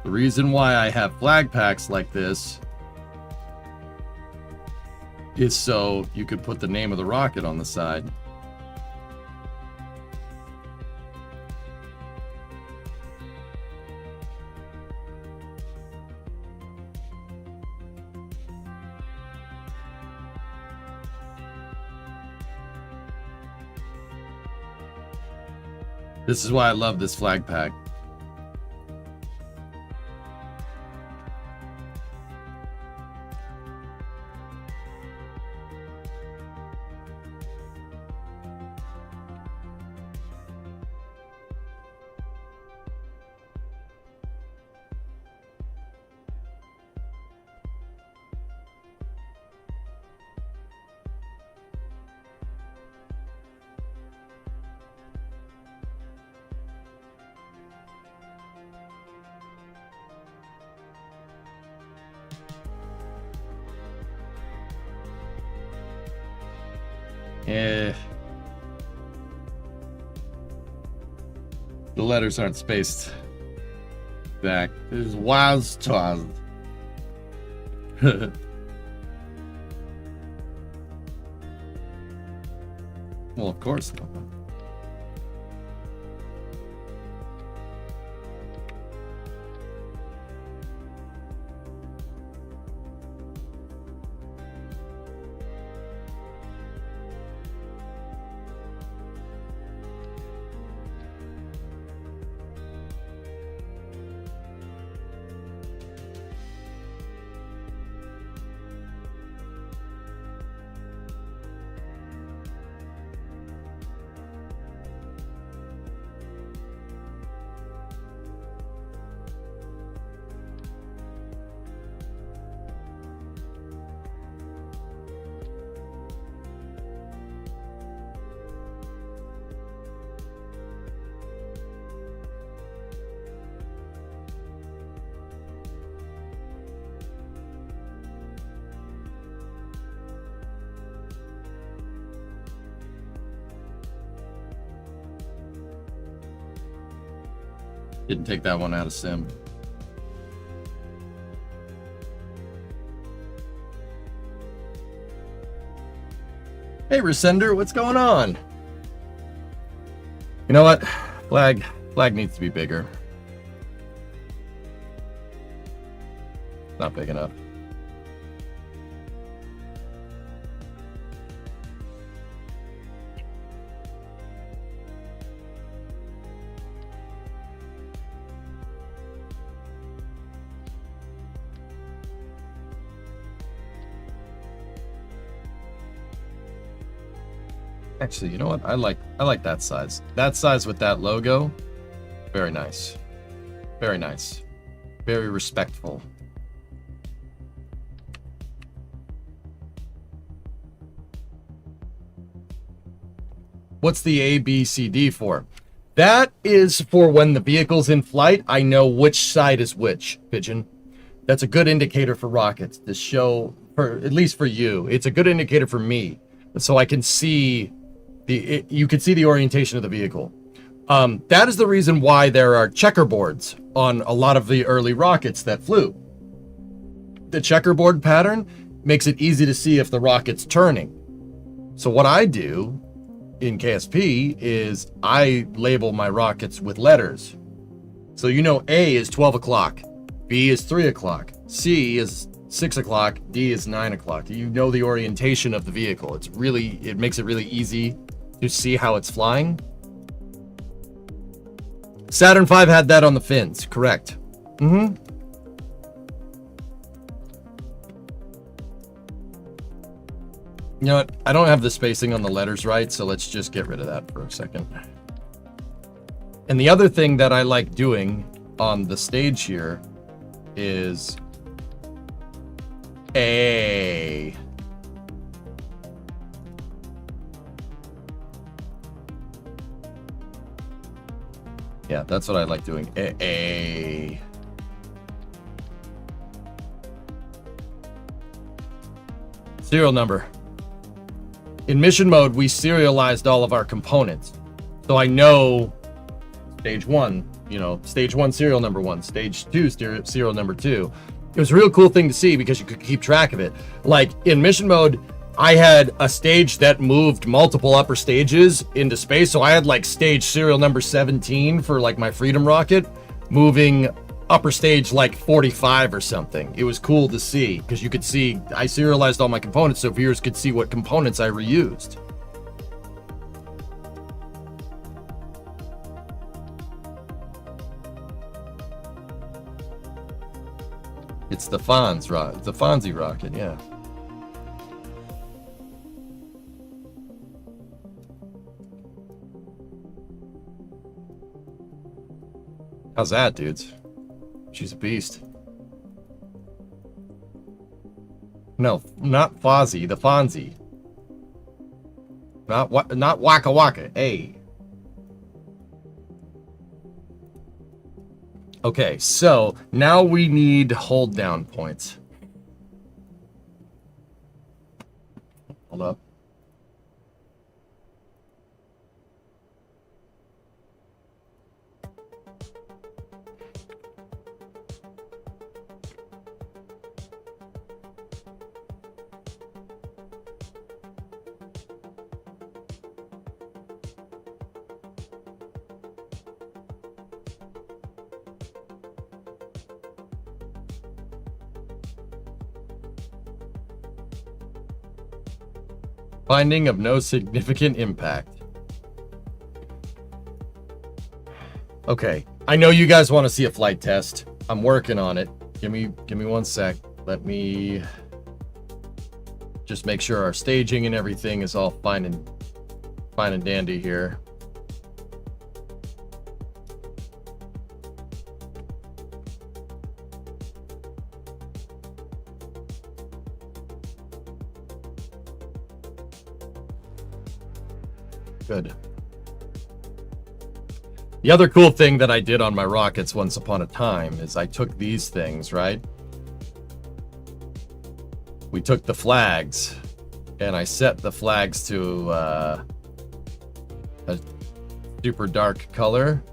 S1: The reason why I have flag packs like this is so you could put the name of the rocket on the side. This is why I love this flag pack. Eh. The letters aren't spaced back. There's was tossed. Well, of course not. Didn't take that one out of sim. Hey, Resender, what's going on? You know what? Flag needs to be bigger. Not big enough. Actually, you know what? I like that size. That size with that logo. Very nice. Very nice. Very respectful. What's the A, B, C, D for? That is for when the vehicle's in flight, I know which side is which, Pigeon. That's a good indicator for rockets to show, for at least for you. It's a good indicator for me. So I can see you can see the orientation of the vehicle. That is the reason why there are checkerboards on a lot of the early rockets that flew. The checkerboard pattern makes it easy to see if the rocket's turning. So what I do in KSP is I label my rockets with letters. So you know A is 12 o'clock, B is 3 o'clock, C is 6 o'clock, D is 9 o'clock. You know the orientation of the vehicle. It makes it really easy to see how it's flying. Saturn V had that on the fins, correct. You know what? I don't have the spacing on the letters right, so let's just get rid of that for a second. And the other thing that I like doing on the stage here is A. Yeah, that's what I like doing. A. Serial number. In mission mode, we serialized all of our components. So I know stage 1, stage 1 serial number 1, stage 2 serial number 2. It was a real cool thing to see because you could keep track of it. Like in mission mode, I had a stage that moved multiple upper stages into space. So I had like stage serial number 17 for like my Freedom rocket moving upper stage like 45 or something. It was cool to see because you could see I serialized all my components so viewers could see what components I reused. It's the Fonzie rocket, yeah. How's that, dudes? She's a beast. No, not Fozzie, the Fonzie. Not Waka Waka. Hey. Okay, so now we need hold down points. Hold up. Finding of no significant impact. Okay, I know you guys want to see a flight test. I'm working on it. Give me 1 sec. Let me just make sure our staging and everything is all fine and dandy here. Good. The other cool thing that I did on my rockets once upon a time is I took these things, right? We took the flags and I set the flags to a super dark color.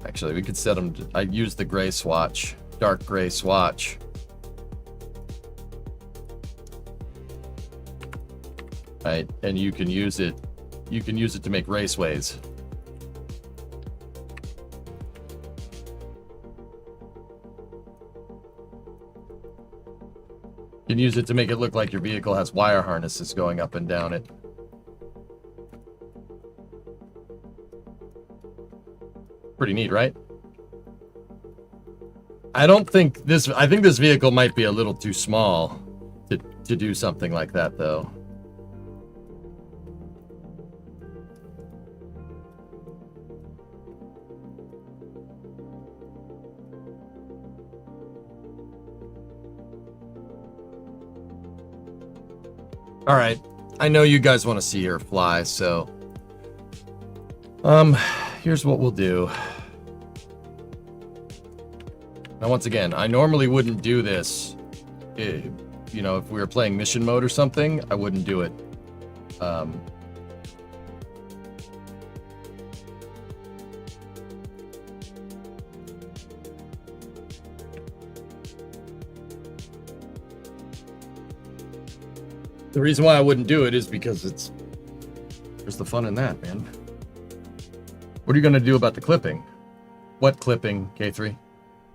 S1: Actually, we could set them to, I used the gray swatch, dark gray swatch. Right, and you can use it to make raceways. You can use it to make it look like your vehicle has wire harnesses going up and down it. Pretty neat, right? I think this vehicle might be a little too small to do something like that, though. All right, I know you guys want to see her fly, so here's what we'll do. Now, once again, I normally wouldn't do this. You know, if we were playing mission mode or something, I wouldn't do it. The reason why I wouldn't do it is because there's the fun in that, man. What are you going to do about the clipping? What clipping, K3?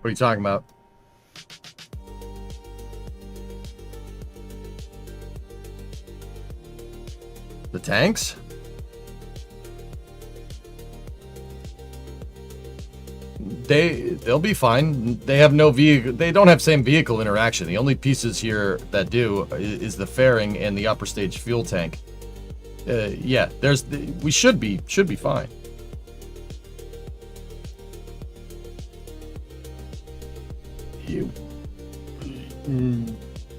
S1: What are you talking about? The tanks? They'll be fine. They have no vehicle. They don't have same vehicle interaction. The only pieces here that do is the fairing and the upper stage fuel tank. Yeah, we should be fine.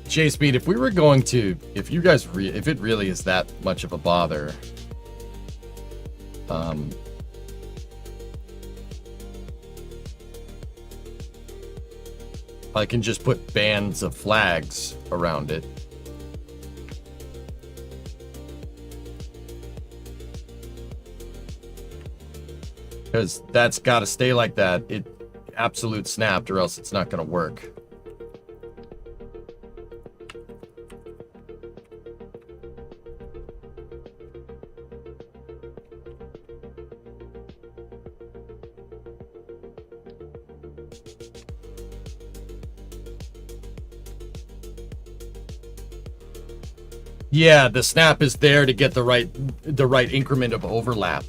S1: J-Speed, if it really is that much of a bother, I can just put bands of flags around it. Because that's got to stay like that. It absolute snapped, or else it's not going to work. Yeah, the snap is there to get the right increment of overlap.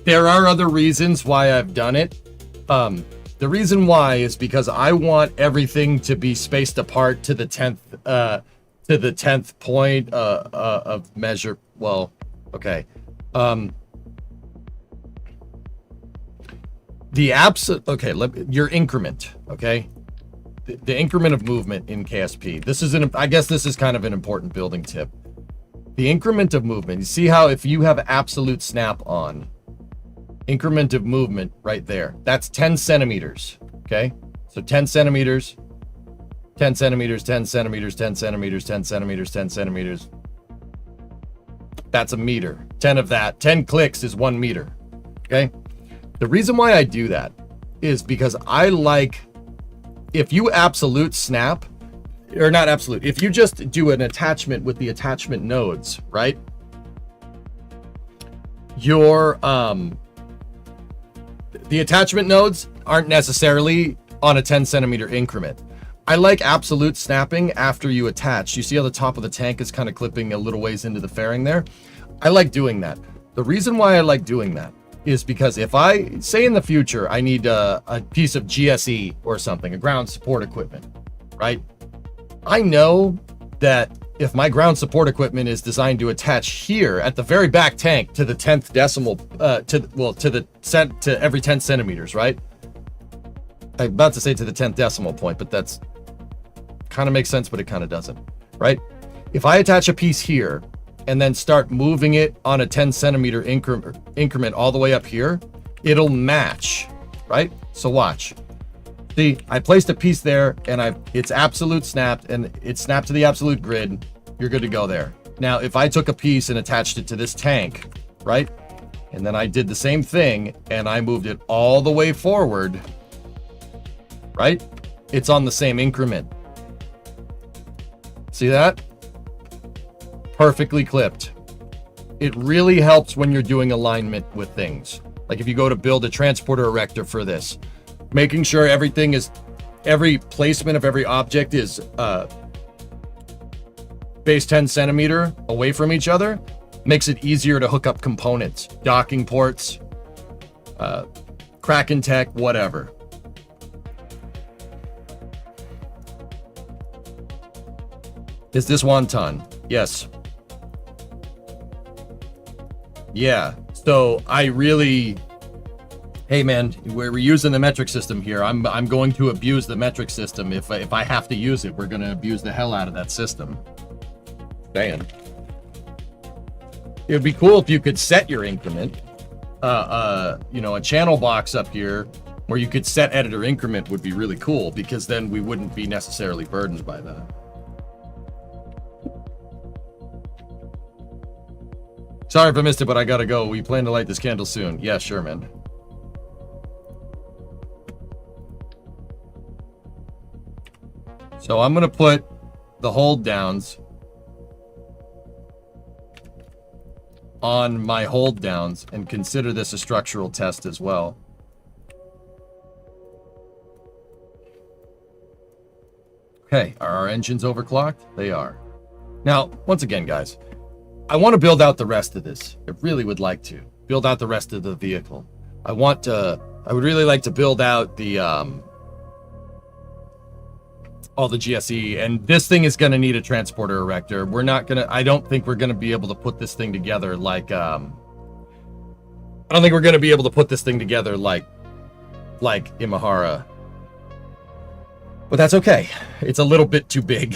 S1: There are other reasons why I've done it. The reason why is because I want everything to be spaced apart to the 10th point of measure. Well, okay. Your increment, okay? The increment of movement in KSP. I guess this is kind of an important building tip. The increment of movement. You see how if you have absolute snap on, increment of movement right there, that's 10 centimeters. Okay, so 10 centimeters, 10 centimeters, 10 centimeters, 10 centimeters, 10 centimeters, 10 centimeters. That's a meter. 10 of that, 10 clicks is 1 meter. Okay, the reason why I do that is because I like, if you absolute snap, or not absolute, if you just do an attachment with the attachment nodes, right? Your the attachment nodes aren't necessarily on a 10 centimeter increment. I like absolute snapping after you attach. You see how the top of the tank is kind of clipping a little ways into the fairing there? I like doing that. The reason why I like doing that is because if I, say in the future, I need a piece of GSE or something, a ground support equipment, right? I know that if my ground support equipment is designed to attach here at the very back tank to the 10th decimal, to every 10 centimeters, right? I'm about to say to the 10th decimal point, but that's kind of makes sense, but it kind of doesn't, right? If I attach a piece here and then start moving it on a 10 centimeter increment all the way up here, it'll match, right? So watch. See, I placed a piece there and it's absolute snapped and it's snapped to the absolute grid. You're good to go there. Now, if I took a piece and attached it to this tank, right? And then I did the same thing and I moved it all the way forward, right? It's on the same increment. See that? Perfectly clipped. It really helps when you're doing alignment with things. Like if you go to build a transporter erector for this, making sure every placement of every object is base 10 centimeter away from each other makes it easier to hook up components, docking ports, Kraken tech, whatever. Is this wonton? Yes. Yeah. So I really, hey man, we're using the metric system here. I'm going to abuse the metric system. If I have to use it, we're going to abuse the hell out of that system. Damn. It would be cool if you could set your increment. You know, a channel box up here where you could set editor increment would be really cool because then we wouldn't be necessarily burdened by that. Sorry if I missed it, but I gotta go. We plan to light this candle soon. Yeah, sure, man. So I'm gonna put the hold downs on my hold downs and consider this a structural test as well. Okay, are our engines overclocked? They are. Now, once again, guys, I want to build out the rest of this. I really would like to build out the rest of the vehicle. I would really like to build out the, all the GSE, and this thing is going to need a transporter erector. I don't think we're going to be able to put this thing together like, Imahara. But that's okay. It's a little bit too big.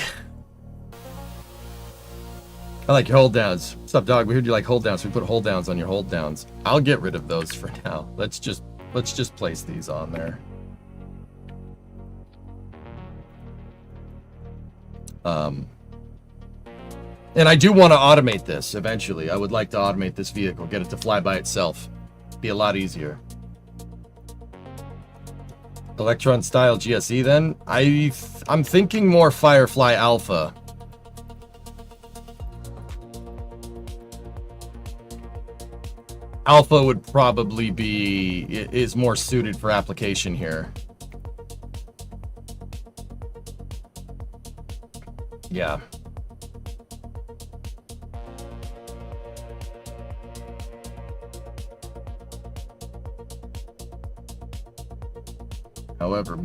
S1: I like your hold downs. What's up, dog? We heard you like hold downs. We put hold downs on your hold downs. I'll get rid of those for now. Let's just place these on there. And I do want to automate this eventually. I would like to automate this vehicle, get it to fly by itself. Be a lot easier. Electron style GSE then? I'm thinking more Firefly Alpha. Alpha would probably is more suited for application here. Yeah. However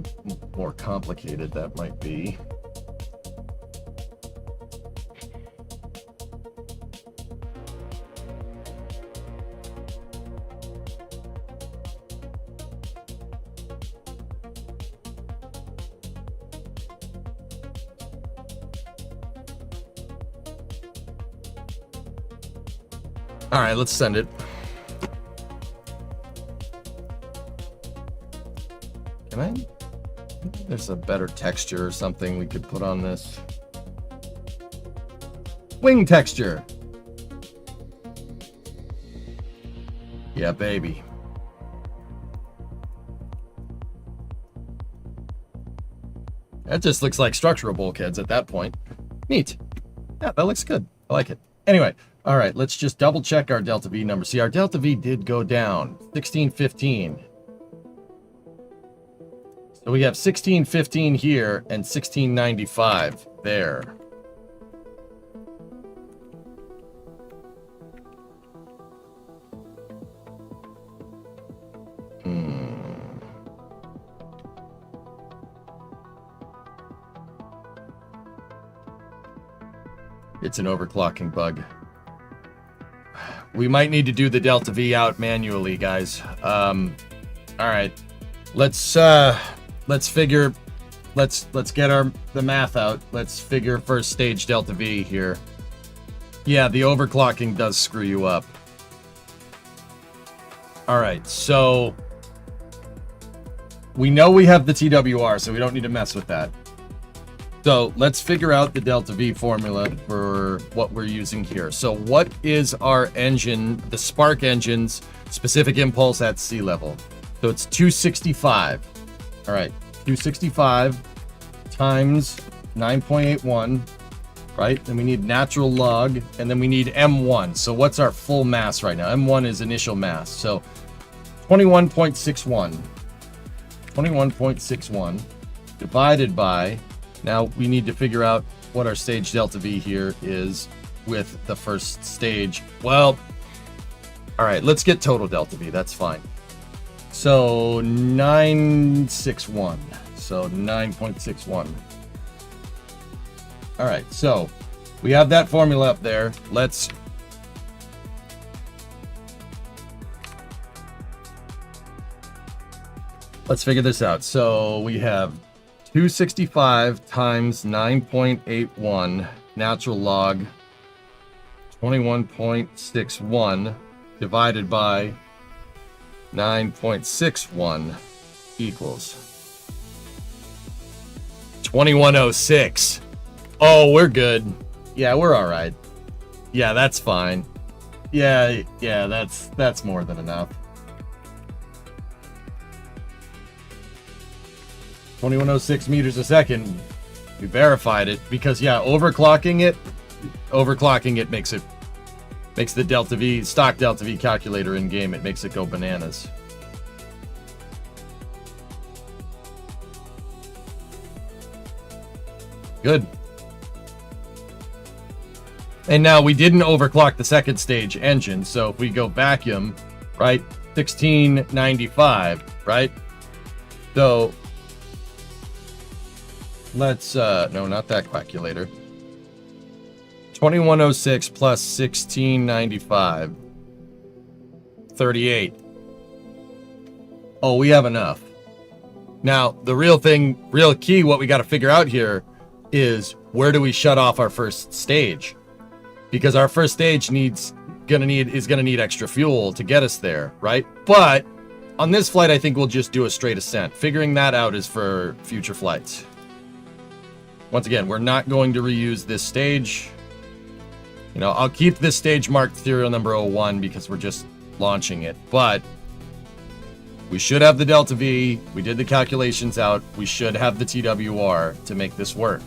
S1: more complicated that might be. All right, let's send it. Can I? There's a better texture or something we could put on this. Wing texture. Yeah, baby. That just looks like structural bulkheads at that point. Neat. Yeah, that looks good. I like it. Anyway, all right, let's just double check our delta V number. See, our delta V did go down 1615. So So we have 1615 here and 1695 there. It's an overclocking bug. We might need to do the delta V out manually, guys. All right, let's get the math out. Let's figure first stage delta V here. Yeah, the overclocking does screw you up. All right, so we know we have the TWR, so we don't need to mess with that. So let's figure out the delta V formula for what we're using here. So what is our engine, the spark engine's specific impulse at sea level? So it's 265. All right, 265 times 9.81, right? Then we need natural log, and then we need M1. So what's our full mass right now? M1 is initial mass. So 21.61. 21.61 divided by, now we need to figure out what our stage delta V here is with the first stage. Well, all right, let's get total delta V. That's fine. So 961. So 9.61. All right, so we have that formula up there. Let's figure this out. So we have 265 times 9.81 natural log 21.61 divided by 9.61 equals 2106. Oh, we're good. Yeah, we're all right. Yeah, that's fine. Yeah, that's more than enough. 2106 meters a second. We verified it because, yeah, overclocking it makes the delta V, stock delta V calculator in game, it makes it go bananas. Good. And now we didn't overclock the second stage engine, so if we go vacuum, right, 1695, right? So let's, no, not that calculator. 2106 plus 1695. 38. Oh, we have enough. Now, the real key, what we got to figure out here is where do we shut off our first stage? Because our first stage is gonna need extra fuel to get us there, right? But on this flight, I think we'll just do a straight ascent. Figuring that out is for future flights. Once again, we're not going to reuse this stage. You know, I'll keep this stage marked serial number 01 because we're just launching it, but we should have the delta V. We did the calculations out. We should have the TWR to make this work.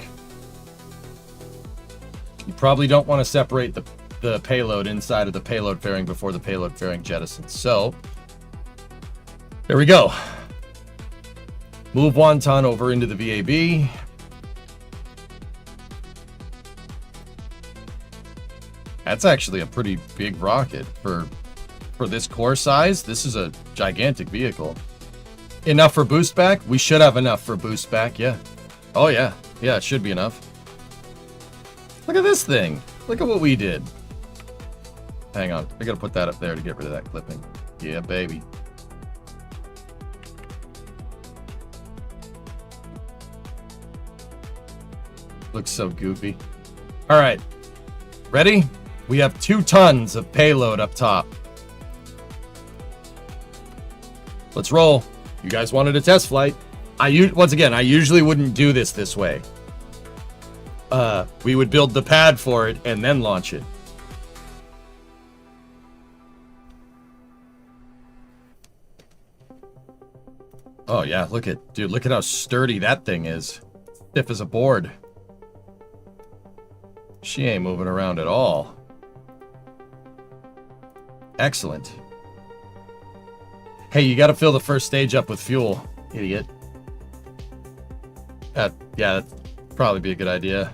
S1: You probably don't want to separate the payload inside of the payload fairing before the payload fairing jettisons. So there we go. Move wonton over into the VAB. That's actually a pretty big rocket for this core size. This is a gigantic vehicle. Enough for boost back? We should have enough for boost back, yeah. Oh yeah, yeah, it should be enough. Look at this thing. Look at what we did. Hang on, I gotta put that up there to get rid of that clipping. Yeah, baby. Looks so goofy. All right, ready? We have 2 tons of payload up top. Let's roll. You guys wanted a test flight. Once again, I usually wouldn't do this way. We would build the pad for it and then launch it. Oh yeah, look at how sturdy that thing is. Stiff as a board. She ain't moving around at all. Excellent. Hey, you gotta fill the first stage up with fuel, idiot. Yeah, that'd probably be a good idea.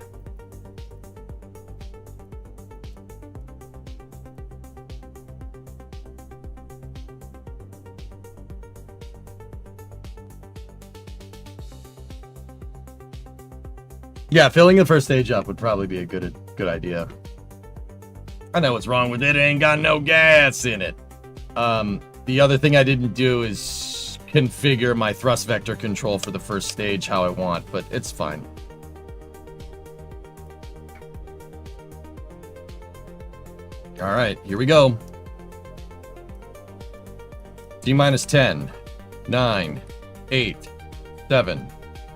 S1: Yeah, filling the first stage up would probably be a good idea. I know what's wrong with it. It ain't got no gas in it. The other thing I didn't do is configure my thrust vector control for the first stage how I want, but it's fine. All right, here we go. T minus 10, 9, 8, 7,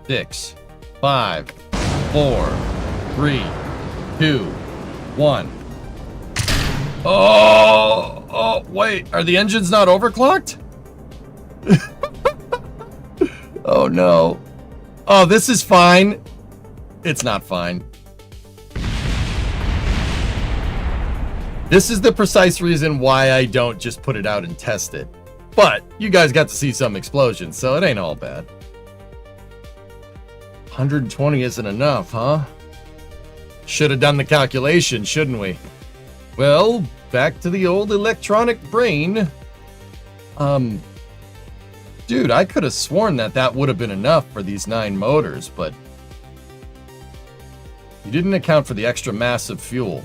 S1: 6, 5, 4, 3, 2, 1. Oh, wait. Are the engines not overclocked? Oh, no. Oh, this is fine. It's not fine. This is the precise reason why I don't just put it out and test it. But you guys got to see some explosions, so it ain't all bad. 120 isn't enough, huh? Should have done the calculation, shouldn't we? Well, back to the old electronic brain. Dude, I could have sworn that would have been enough for these 9 motors, but you didn't account for the extra mass of fuel.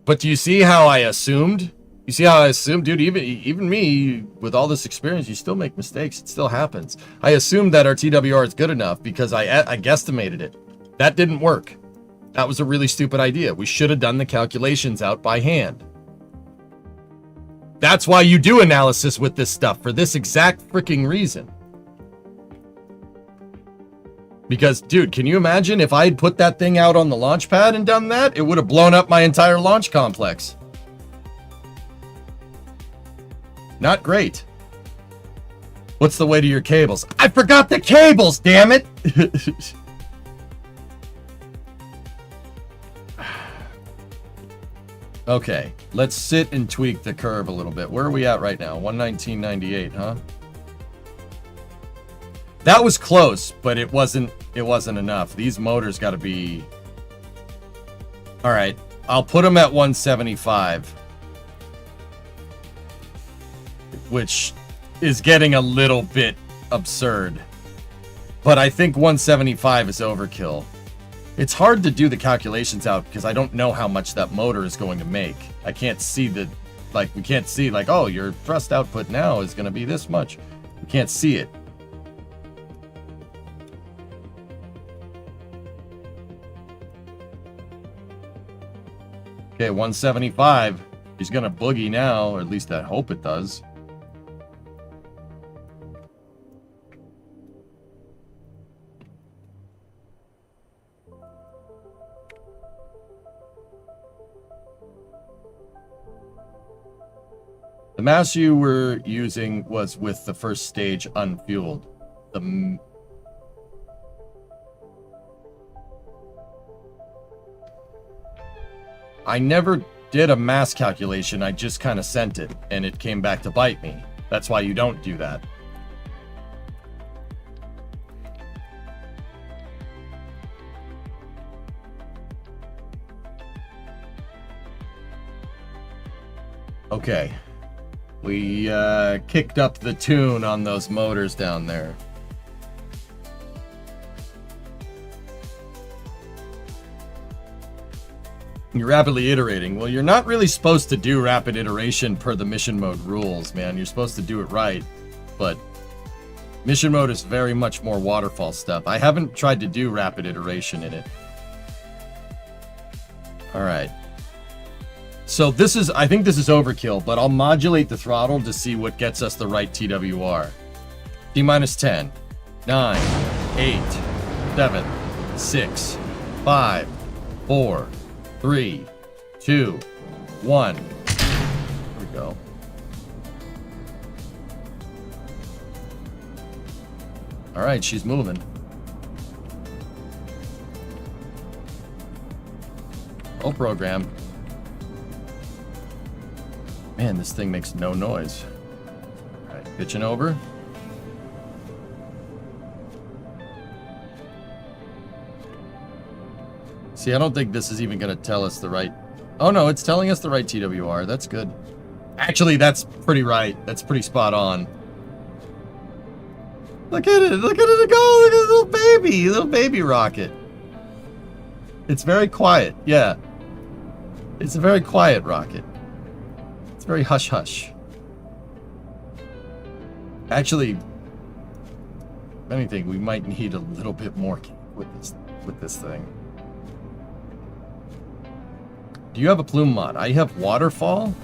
S1: But do you see how I assumed? You see how I assumed? Dude, even me, with all this experience, you still make mistakes. It still happens. I assumed that our TWR is good enough because I guesstimated it. That didn't work. That was a really stupid idea. We should have done the calculations out by hand. That's why you do analysis with this stuff, for this exact freaking reason. Because, dude, can you imagine if I had put that thing out on the launch pad and done that? It would have blown up my entire launch complex. Not great. What's the weight of your cables? I forgot the cables, damn it! Okay, let's sit and tweak the curve a little bit. Where are we at right now? 119.98, huh? That was close, but it wasn't enough. These motors got to be... All right, I'll put them at 175. Which is getting a little bit absurd. But I think 175 is overkill. It's hard to do the calculations out because I don't know how much that motor is going to make. I can't see the... Like, we can't see, like, oh, your thrust output now is going to be this much. We can't see it. Okay, 175. He's going to boogie now, or at least I hope it does. The mass you were using was with the first stage unfueled. I never did a mass calculation, I just kind of sent it, and it came back to bite me. That's why you don't do that. Okay. We kicked up the tune on those motors down there. You're rapidly iterating. Well, you're not really supposed to do rapid iteration per the mission mode rules, man. You're supposed to do it right. But mission mode is very much more waterfall stuff. I haven't tried to do rapid iteration in it. All right. So this is, I think this is overkill, but I'll modulate the throttle to see what gets us the right TWR. T minus 10, 9, 8, 7, 6, 5, 4, 3, 2, 1. Here we go. All right, she's moving. Oh, program. Man, this thing makes no noise. All right, pitching over. See, I don't think this is even going to tell us the right... Oh, no, it's telling us the right TWR. That's good. Actually, that's pretty right. That's pretty spot on. Look at it. Look at it go. Look at the little baby rocket. It's very quiet. Yeah. It's a very quiet rocket. It's very hush-hush. Actually, if anything, we might need a little bit more with this thing. Do you have a plume mod? I have waterfall.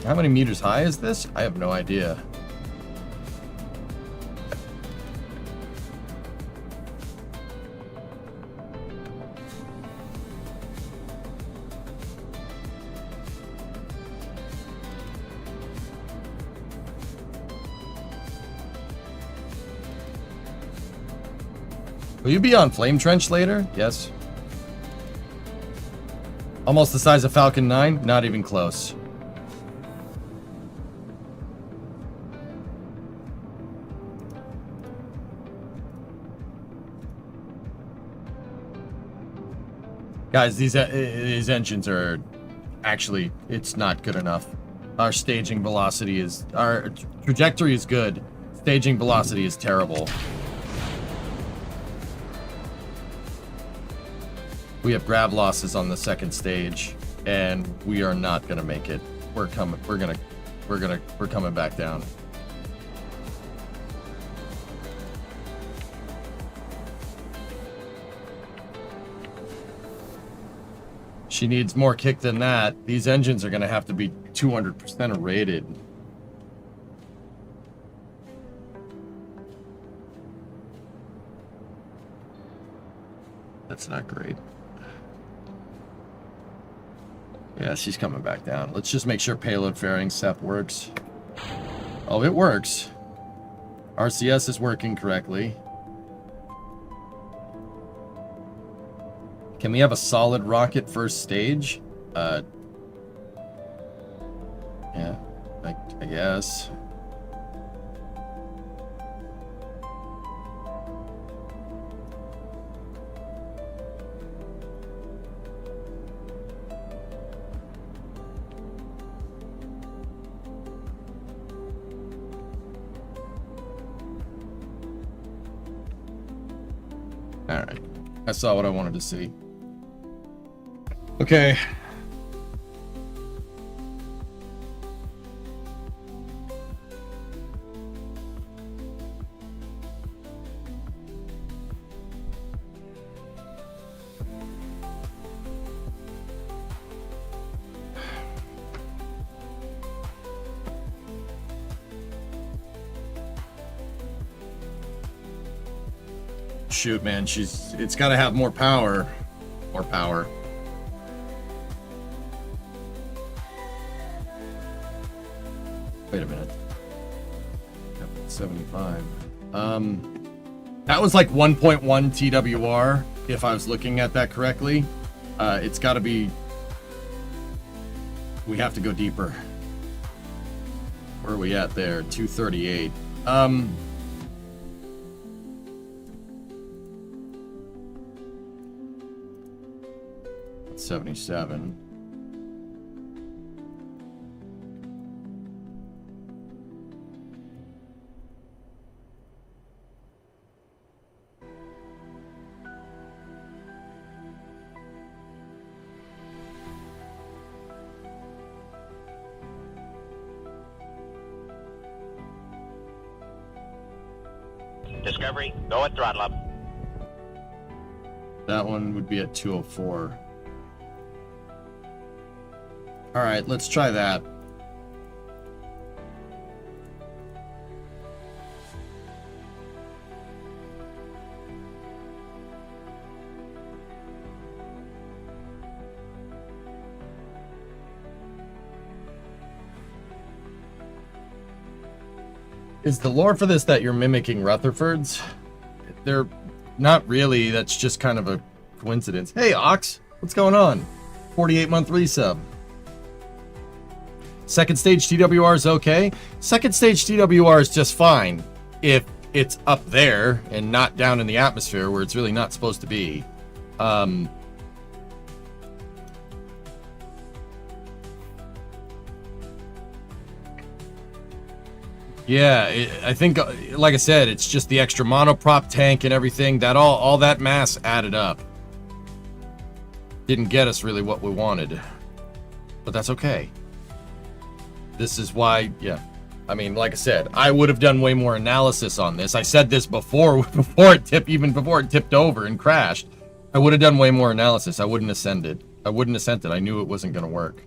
S1: How many meters high is this? I have no idea. Will you be on Flame Trench later? Yes. Almost the size of Falcon 9? Not even close. Guys, these engines are actually, it's not good enough. Our staging velocity is, our trajectory is good. Staging velocity is terrible. We have grav losses on the second stage, and we are not gonna make it. We're coming back down. She needs more kick than that. These engines are gonna have to be 200% rated. That's not great. Yeah, she's coming back down. Let's just make sure payload fairing SEP works. Oh, it works. RCS is working correctly. Can we have a solid rocket first stage? Yeah, I guess. Alright. I saw what I wanted to see. Okay. Shoot, man, it's got to have more power. More power. Wait a minute. 75. That was like 1.1 TWR, if I was looking at that correctly. It's got to be... We have to go deeper. Where are we at there? 238. 77.
S2: Discovery, go at throttle up.
S1: That one would be at 204. All right, let's try that. Is the lore for this that you're mimicking Rutherfords? They're not really. That's just kind of a coincidence. Hey, Ox, what's going on? 48-month resub. Second stage TWR is okay. Second stage TWR is just fine if it's up there and not down in the atmosphere where it's really not supposed to be. Yeah, I think, like I said, it's just the extra monoprop tank and everything. That all that mass added up. Didn't get us really what we wanted. But that's okay. This is why, yeah. I mean, like I said, I would have done way more analysis on this. I said this before it tipped over and crashed. I would have done way more analysis. I wouldn't have sent it. I knew it wasn't going to work.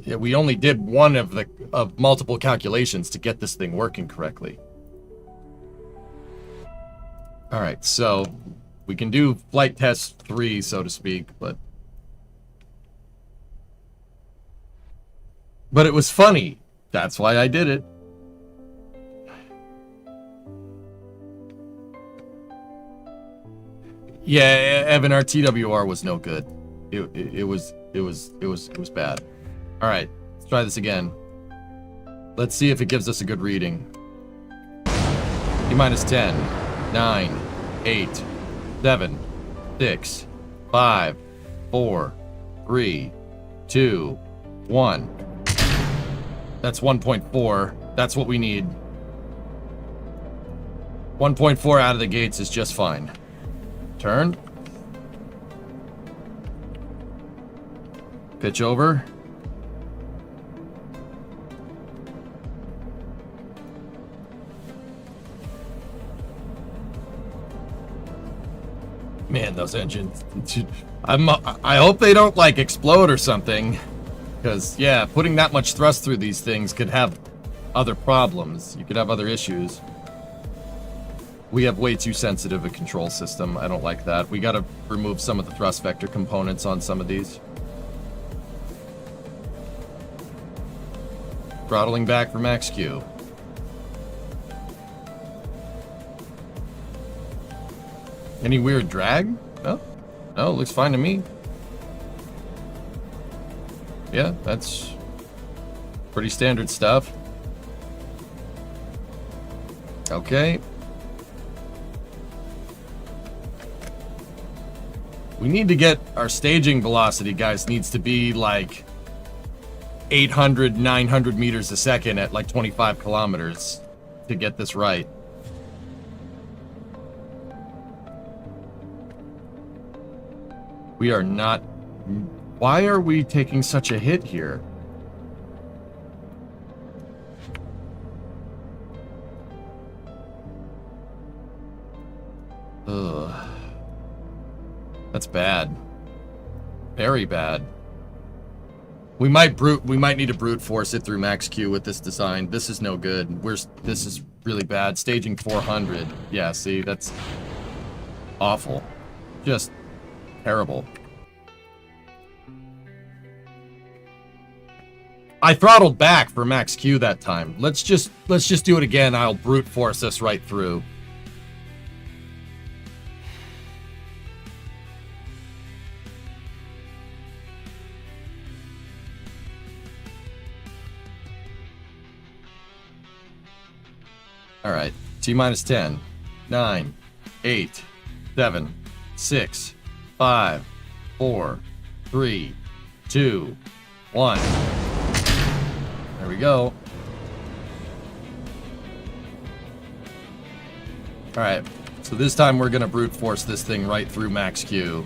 S1: We only did one of multiple calculations to get this thing working correctly. All right, so we can do flight test 3, so to speak, but it was funny. That's why I did it. Yeah, Evan, our TWR was no good. It was bad. All right, let's try this again. Let's see if it gives us a good reading. T-minus 10, 9, 8, 7, 6, 5, 4, 3, 2, 1. That's 1.4. That's what we need. 1.4 out of the gates is just fine. Turn. Pitch over. Man, those engines. I hope they don't, like, explode or something. Because, yeah, putting that much thrust through these things could have other problems. You could have other issues. We have way too sensitive a control system. I don't like that. We gotta remove some of the thrust vector components on some of these. Throttling back for max Q. Any weird drag? No? No, looks fine to me. Yeah, that's pretty standard stuff. Okay. We need to get our staging velocity, guys, needs to be like 800, 900 meters a second at like 25 kilometers to get this right. We are not... Why are we taking such a hit here? Ugh. That's bad. Very bad. We might need to brute force it through max Q with this design. This is no good. This is really bad. Staging 400. Yeah, see, that's awful. Just terrible. I throttled back for max Q that time. Let's just do it again. I'll brute force us right through. All right. T-minus 10, 9, 8, 7, 6, 5, 4, 3, 2, 1. There we go. All right. So this time we're going to brute force this thing right through max Q.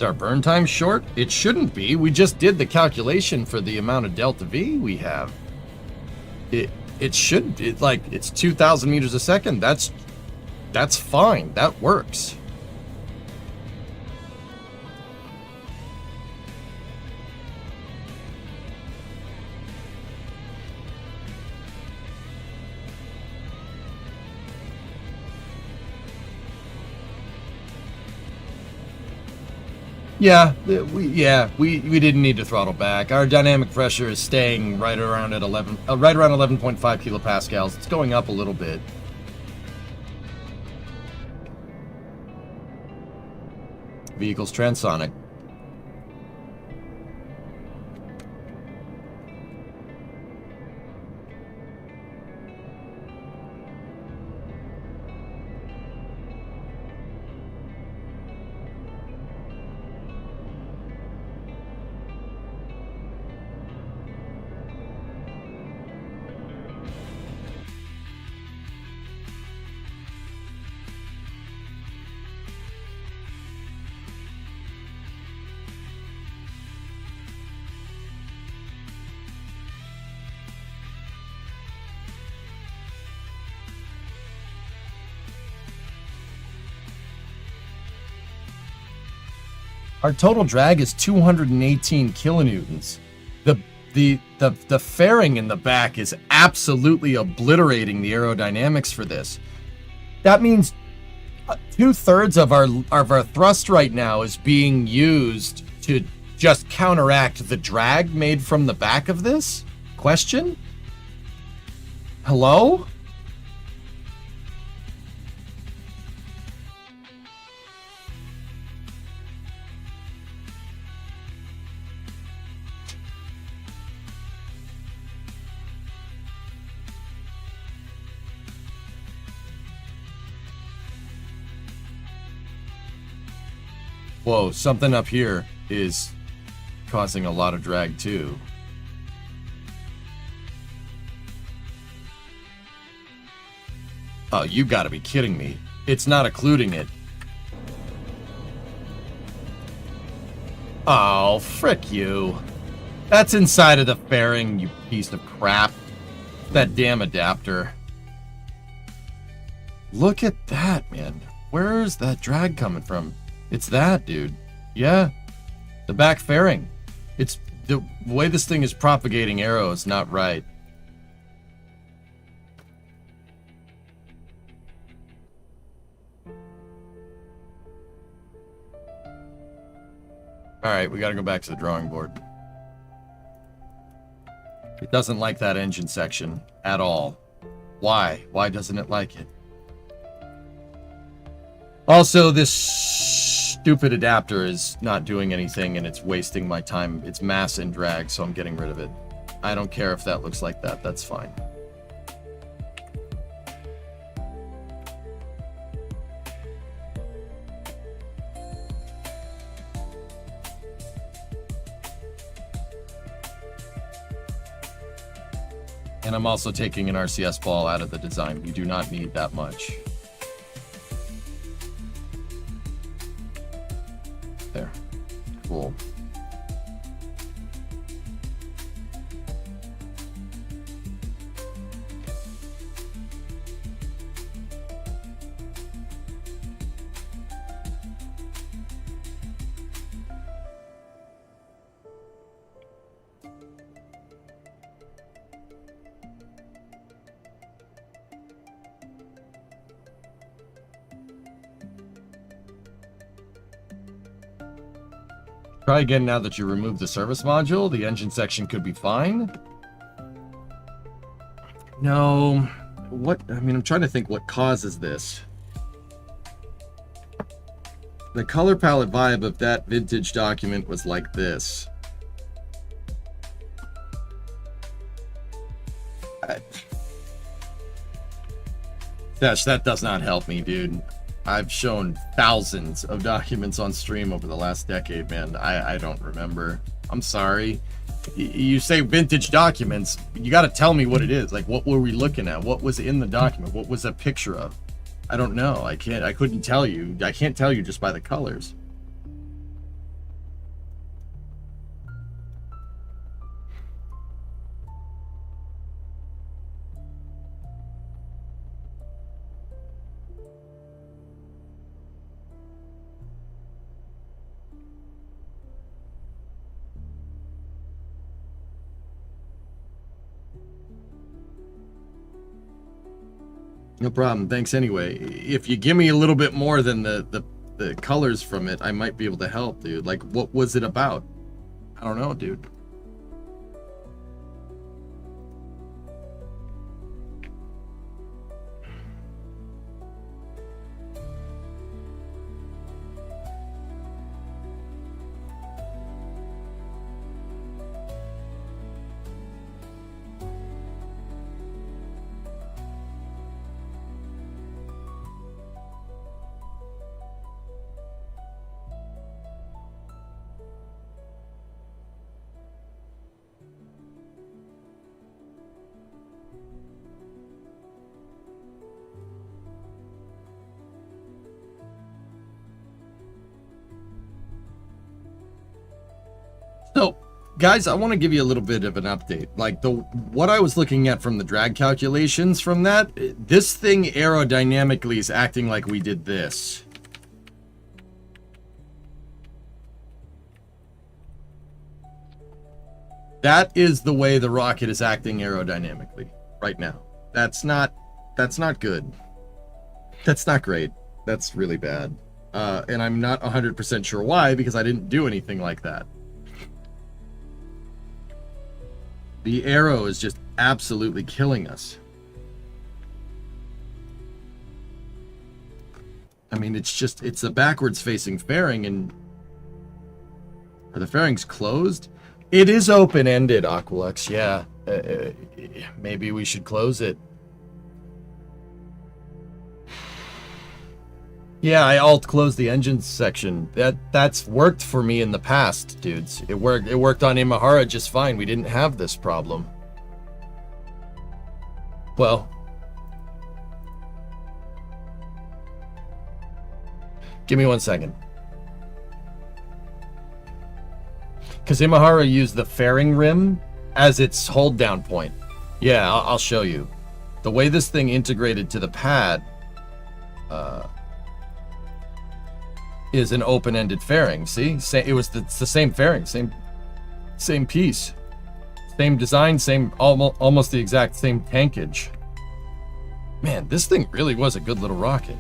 S1: Our burn time short? It shouldn't be. We just did the calculation for the amount of delta V we have. It should be like it's 2,000 meters a second. That's fine. That works. We didn't need to throttle back. Our dynamic pressure is staying right around at 11.5 kilopascals. It's going up a little bit. Vehicle's transonic. Our total drag is 218 kilonewtons. The fairing in the back is absolutely obliterating the aerodynamics for this. That means 2/3 of our thrust right now is being used to just counteract the drag made from the back of this? Question? Hello? Whoa, something up here is causing a lot of drag too. Oh, you gotta be kidding me. It's not occluding it. Oh, frick you. That's inside of the fairing, you piece of crap. That damn adapter. Look at that, man. Where's that drag coming from? It's that, dude. Yeah. The back fairing. It's the way this thing is propagating aero is not right. Alright, we gotta go back to the drawing board. It doesn't like that engine section at all. Why? Why doesn't it like it? Also, this stupid adapter is not doing anything and it's wasting my time. It's mass and drag, so I'm getting rid of it. I don't care if that looks like that. That's fine. And I'm also taking an RCS ball out of the design. We do not need that much. There. Cool. Try again now that you removed the service module. The engine section could be fine. No. What? I mean, I'm trying to think what causes this. The color palette vibe of that vintage document was like this. Dash, that does not help me, dude. I've shown thousands of documents on stream over the last decade, man. I don't remember. I'm sorry. You say vintage documents, you got to tell me what it is. Like, what were we looking at? What was in the document? What was a picture of? I don't know. I couldn't tell you. I can't tell you just by the colors. No problem. Thanks anyway. If you give me a little bit more than the the colors from it, I might be able to help, dude. Like, what was it about? I don't know, dude. So, guys, I want to give you a little bit of an update. Like, what I was looking at from the drag calculations from that, this thing aerodynamically is acting like we did this. That is the way the rocket is acting aerodynamically right now. That's not good. That's not great. That's really bad. And I'm not 100% sure why, because I didn't do anything like that. The arrow is just absolutely killing us. I mean, it's a backwards facing fairing, and are the fairings closed? It is open-ended, Aqualux, yeah. Maybe we should close it. Yeah, I alt-closed the engine section. That's worked for me in the past, dudes. It worked on Imahara just fine. We didn't have this problem. Well, give me 1 second. Because Imahara used the fairing rim as its hold down point. Yeah, I'll show you. The way this thing integrated to the pad is an open-ended fairing. See, it's the same fairing, same piece, same design, same almost the exact same tankage. Man, this thing really was a good little rocket.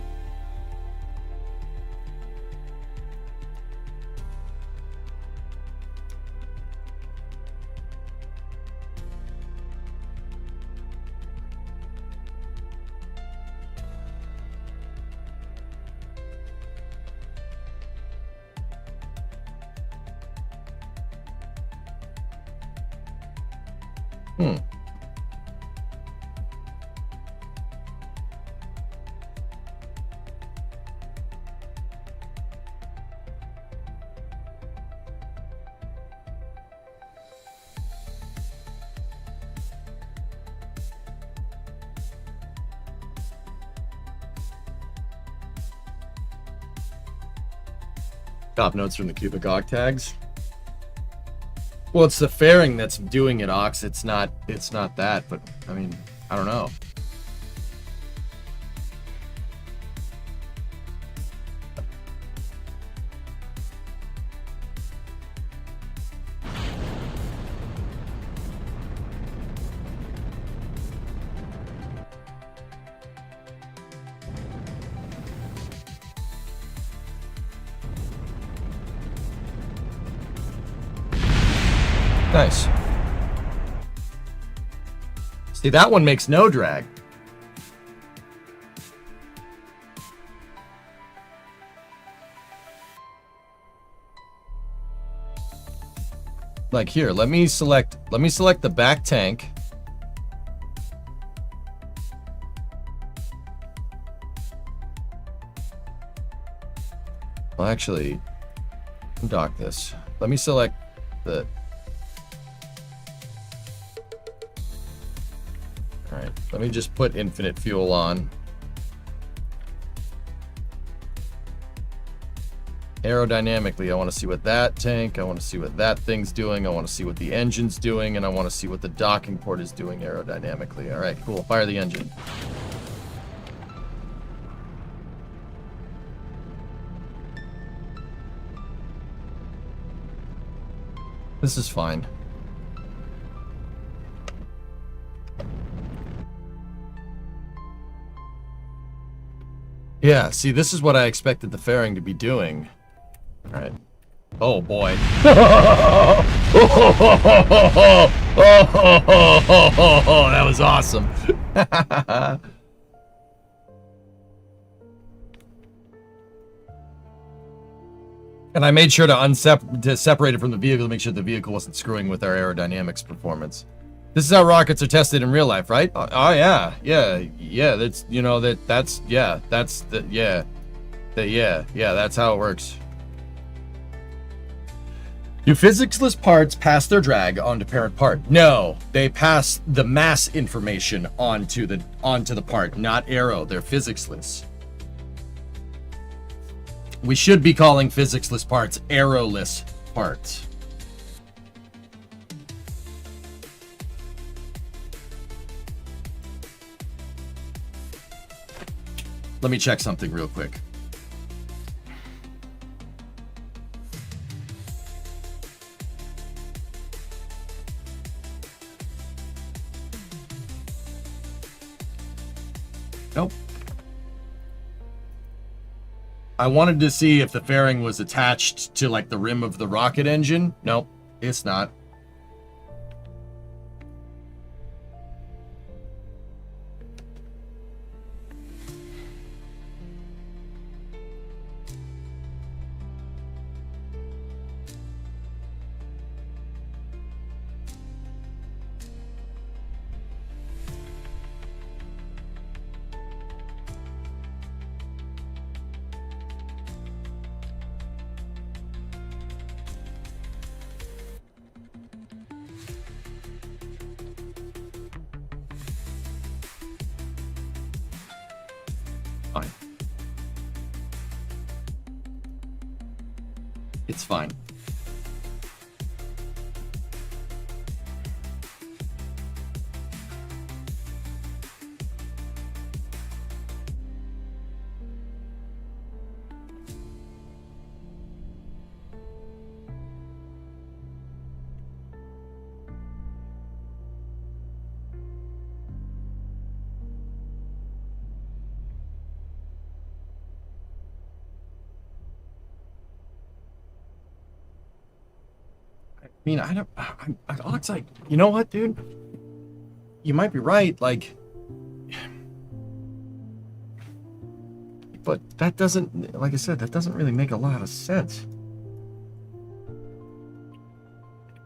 S1: Top notes from the cubic occ tags. Well, it's the fairing that's doing it, Ox. It's not that, but I mean, I don't know. Nice. See, that one makes no drag. Like here, let me select the back tank. Well, actually, dock this. Let me select the... Alright, let me just put infinite fuel on. Aerodynamically, I want to see what that tank, I want to see what that thing's doing, I want to see what the engine's doing, and I want to see what the docking port is doing aerodynamically. Alright, cool. Fire the engine. This is fine. Yeah, see, this is what I expected the fairing to be doing. All right. Oh, boy. That was awesome. And I made sure to separate it from the vehicle to make sure the vehicle wasn't screwing with our aerodynamics performance. This is how rockets are tested in real life, right? Oh yeah. That's that's how it works. Do physicsless parts pass their drag onto parent part? No, they pass the mass information onto the part, not aero. They're physicsless. We should be calling physicsless parts aeroless parts. Let me check something real quick. Nope. I wanted to see if the fairing was attached to like the rim of the rocket engine. Nope, it's not. Fine. It's fine. I mean, Alex, like, you know what, dude? You might be right, like, but that doesn't, like I said, that doesn't really make a lot of sense.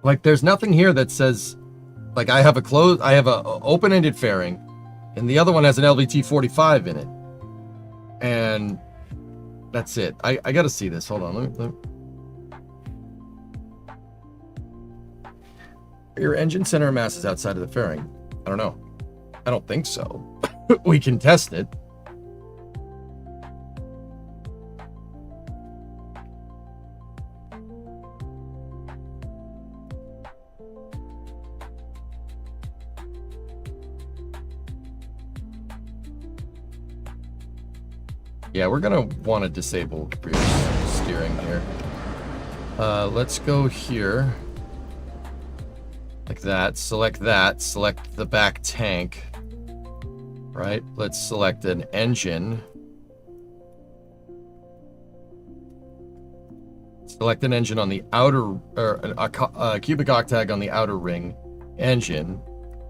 S1: Like, there's nothing here that says, like, I have a open-ended fairing, and the other one has an LVT-45 in it, and that's it. I gotta see this. Hold on, let me. Your engine center of mass is outside of the fairing. I don't know. I don't think so. We can test it. Yeah, we're gonna want to disable rear steering here. Let's go here. Like that, select the back tank, right? Let's select an engine. Select an engine on the outer, or a cubic octag on the outer ring engine,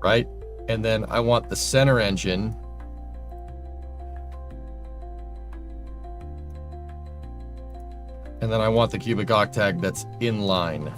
S1: right? And then I want the center engine. And then I want the cubic octag that's in line.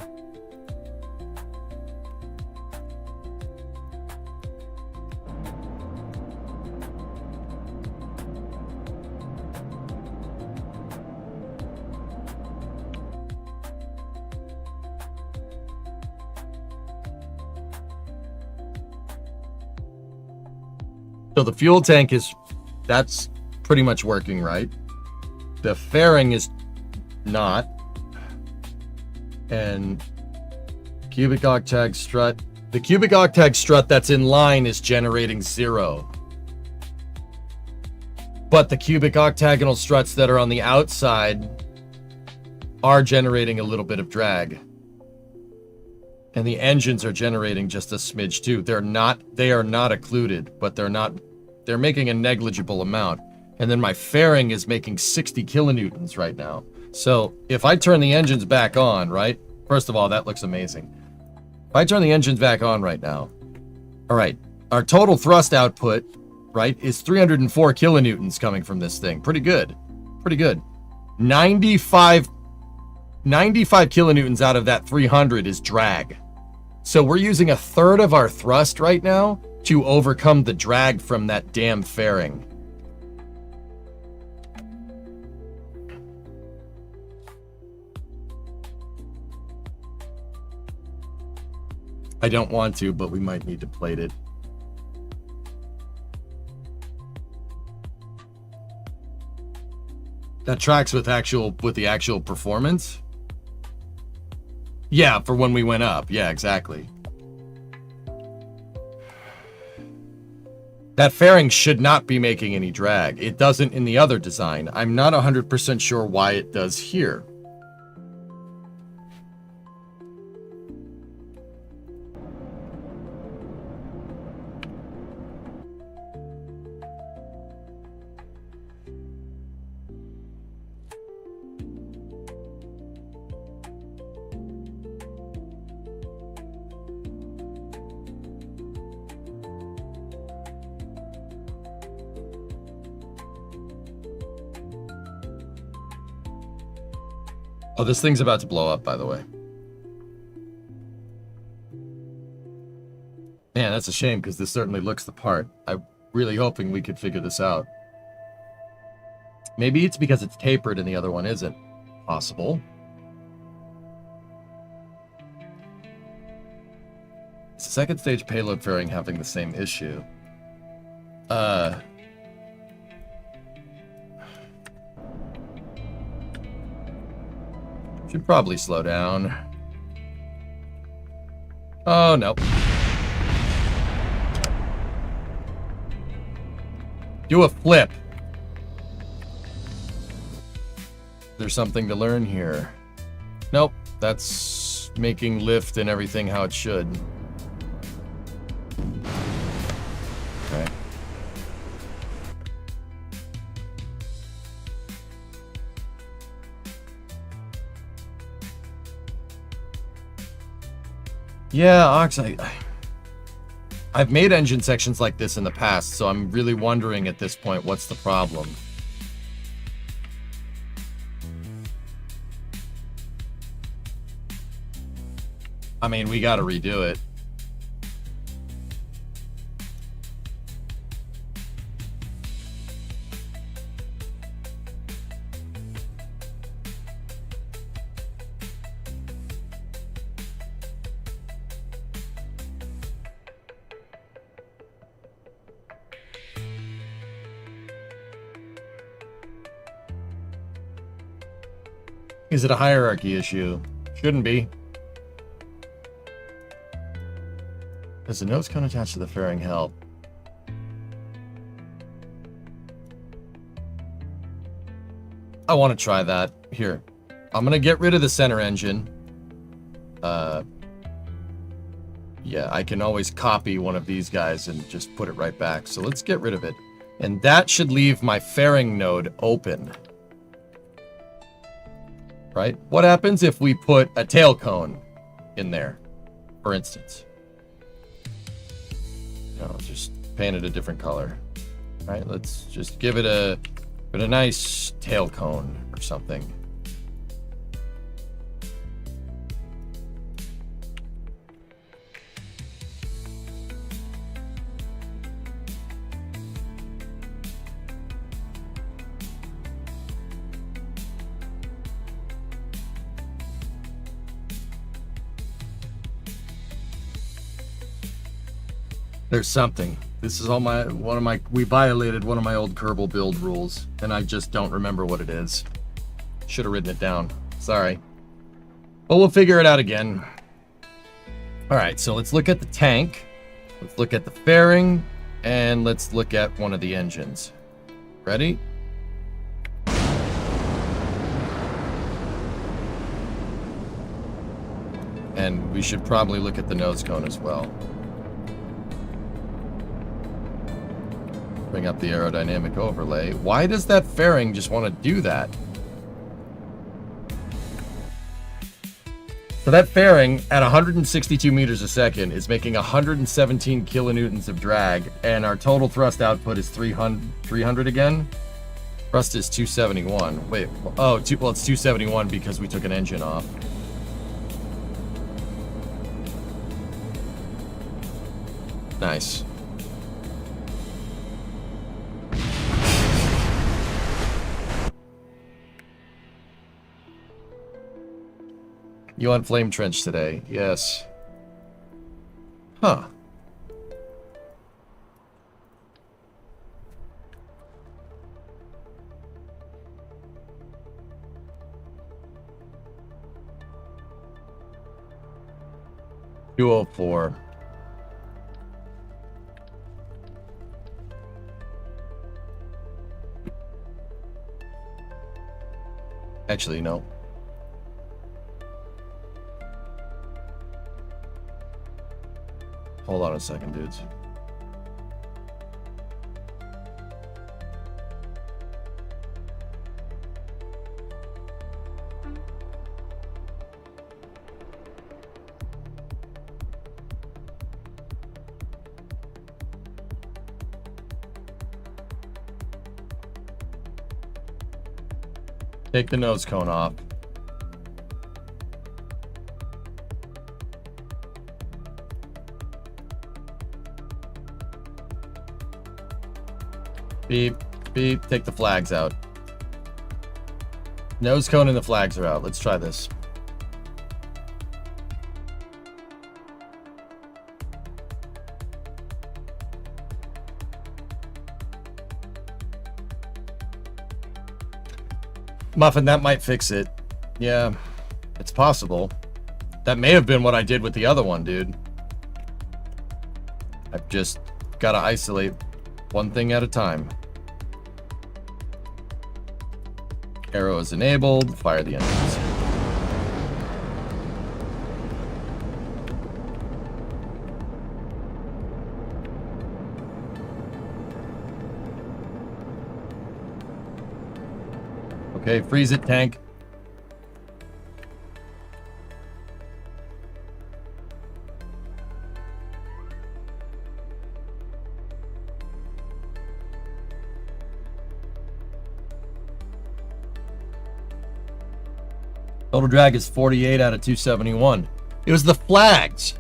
S1: So the fuel tank that's pretty much working, right? The fairing is not. And cubic octag strut. The cubic octag strut that's in line is generating 0. But the cubic octagonal struts that are on the outside are generating a little bit of drag. And the engines are generating just a smidge too. They are not occluded, but they're making a negligible amount. And then my fairing is making 60 kilonewtons right now. So if I turn the engines back on, right? First of all, that looks amazing. If I turn the engines back on right now, all right, our total thrust output, right, is 304 kilonewtons coming from this thing. Pretty good. Pretty good. 95 kilonewtons out of that 300 is drag. So we're using a third of our thrust right now to overcome the drag from that damn fairing. I don't want to, but we might need to plate it. That tracks with the actual performance. Yeah, for when we went up. Yeah, exactly. That fairing should not be making any drag. It doesn't in the other design. I'm not 100% sure why it does here. Oh, this thing's about to blow up, by the way. Man, that's a shame, because this certainly looks the part. I'm really hoping we could figure this out. Maybe it's because it's tapered and the other one isn't. Possible. Is the second stage payload fairing having the same issue? Should probably slow down. Oh, no. Do a flip. There's something to learn here. Nope, that's making lift and everything how it should. Okay. Yeah, Ox, I've made engine sections like this in the past, so I'm really wondering at this point what's the problem. I mean, we gotta redo it. Is it a hierarchy issue? Shouldn't be. Does the nose cone attached to the fairing help? I want to try that. Here. I'm going to get rid of the center engine. Yeah, I can always copy one of these guys and just put it right back. So let's get rid of it. And that should leave my fairing node open. Right? What happens if we put a tail cone in there, for instance? No, just paint it a different color. All right, let's just give it a nice tail cone or something. There's something. This is all we violated one of my old Kerbal build rules, and I just don't remember what it is. Should have written it down. Sorry. But we'll figure it out again. All right, so let's look at the tank. Let's look at the fairing, and let's look at one of the engines. Ready? And we should probably look at the nose cone as well. Bring up the aerodynamic overlay. Why does that fairing just want to do that? So that fairing at 162 meters a second is making 117 kilonewtons of drag, and our total thrust output is 300 again. Thrust is 271. Wait, well, it's 271 because we took an engine off. Nice. You want flame trench today? Yes. Huh. $204. Actually, no. Hold on a second, dudes. Take the nose cone off. Beep, beep, take the flags out. Nose cone and the flags are out. Let's try this. Muffin, that might fix it. Yeah, it's possible. That may have been what I did with the other one, dude. I've just got to isolate one thing at a time. Aero is enabled. Fire the engines. Okay, freeze it, tank. Total drag is 48 out of 271. It was the flags.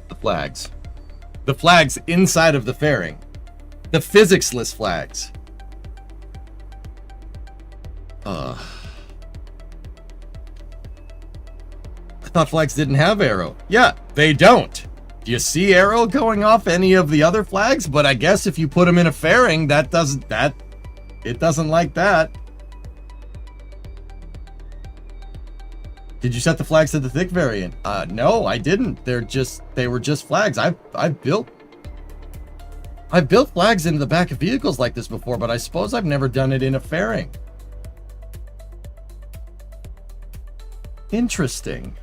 S1: The flags. The flags inside of the fairing. The physics-less flags. I thought flags didn't have arrow. Yeah, they don't. Do you see arrow going off any of the other flags? But I guess if you put them in a fairing, it doesn't like that. Did you set the flags to the thick variant? No, I didn't. They were just flags. I've built flags into the back of vehicles like this before, but I suppose I've never done it in a fairing. Interesting.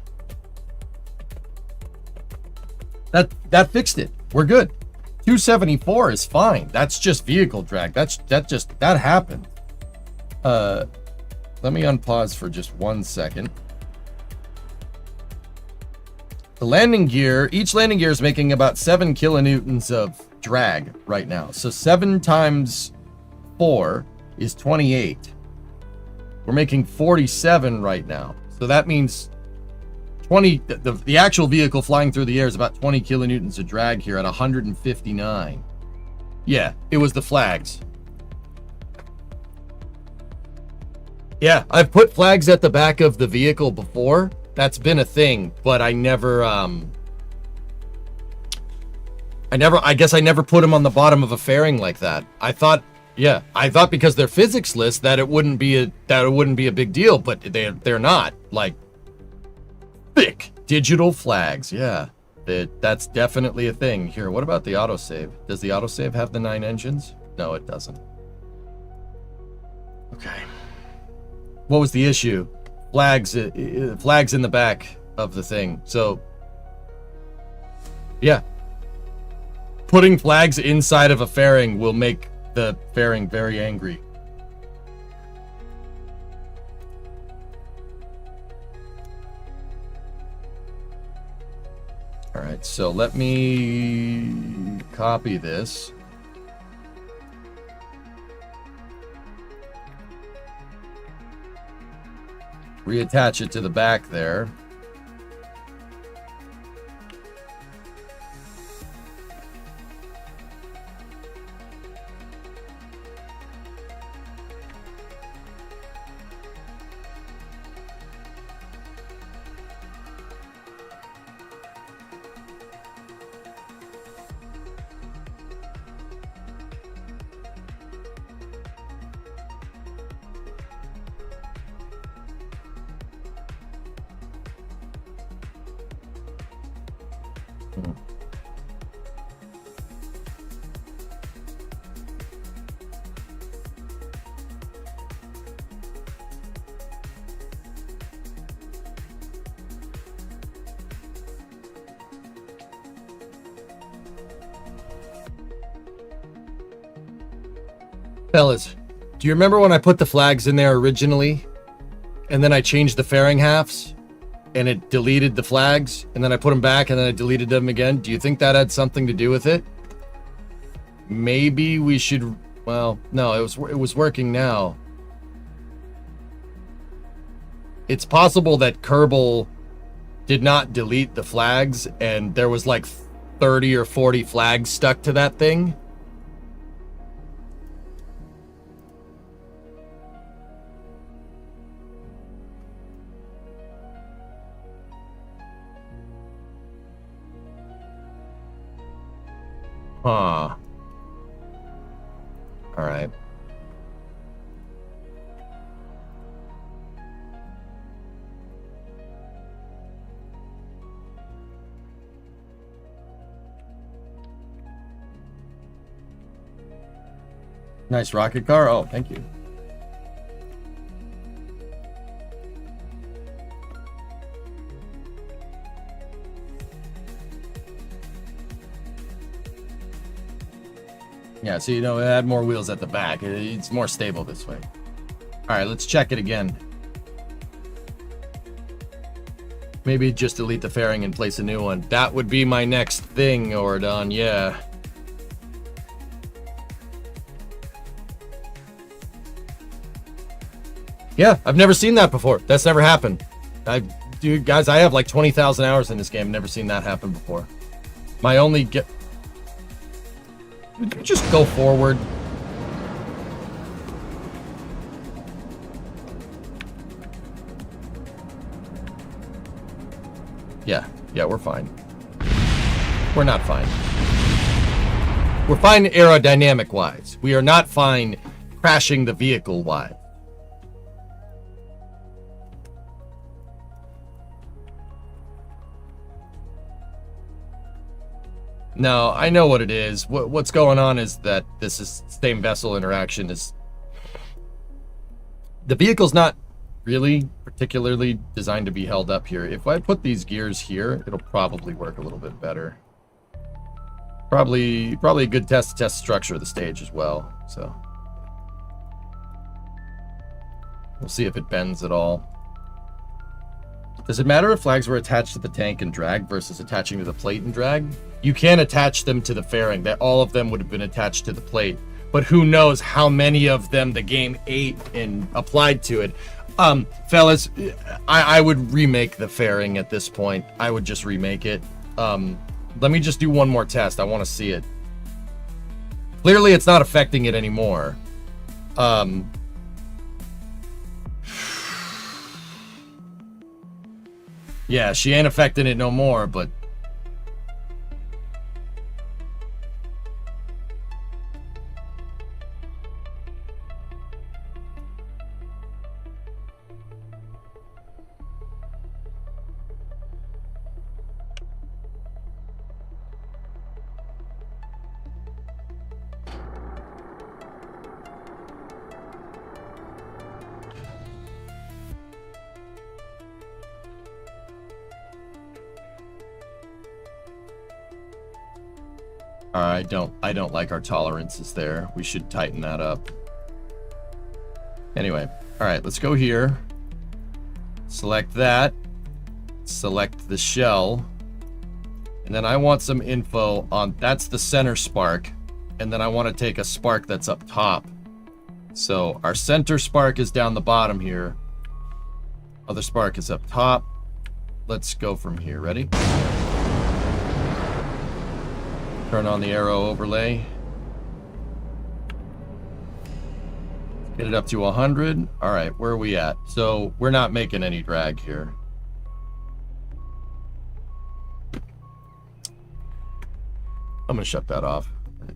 S1: That fixed it. We're good. 274 is fine. That's just vehicle drag. That happened. Let me unpause for just 1 second. The landing gear, each landing gear is making about 7 kilonewtons of drag right now. So 7 times 4 is 28. We're making 47 right now. So that means 20, the actual vehicle flying through the air is about 20 kilonewtons of drag here at 159. Yeah, it was the flags. Yeah, I've put flags at the back of the vehicle before. That's been a thing, but I guess I never put them on the bottom of a fairing like that. I thought because they're physics-less that it wouldn't be a big deal, but they're not. Like thick digital flags. Yeah. That's definitely a thing. Here, what about the autosave? Does the autosave have the 9 engines? No, it doesn't. Okay. What was the issue? Flags in the back of the thing. So Yeah. Putting flags inside of a fairing will make the fairing very angry. All right, so let me copy this. Reattach it to the back there. Fellas, do you remember when I put the flags in there originally and then I changed the fairing halves and it deleted the flags and then I put them back and then I deleted them again? Do you think that had something to do with it? Maybe we should, well, no, it was working now. It's possible that Kerbal did not delete the flags and there was like 30 or 40 flags stuck to that thing. Huh. All right. Nice rocket car. Oh, thank you. Yeah, so you know, it had more wheels at the back. It's more stable this way. All right, let's check it again. Maybe just delete the fairing and place a new one. That would be my next thing, Ordon, yeah. Yeah, I've never seen that before. That's never happened. Dude, guys, I have like 20,000 hours in this game. Never seen that happen before. My only just go forward. Yeah, we're fine. We're not fine. We're fine aerodynamic wise. We are not fine crashing the vehicle wise. No, I know what it is. What's going on is that this is same vessel interaction is... The vehicle's not really particularly designed to be held up here. If I put these gears here, it'll probably work a little bit better. Probably a good test structure of the stage as well, so. We'll see if it bends at all. Does it matter if flags were attached to the tank and drag versus attaching to the plate and drag? You can attach them to the fairing. That all of them would have been attached to the plate. But who knows how many of them the game ate and applied to it. Fellas, I would remake the fairing at this point. I would just remake it. Let me just do one more test. I want to see it. Clearly, it's not affecting it anymore. Yeah, she ain't affecting it no more, but... I don't like our tolerances there. We should tighten that up. Anyway, all right, let's go here. Select that. Select the shell. And then I want some info on, that's the center spark. And then I want to take a spark that's up top. So our center spark is down the bottom here. Other spark is up top. Let's go from here. Ready? Turn on the aero overlay. Get it up to 100. All right, where are we at? So we're not making any drag here. I'm gonna shut that off.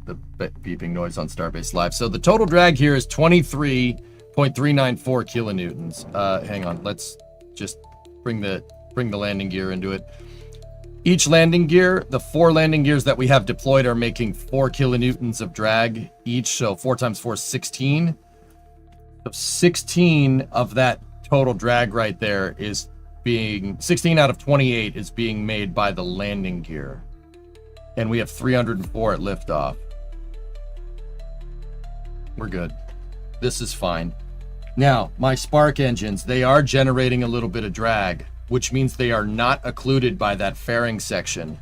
S1: The beeping noise on Starbase Live. So the total drag here is 23.394 kilonewtons. Hang on, let's just bring the landing gear into it. Each landing gear, the 4 landing gears that we have deployed are making 4 kilonewtons of drag each. So 4 times 4 is 16. So 16 of that total drag right there is being, 16 out of 28 is being made by the landing gear. And we have 304 at liftoff. We're good. This is fine. Now, my spark engines, they are generating a little bit of drag, which means they are not occluded by that fairing section.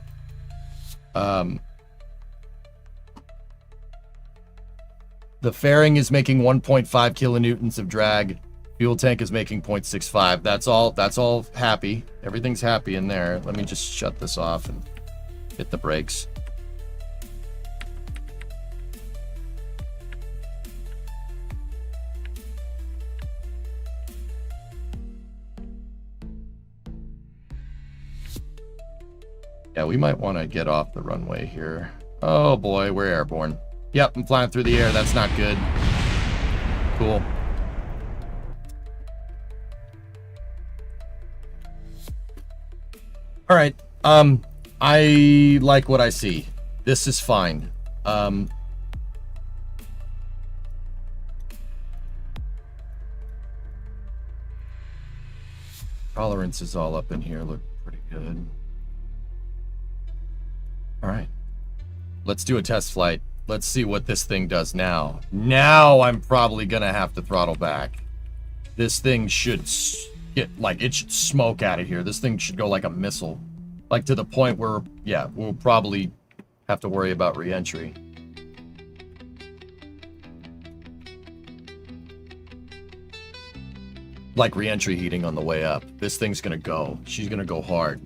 S1: The fairing is making 1.5 kilonewtons of drag. Fuel tank is making 0.65. That's all happy. Everything's happy in there. Let me just shut this off and hit the brakes. Yeah, we might want to get off the runway here. Oh boy, we're airborne. Yep, I'm flying through the air. That's not good. Cool. All right. I like what I see. This is fine. Tolerance is all up in here. Look pretty good. All right. Let's do a test flight. Let's see what this thing does now. Now I'm probably going to have to throttle back. This thing should get, like, it should smoke out of here. This thing should go like a missile. Like, to the point where, yeah, we'll probably have to worry about re-entry. Like re-entry heating on the way up. This thing's going to go. She's going to go hard.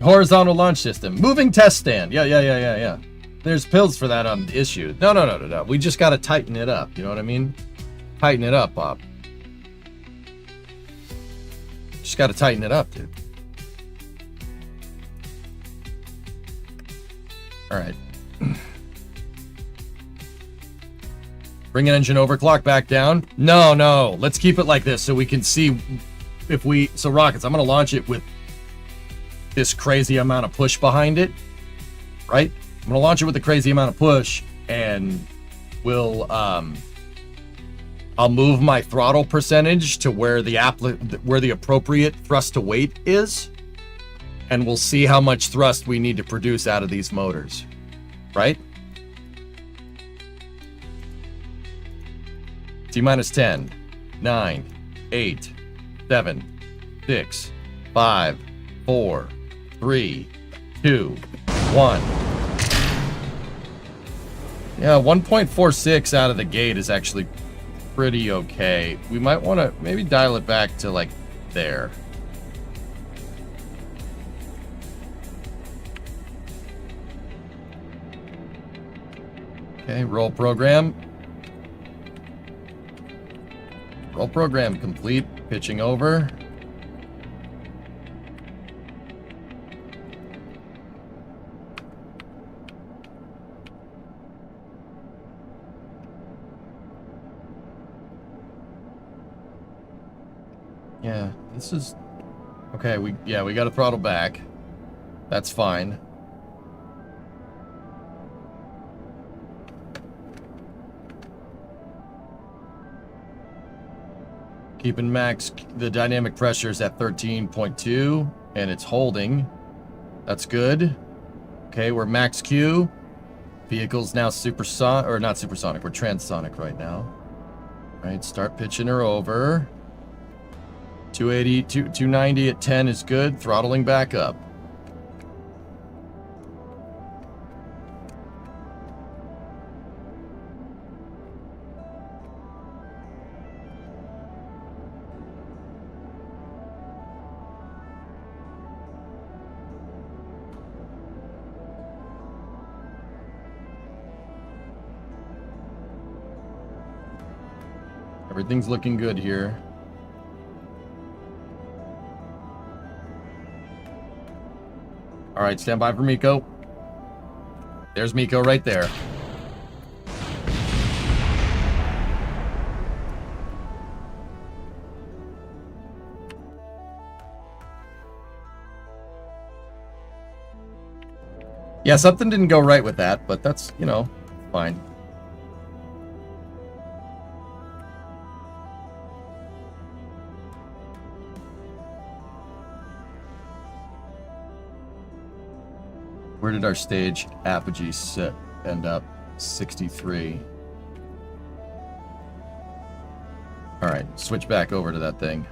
S1: Horizontal launch system. Moving test stand. Yeah. There's pills for that issue. No. We just got to tighten it up. You know what I mean? Tighten it up, Bob. Just got to tighten it up, dude. All right. Bring an engine overclock back down. No. Let's keep it like this so we can see if we... So, rockets, I'm going to launch it with this crazy amount of push behind it, right? I'm gonna launch it with a crazy amount of push, and we'll I'll move my throttle percentage to where the appropriate thrust to weight is, and we'll see how much thrust we need to produce out of these motors, right? T-minus 10, 9, 8, 7, 6, 5, 4, 3, 2, 1. Yeah, 1.46 out of the gate is actually pretty okay. We might want to maybe dial it back to like there. Okay, roll program. Roll program complete. Pitching over. Yeah, this is okay. We got to throttle back. That's fine. Keeping max the dynamic pressures at 13.2, and it's holding. That's good. Okay, we're max Q. Vehicle's now supersonic, or not supersonic, we're transonic right now. Right, start pitching her over. 280, 290 at 10 is good. Throttling back up. Everything's looking good here. All right, stand by for Miko. There's Miko right there. Yeah, something didn't go right with that, but that's, you know, fine. Where did our stage apogee sit, end up? 63. All right, switch back over to that thing.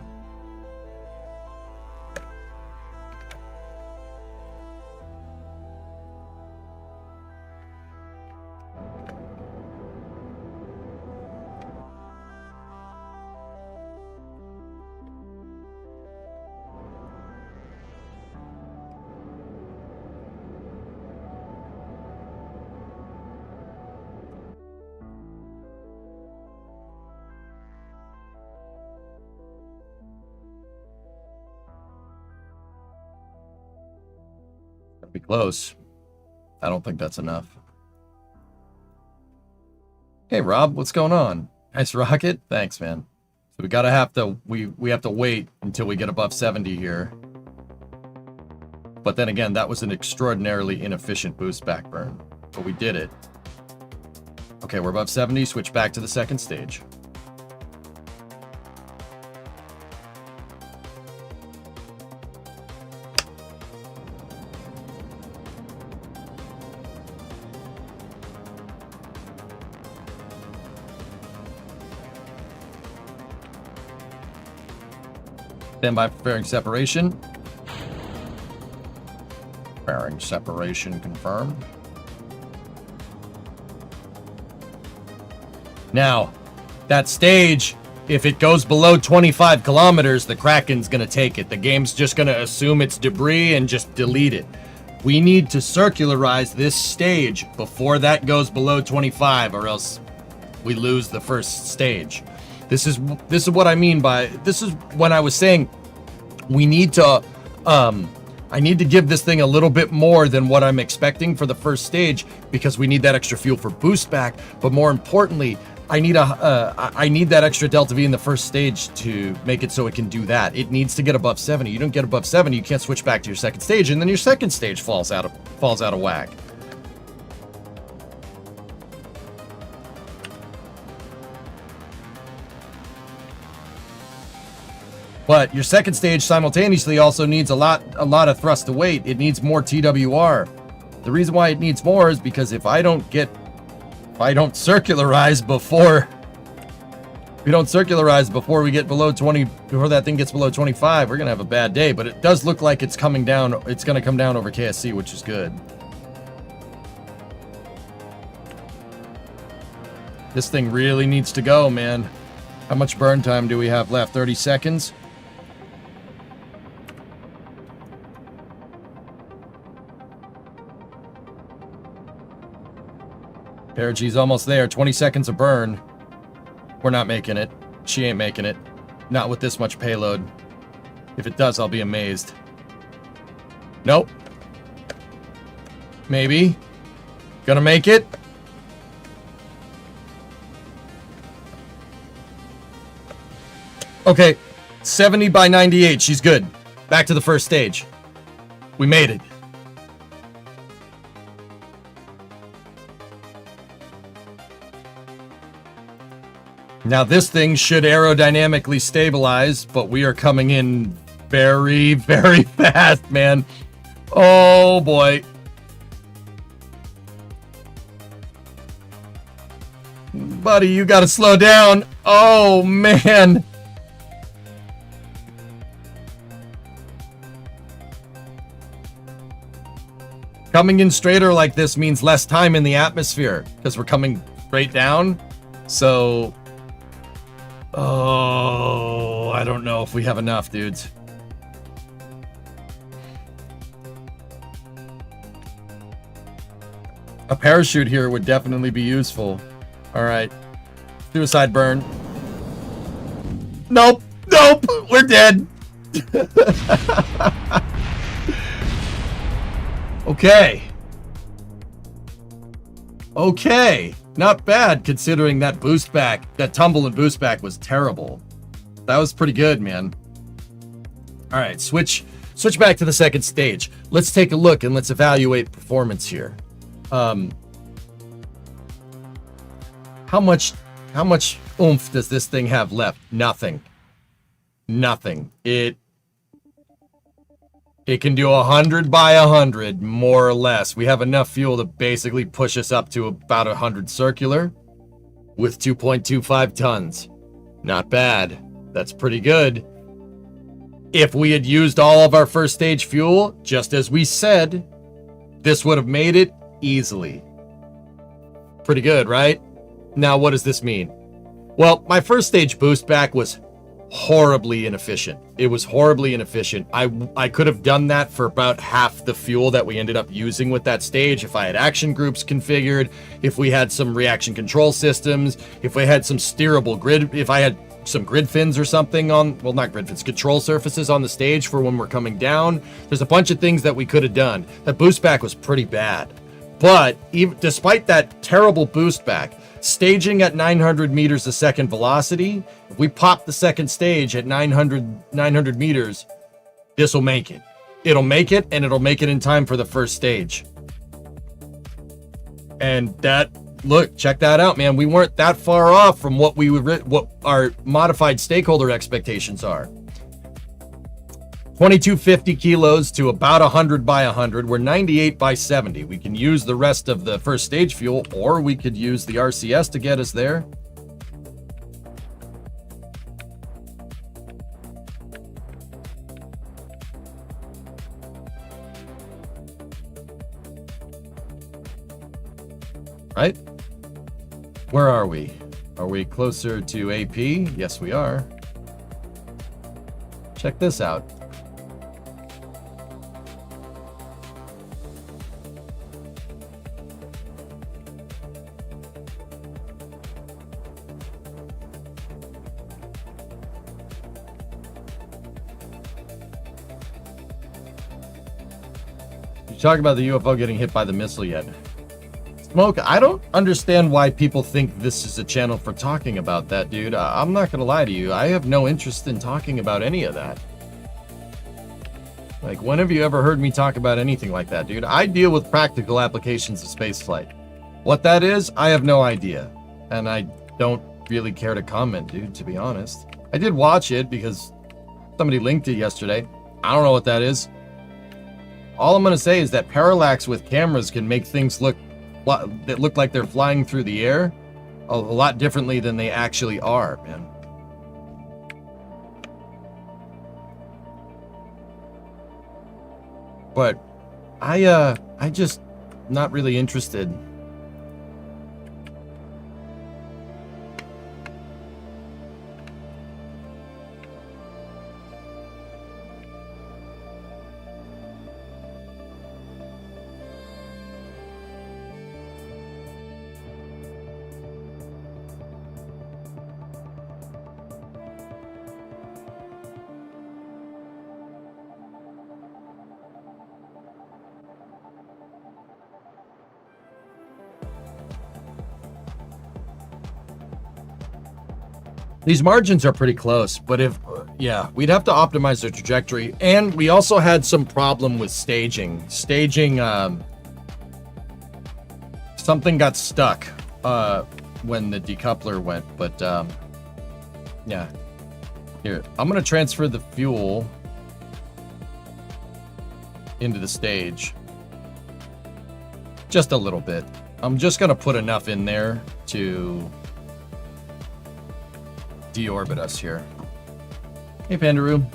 S1: Be close. I don't think that's enough. Hey Rob, what's going on? Nice rocket. Thanks, man. So we have to wait until we get above 70 here. But then again, that was an extraordinarily inefficient boost back burn. But we did it. Okay, we're above 70. Switch back to the second stage. Stand by for fairing separation. Fairing separation confirmed. Now, that stage, if it goes below 25 kilometers, the Kraken's going to take it. The game's just going to assume it's debris and just delete it. We need to circularize this stage before that goes below 25, or else we lose the first stage. This is what I mean by, this is when I was saying we need to, I need to give this thing a little bit more than what I'm expecting for the first stage, because we need that extra fuel for boost back. But more importantly, I need that extra delta V in the first stage to make it so it can do that. It needs to get above 70. You don't get above 70, you can't switch back to your second stage, and then your second stage falls out of whack. But your second stage simultaneously also needs a lot of thrust to weight. It needs more TWR. The reason why it needs more is because if I don't circularize before we get below 20, before that thing gets below 25, we're gonna have a bad day. But it does look like it's coming down. It's gonna come down over KSC, which is good. This thing really needs to go, man. How much burn time do we have left? 30 seconds? Paragee's almost there. 20 seconds of burn. We're not making it. She ain't making it. Not with this much payload. If it does, I'll be amazed. Nope. Maybe. Gonna make it? Okay. 70 by 98. She's good. Back to the first stage. We made it. Now this thing should aerodynamically stabilize, but we are coming in very, very fast, man. Oh boy. Buddy, you gotta slow down. Oh man. Coming in straighter like this means less time in the atmosphere because we're coming straight down. So, oh, I don't know if we have enough, dudes. A parachute here would definitely be useful. All right. Suicide burn. Nope. Nope. We're dead. Okay. Okay. Not bad considering that boost back, that tumble and boost back was terrible. That was pretty good, man. All right, switch back to the second stage. Let's take a look and let's evaluate performance here. How much oomph does this thing have left? Nothing. Nothing. It can do 100 by 100, more or less. We have enough fuel to basically push us up to about 100 circular with 2.25 tons. Not bad. That's pretty good. If we had used all of our first stage fuel, just as we said, this would have made it easily. Pretty good, right? Now, what does this mean? Well, my first stage boost back was horribly inefficient. It was horribly inefficient. I could have done that for about half the fuel that we ended up using with that stage if I had action groups configured, if we had some reaction control systems, if we had some steerable grid, if I had some grid fins or something on, well, not grid fins, control surfaces on the stage for when we're coming down. There's a bunch of things that we could have done. That boost back was pretty bad. But even despite that terrible boost back, staging at 900 meters a second velocity, if we pop the second stage at 900 meters, this will make it. It'll make it, and it'll make it in time for the first stage. And that, look, check that out, man. We weren't that far off from what our modified stakeholder expectations are. 2250 kilos to about 100 by 100. We're 98 by 70. We can use the rest of the first stage fuel, or we could use the RCS to get us there. Right? Where are we? Are we closer to AP? Yes, we are. Check this out. Talk about the UFO getting hit by the missile yet. Smoke, I don't understand why people think this is a channel for talking about that, dude. I'm not gonna lie to you. I have no interest in talking about any of that. Like, when have you ever heard me talk about anything like that, dude? I deal with practical applications of spaceflight. What that is, I have no idea. And I don't really care to comment, dude, to be honest. I did watch it because somebody linked it yesterday. I don't know what that is. All I'm going to say is that parallax with cameras can make things look like they're flying through the air a lot differently than they actually are, man. But I just not really interested. These margins are pretty close, but yeah, we'd have to optimize the trajectory. And we also had some problem with staging. Something got stuck when the decoupler went, but yeah. Here, I'm gonna transfer the fuel. into the stage. Just a little bit. I'm just gonna put enough in there to deorbit us here. Hey, Pandaroo.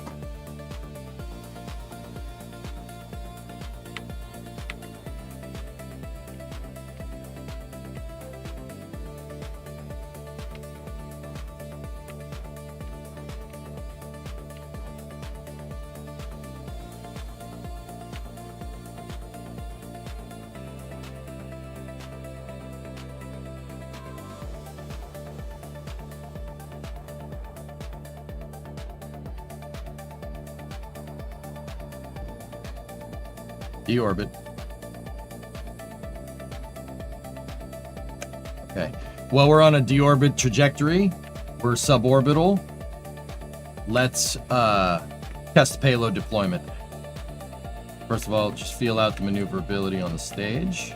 S1: Deorbit. Okay. Well, we're on a deorbit trajectory. We're suborbital. Let's test payload deployment. First of all, just feel out the maneuverability on the stage.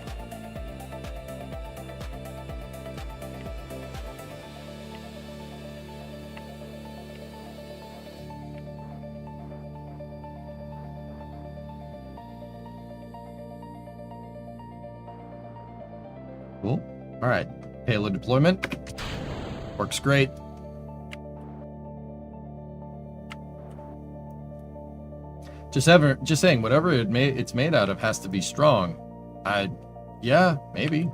S1: Cool. All right. Payload deployment. Works great. Just saying, whatever it's made out of has to be strong. Yeah, maybe.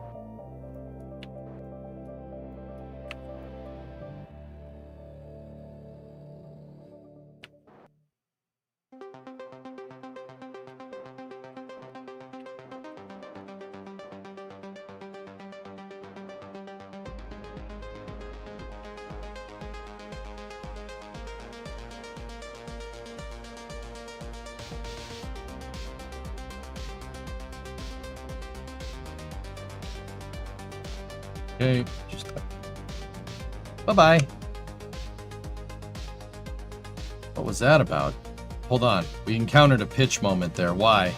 S1: Okay, just bye-bye. What was that about? Hold on. We encountered a pitch moment there. Why?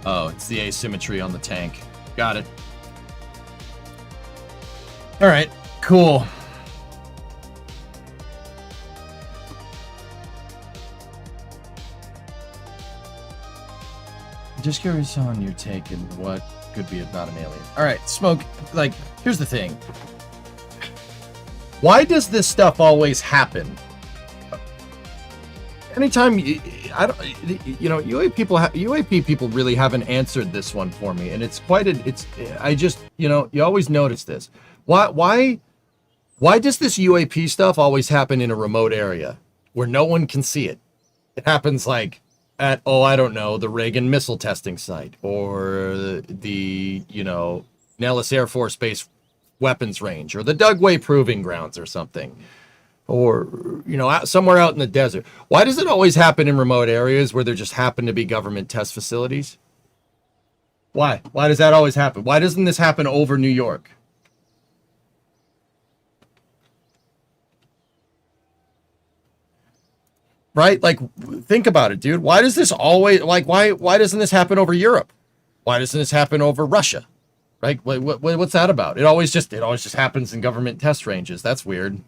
S1: Oh, it's the asymmetry on the tank. Got it. All right, cool. Just curious on your take and what could be about an alien. All right, Smoke, like, here's the thing. Why does this stuff always happen? Anytime UAP people really haven't answered this one for me, and it's quite you always notice this. Why does this UAP stuff always happen in a remote area where no one can see it? It happens like at, I don't know, the Reagan missile testing site, or the Nellis Air Force Base weapons range, or the Dugway Proving Grounds or something, or somewhere out in the desert. Why does it always happen in remote areas where there just happen to be government test facilities? Why does that always happen? Why doesn't this happen over New York? Right? Like, think about it, dude. Why does this always, like, why doesn't this happen over Europe? Why doesn't this happen over Russia? Right? What's that about? It always just happens in government test ranges. That's weird.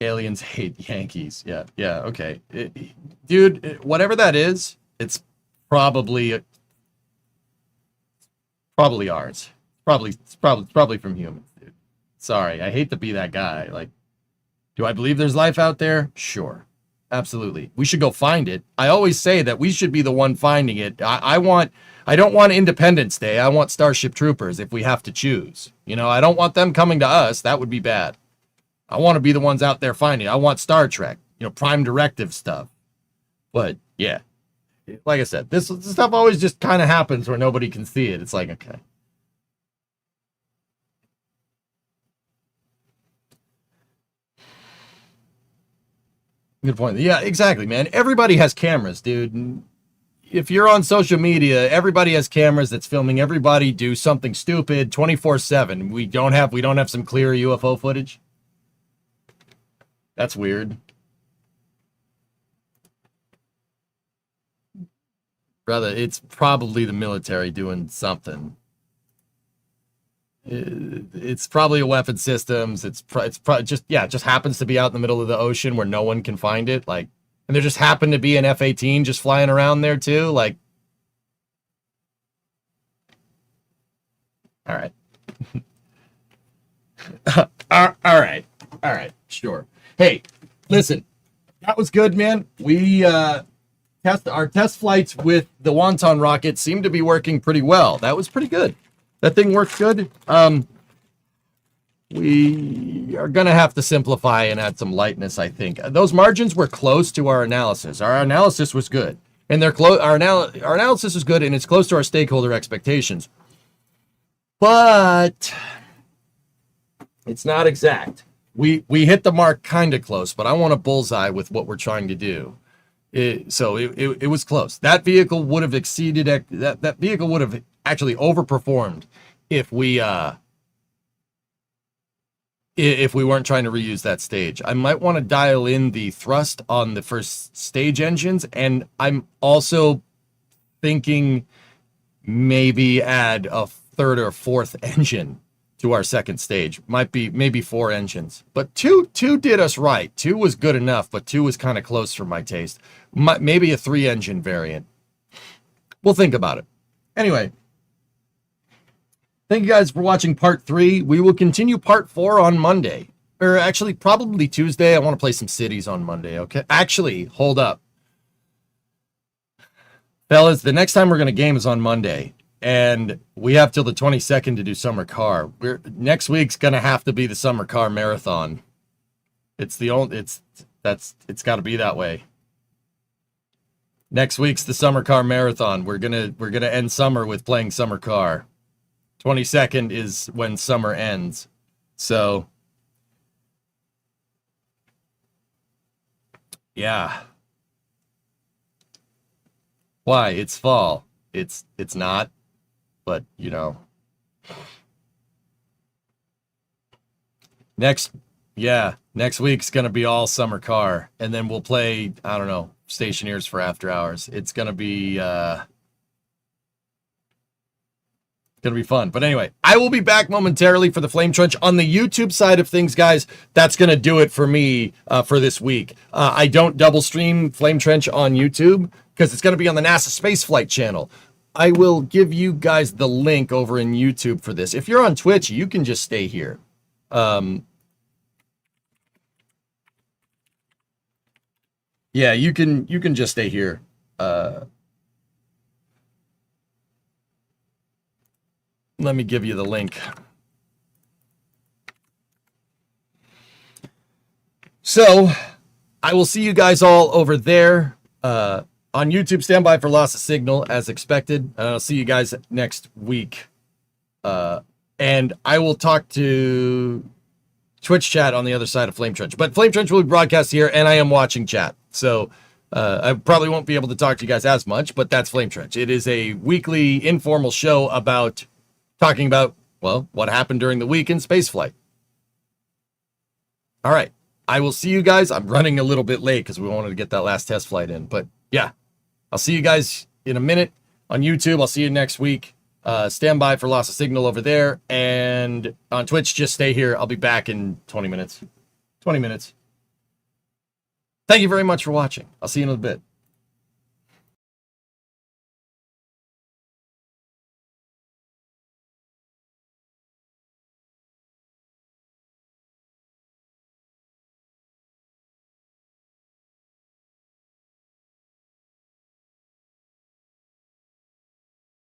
S1: Aliens hate Yankees. Yeah, okay. Dude, whatever that is, it's probably ours. It's probably from humans, dude. Sorry, I hate to be that guy. Like, do I believe there's life out there? Sure. Absolutely. We should go find it. I always say that we should be the one finding it. I don't want Independence Day. I want Starship Troopers if we have to choose. I don't want them coming to us. That would be bad. I want to be the ones out there finding it. I want Star Trek, Prime Directive stuff. But yeah, like I said, this stuff always just kind of happens where nobody can see it. It's like, okay. Good point. Yeah, exactly, man. Everybody has cameras, dude. If you're on social media, everybody has cameras that's filming everybody do something stupid 24/7. We don't have some clear UFO footage. That's weird. Rather, it's probably the military doing something. It's probably a weapon systems. It's just it just happens to be out in the middle of the ocean where no one can find it. Like, and there just happened to be an F-18 just flying around there too. Like, all right, all right, sure. Hey, listen, that was good, man. We our test flights with the Wonton rocket seemed to be working pretty well. That was pretty good. That thing works good. We are going to have to simplify and add some lightness, I think. Those margins were close to our analysis. Our analysis was good. And they're our analysis is good, and it's close to our stakeholder expectations. But it's not exact. We hit the mark kind of close, but I want a bullseye with what we're trying to do. It was close. That vehicle would have exceeded that vehicle would have actually overperformed if we weren't trying to reuse that stage. I might want to dial in the thrust on the first stage engines, and I'm also thinking maybe add a third or fourth engine to our second stage. Maybe 4 engines, but two did us right. 2 was good enough, but 2 was kind of close for my taste. Maybe a 3 engine variant. We'll think about it. Anyway, thank you guys for watching part 3. We will continue part 4 on Monday, or actually probably Tuesday. I want to play some cities on Monday. Okay, actually, hold up, fellas. The next time we're going to game is on Monday. And we have till the 22nd to do summer car. Next week's gonna have to be the summer car marathon. It's got to be that way. Next week's the summer car marathon. We're gonna end summer with playing summer car. 22nd is when summer ends. So yeah. Why? It's fall. It's not. But, you know, next week's going to be all summer car. And then we'll play, I don't know, Stationeers for after hours. It's going to be fun. But anyway, I will be back momentarily for the Flame Trench. On the YouTube side of things, guys, that's going to do it for me for this week. I don't double stream Flame Trench on YouTube because it's going to be on the NASA Spaceflight channel. I will give you guys the link over in YouTube for this. If you're on Twitch, you can just stay here. Yeah, you can just stay here. Let me give you the link. So, I will see you guys all over there. On YouTube, stand by for loss of signal as expected. And I'll see you guys next week. And I will talk to Twitch chat on the other side of Flame Trench. But Flame Trench will be broadcast here, and I am watching chat. So I probably won't be able to talk to you guys as much, but that's Flame Trench. It is a weekly informal show about talking about, well, what happened during the week in spaceflight. All right. I will see you guys. I'm running a little bit late because we wanted to get that last test flight in. But yeah. I'll see you guys in a minute on YouTube. I'll see you next week. Stand by for loss of signal over there. And on Twitch, just stay here. I'll be back in 20 minutes. 20 minutes. Thank you very much for watching. I'll see you in a bit.